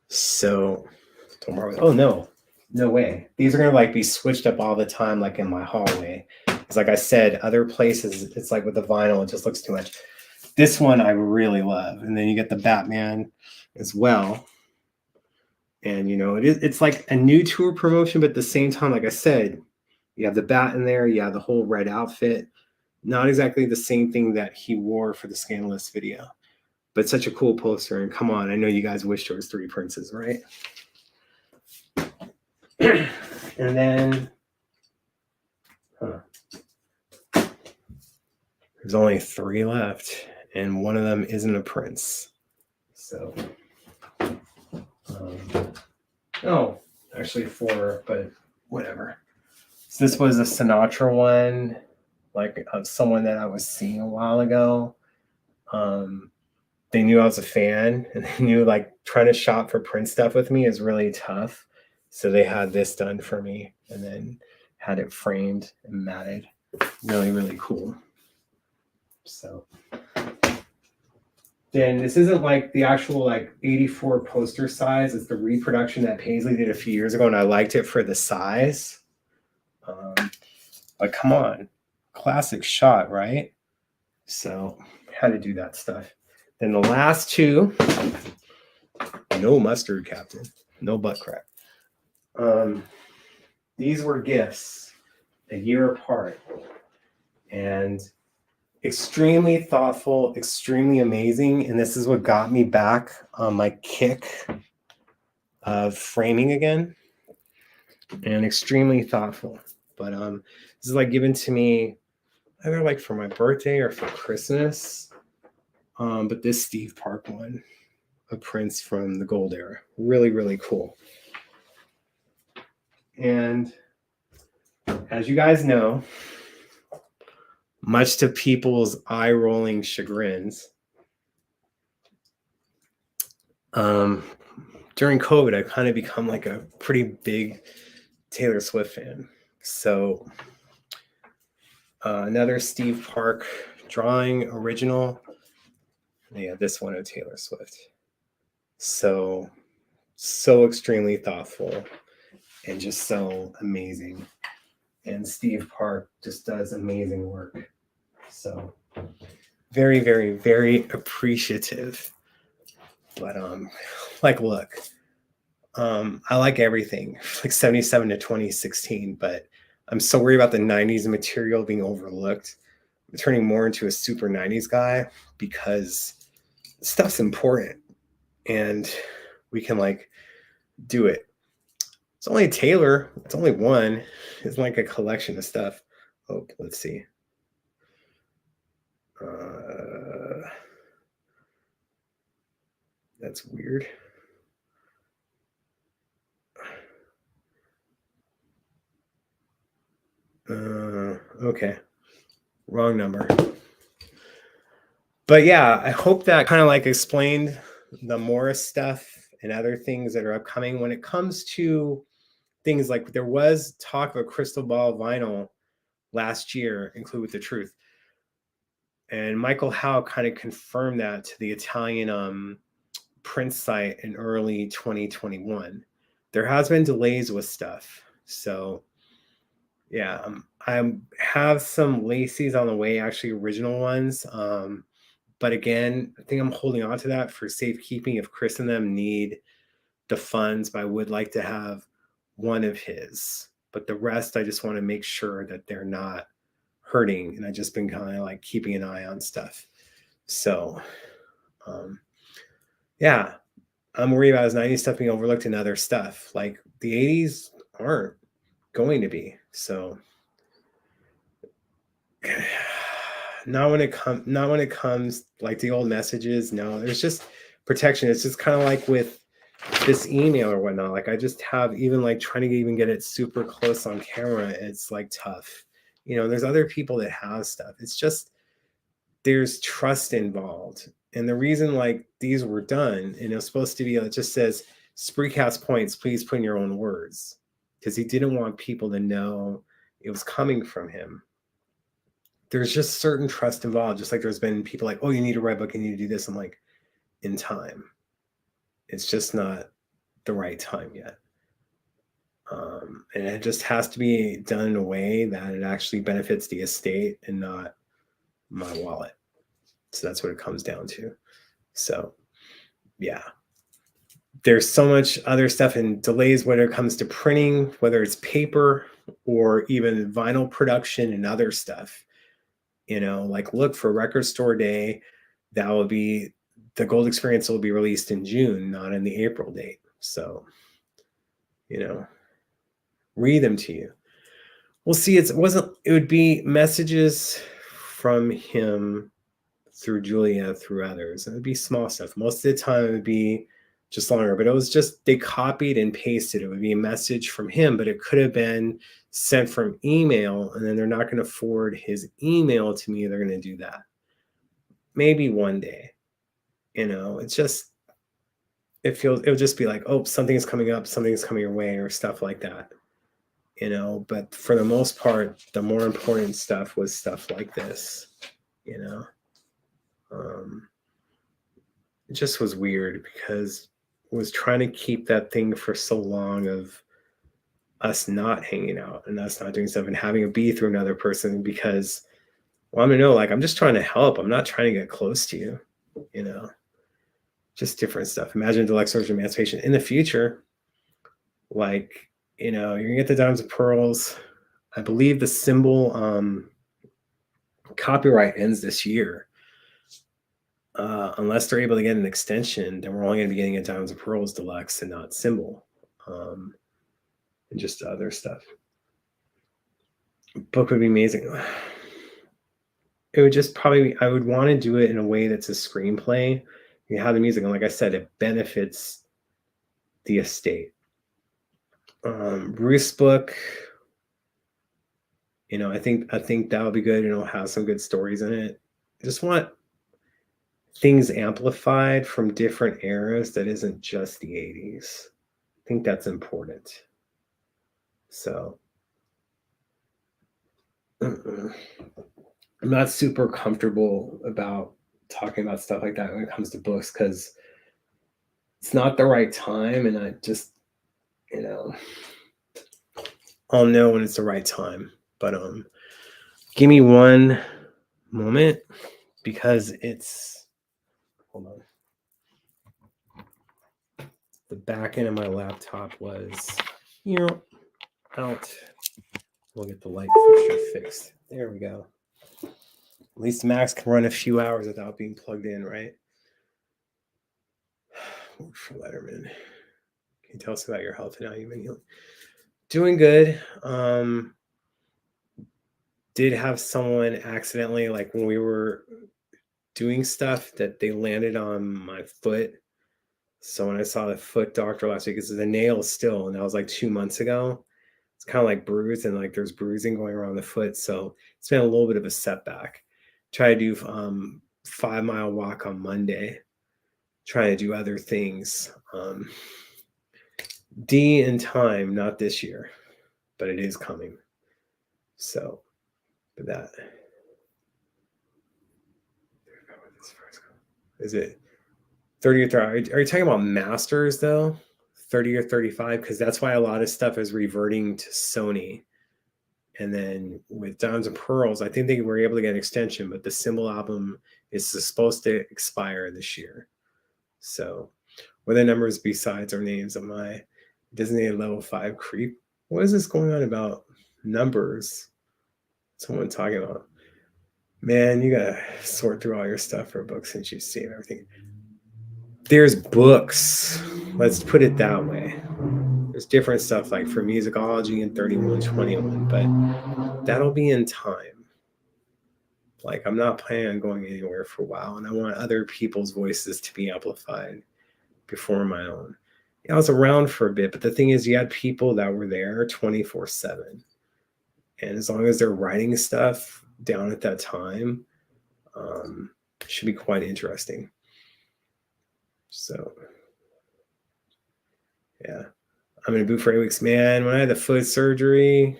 So don't worry. Oh no way. These are gonna like be switched up all the time, like in my hallway. Because like I said, other places it's like with the vinyl, it just looks too much. This one I really love. And then you get the Batman as well. And you know, it's like a new tour promotion, but at the same time, like I said, you have the bat in there, you have the whole red outfit. Not exactly the same thing that he wore for the Scandalous video, but such a cool poster. And come on, I know you guys wish there was 3 princes, right? And then there's only 3 left, and one of them isn't a prince. So, no, actually 4, but whatever. So this was a Sinatra one, like of someone that I was seeing a while ago. They knew I was a fan, and they knew like trying to shop for Prince stuff with me is really tough. So they had this done for me and then had it framed and matted. Really, really cool. So then this isn't like the actual like 84 poster size. It's the reproduction that Paisley did a few years ago, and I liked it for the size. But come on, classic shot, right? So had to do that stuff. Then the last 2, no mustard, Captain, no butt crack. These were gifts a year apart, and extremely thoughtful, extremely amazing. And this is what got me back on my kick of framing again, and extremely thoughtful. But this is like given to me either like for my birthday or for Christmas. But this Steve Park one, a Prince from the Gold era, really, really cool. And as you guys know, much to people's eye-rolling chagrins, during COVID, I've kind of become like a pretty big Taylor Swift fan. So another Steve Park drawing original. Yeah, this one of Taylor Swift. So extremely thoughtful and just so amazing. And Steve Park just does amazing work. So very, very, very appreciative. But like look, I like everything like 77 to 2016, but I'm so worried about the 90s material being overlooked. I'm turning more into a super 90s guy because stuff's important and we can like do it. It's only Taylor. It's only one. It's like a collection of stuff. Oh, let's see. That's weird. Okay. Wrong number. But yeah, I hope that kind of like explained the Morris stuff and other things that are upcoming. When it comes to things like, there was talk of a crystal ball vinyl last year, include with the truth. And Michael Howe kind of confirmed that to the Italian print site in early 2021. There has been delays with stuff. So yeah, I have some Lacey's on the way, actually original ones. But again, I think I'm holding on to that for safekeeping if Chris and them need the funds. But I would like to have one of his. But the rest, I just want to make sure that they're not hurting. And I've just been kind of like keeping an eye on stuff. So, yeah, I'm worried about his 90s stuff being overlooked and other stuff. Like the 80s aren't going to be. So, not when it comes like the old messages. No, there's just protection. It's just kind of like with this email or whatnot. Like I just have, even like trying to even get it super close on camera, it's like tough. There's other people that have stuff. It's just there's trust involved. And the reason like these were done, and it was supposed to be, it just says Spreecast points, please put in your own words, because he didn't want people to know it was coming from him. There's just certain trust involved, just like there's been people like, oh, you need to write a book, you need to do this. I'm like, in time. It's just not the right time yet. And it just has to be done in a way that it actually benefits the estate and not my wallet. So that's what it comes down to. So yeah, there's so much other stuff and delays when it comes to printing, whether it's paper or even vinyl production and other stuff. Like look for Record Store Day. That will be, the Gold Experience will be released in June, not in the April date. So, read them to you. We'll see. It would be messages from him through Julia, through others. It would be small stuff. Most of the time it would be just longer, but it was just, they copied and pasted. It would be a message from him, but it could have been sent from email, and then they're not going to forward his email to me. They're going to do that. Maybe one day, it's just, it'll just be like, oh, something's coming up, something's coming your way, or stuff like that. But for the most part, the more important stuff was stuff like this. It just was weird because I was trying to keep that thing for so long of us not hanging out and us not doing stuff and having a be through another person, because, well, I'm gonna know, like, I'm just trying to help. I'm not trying to get close to you, just different stuff. Imagine intellectual emancipation in the future. Like, you're gonna get the diamonds and pearls. I believe the symbol copyright ends this year. Unless they're able to get an extension, then we're only going to be getting a Diamonds and Pearls Deluxe and not symbol, and just other stuff. Book would be amazing. It would just probably, I would want to do it in a way that's a screenplay. You have the music, and like I said, it benefits the estate. Bruce book, I think that would be good. It'll have some good stories in it. I just want things amplified from different eras that isn't just the 80s. I think that's important. So I'm not super comfortable about talking about stuff like that when it comes to books, because it's not the right time, and I just, I'll know when it's the right time. But give me one moment, because it's, hold on. The back end of my laptop was, out. We'll get the light fixture fixed. There we go. At least Max can run a few hours without being plugged in, right? For Letterman. Can you tell us about your health and how you've been healing? Doing good. did have someone accidentally, like when we were doing stuff, that they landed on my foot. So when I saw the foot doctor last week, it's the nail still, and that was like 2 months ago. It's kind of like bruised, and like there's bruising going around the foot. So it's been a little bit of a setback. Try to do 5 mile walk on Monday. Trying to do other things. D in time, not this year, but it is coming. So, but that is it. 30 or 30. Are you talking about masters though? 30 or 35? Because that's why a lot of stuff is reverting to Sony. And then with Diamonds and Pearls, I think they were able to get an extension, but the Symbol album is supposed to expire this year. So, what are the numbers besides our names? Am I designated level 5 creep? What is this going on about numbers? Someone talking about, man, you gotta sort through all your stuff for a book since you save everything. There's books. Let's put it that way. There's different stuff like for musicology and 3121, but that'll be in time. Like I'm not planning on going anywhere for a while, and I want other people's voices to be amplified before my own. I was around for a bit, but the thing is, you had people that were there 24/7, and as long as they're writing stuff down at that time, it should be quite interesting. So, yeah, I'm in a boot for 8 weeks, man. When I had the foot surgery,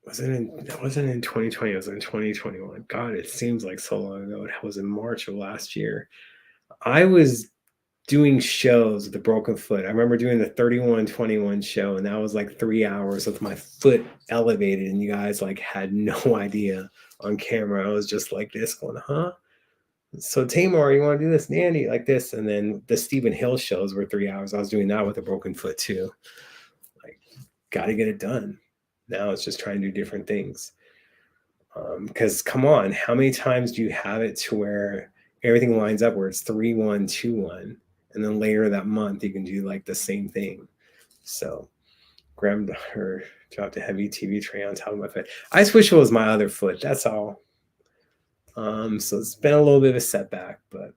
that wasn't in 2020. It was in 2021. God, it seems like so long ago. It was in March of last year. I was doing shows with a broken foot. I remember doing the 3121 show, and that was like 3 hours with my foot elevated, and you guys like had no idea on camera. I was just like this going, huh? So Tamar, you want to do this, Nandy, like this? And then the Stephen Hill shows were 3 hours. I was doing that with a broken foot too. Like, got to get it done. Now it's just trying to do different things. Because come on, how many times do you have it to where everything lines up where it's 3-1-2-1, and then later that month you can do like the same thing? So granddaughter dropped a heavy TV tray on top of my foot. I just wish it was my other foot. That's all. So it's been a little bit of a setback, but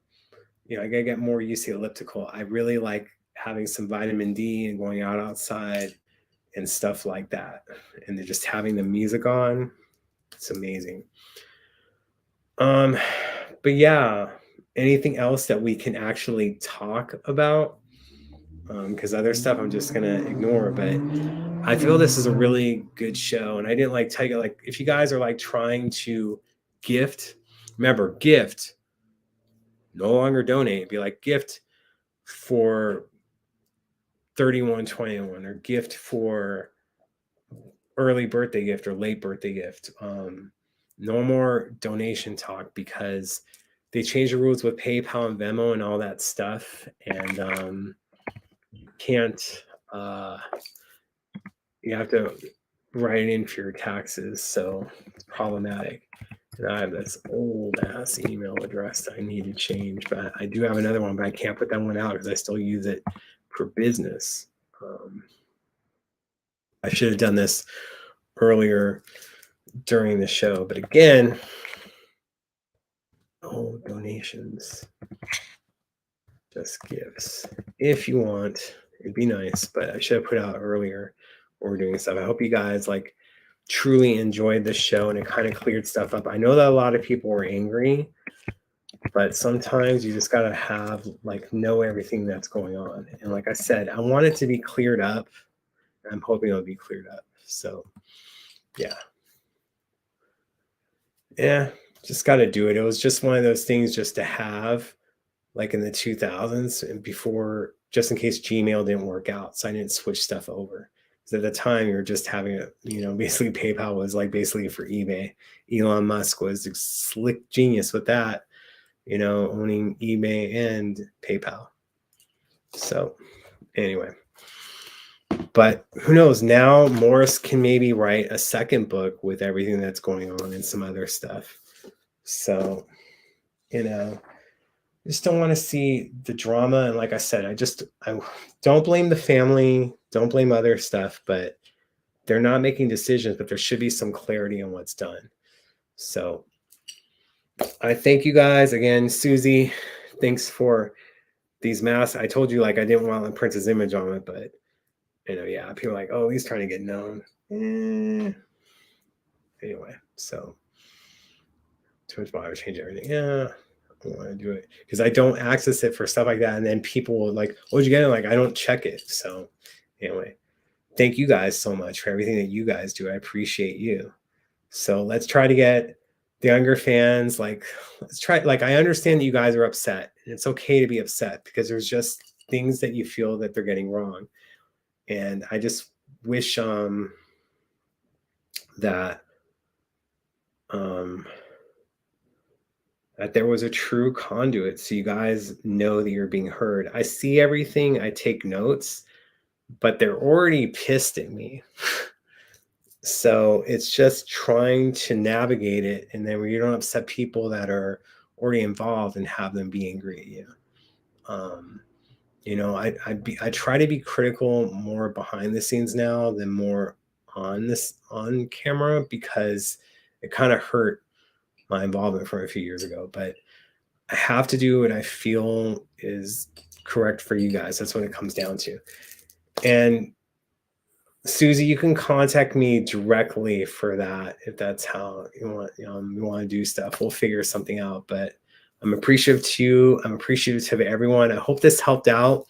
I gotta get more used to the elliptical. I really like having some vitamin D and going out outside and stuff like that, and then just having the music on. It's amazing. But yeah, anything else that we can actually talk about? Because other stuff I'm just gonna ignore. But I feel this is a really good show, and I didn't like tell you, like, if you guys are like trying to gift, remember, gift, no longer donate. Be like gift for 3121 or gift for early birthday gift or late birthday gift. No more donation talk because they changed the rules with PayPal and Venmo and all that stuff, and can't you have to write it in for your taxes, so it's problematic. And I have this old ass email address that I need to change, but I do have another one, but I can't put that one out because I still use it for business. I should have done this earlier during the show, but again, donations, just gifts. If you want, it'd be nice, but I should have put out earlier when we're doing stuff. I hope you guys like truly enjoyed this show and it kind of cleared stuff up. I know that a lot of people were angry, but sometimes you just gotta have know everything that's going on. And like I said, I want it to be cleared up. I'm hoping it'll be cleared up. So yeah, just got to do it. It was just one of those things just to have, like in the 2000s and before, just in case Gmail didn't work out. So I didn't switch stuff over. Because at the time, you were just having it, basically PayPal was like basically for eBay. Elon Musk was a slick genius with that, owning eBay and PayPal. So anyway. But who knows? Now Morris can maybe write a second book with everything that's going on and some other stuff. So, just don't want to see the drama. And like I said, I don't blame the family, don't blame other stuff, but they're not making decisions, but there should be some clarity on what's done. So I thank you guys again. Susie, thanks for these masks. I told you, like, I didn't want Prince's image on it, but yeah, people are like, oh, he's trying to get known. Anyway, so too much bother, change everything. Yeah, I don't want to do it because I don't access it for stuff like that. And then people will like, what'd you get? Like, I don't check it. So anyway, thank you guys so much for everything that you guys do. I appreciate you. So let's try to get the younger fans, like, let's try, like, I understand that you guys are upset, and it's okay to be upset because there's just things that you feel that they're getting wrong. And I just wish that that there was a true conduit so you guys know that you're being heard. I see everything, I take notes, but they're already pissed at me. So it's just trying to navigate it, and then where you don't upset people that are already involved and have them be angry at you. I try to be critical more behind the scenes now than more on camera, because it kind of hurt my involvement from a few years ago. But I have to do what I feel is correct for you guys. That's what it comes down to. And Susie, you can contact me directly for that if that's how you want to do stuff. We'll figure something out. But I'm appreciative to you. I'm appreciative to everyone. I hope this helped out.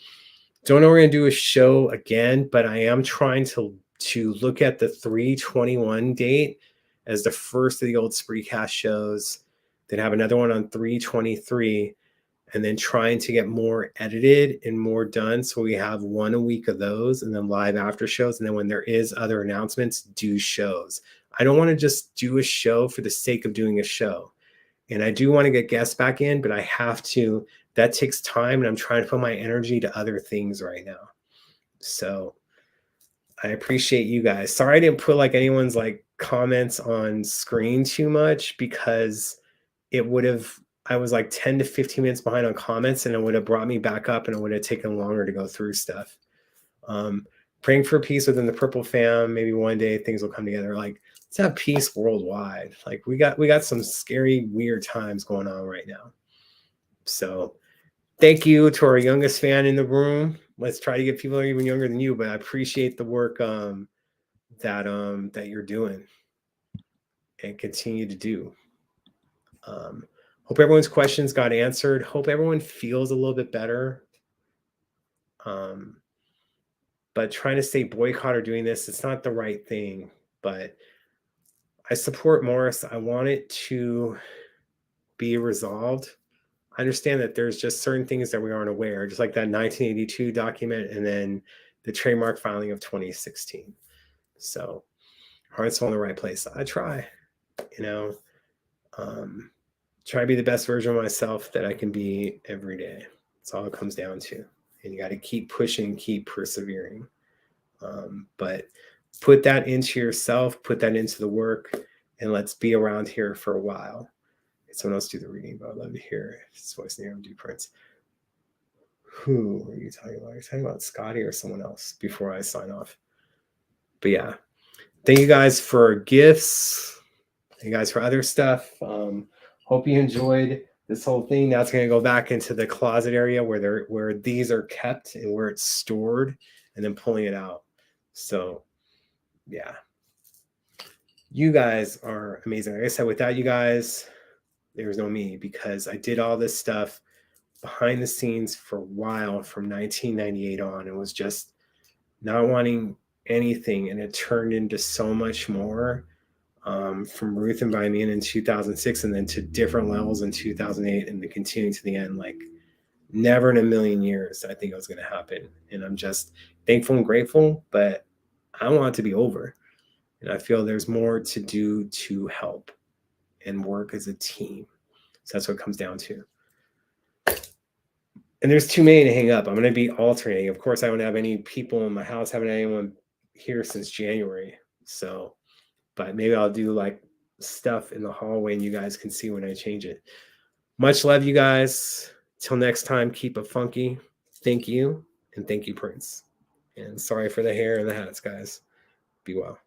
Don't know we're gonna do a show again, but I am trying to look at the 3/21 date as the first of the old Spreecast shows. Then have another one on 3/23. And then trying to get more edited and more done. So we have one a week of those, and then live after shows. And then when there is other announcements, do shows. I don't want to just do a show for the sake of doing a show. And I do want to get guests back in, but I have to, that takes time. And I'm trying to put my energy to other things right now. So I appreciate you guys. Sorry I didn't put like anyone's like comments on screen too much, because it would have, I was like 10 to 15 minutes behind on comments, and it would have brought me back up, and it would have taken longer to go through stuff. Praying for peace within the Purple fam. Maybe one day things will come together. Like, let's have peace worldwide. Like, we got some scary, weird times going on right now. So thank you to our youngest fan in the room. Let's try to get people even younger than you, but I appreciate the work that you're doing and continue to do. Hope everyone's questions got answered. Hope everyone feels a little bit better. But trying to stay boycott or doing this, it's not the right thing. But I support Morris. I want it to be resolved. I understand that there's just certain things that we aren't aware, just like that 1982 document and then the trademark filing of 2016. So heart's all in the right place. I try, try to be the best version of myself that I can be every day. That's all it comes down to. And you got to keep pushing, keep persevering. But put that into yourself, put that into the work, and let's be around here for a while. Someone else do the reading, but I'd love to hear his voice in the air and do Prince. Who are you talking about? Are you talking about Scotty or someone else before I sign off? But yeah, thank you guys for gifts. Thank you guys for other stuff. Hope you enjoyed this whole thing. Now it's going to go back into the closet area where these are kept and where it's stored, and then pulling it out. So yeah, you guys are amazing. Like I said, without you guys, there's no me, because I did all this stuff behind the scenes for a while from 1998 on, and was just not wanting anything, and it turned into so much more. From Ruth and By Me in 2006, and then to different levels in 2008, and then continuing to the end. Like, never in a million years I think it was going to happen. And I'm just thankful and grateful, but I want it to be over. And I feel there's more to do to help and work as a team. So that's what it comes down to. And there's too many to hang up. I'm going to be alternating. Of course, I don't have any people in my house. Haven't had anyone here since January. So, but maybe I'll do like stuff in the hallway and you guys can see when I change it. Much love, you guys. Till next time, keep it funky. Thank you. And thank you, Prince. And sorry for the hair and the hats, guys. Be well.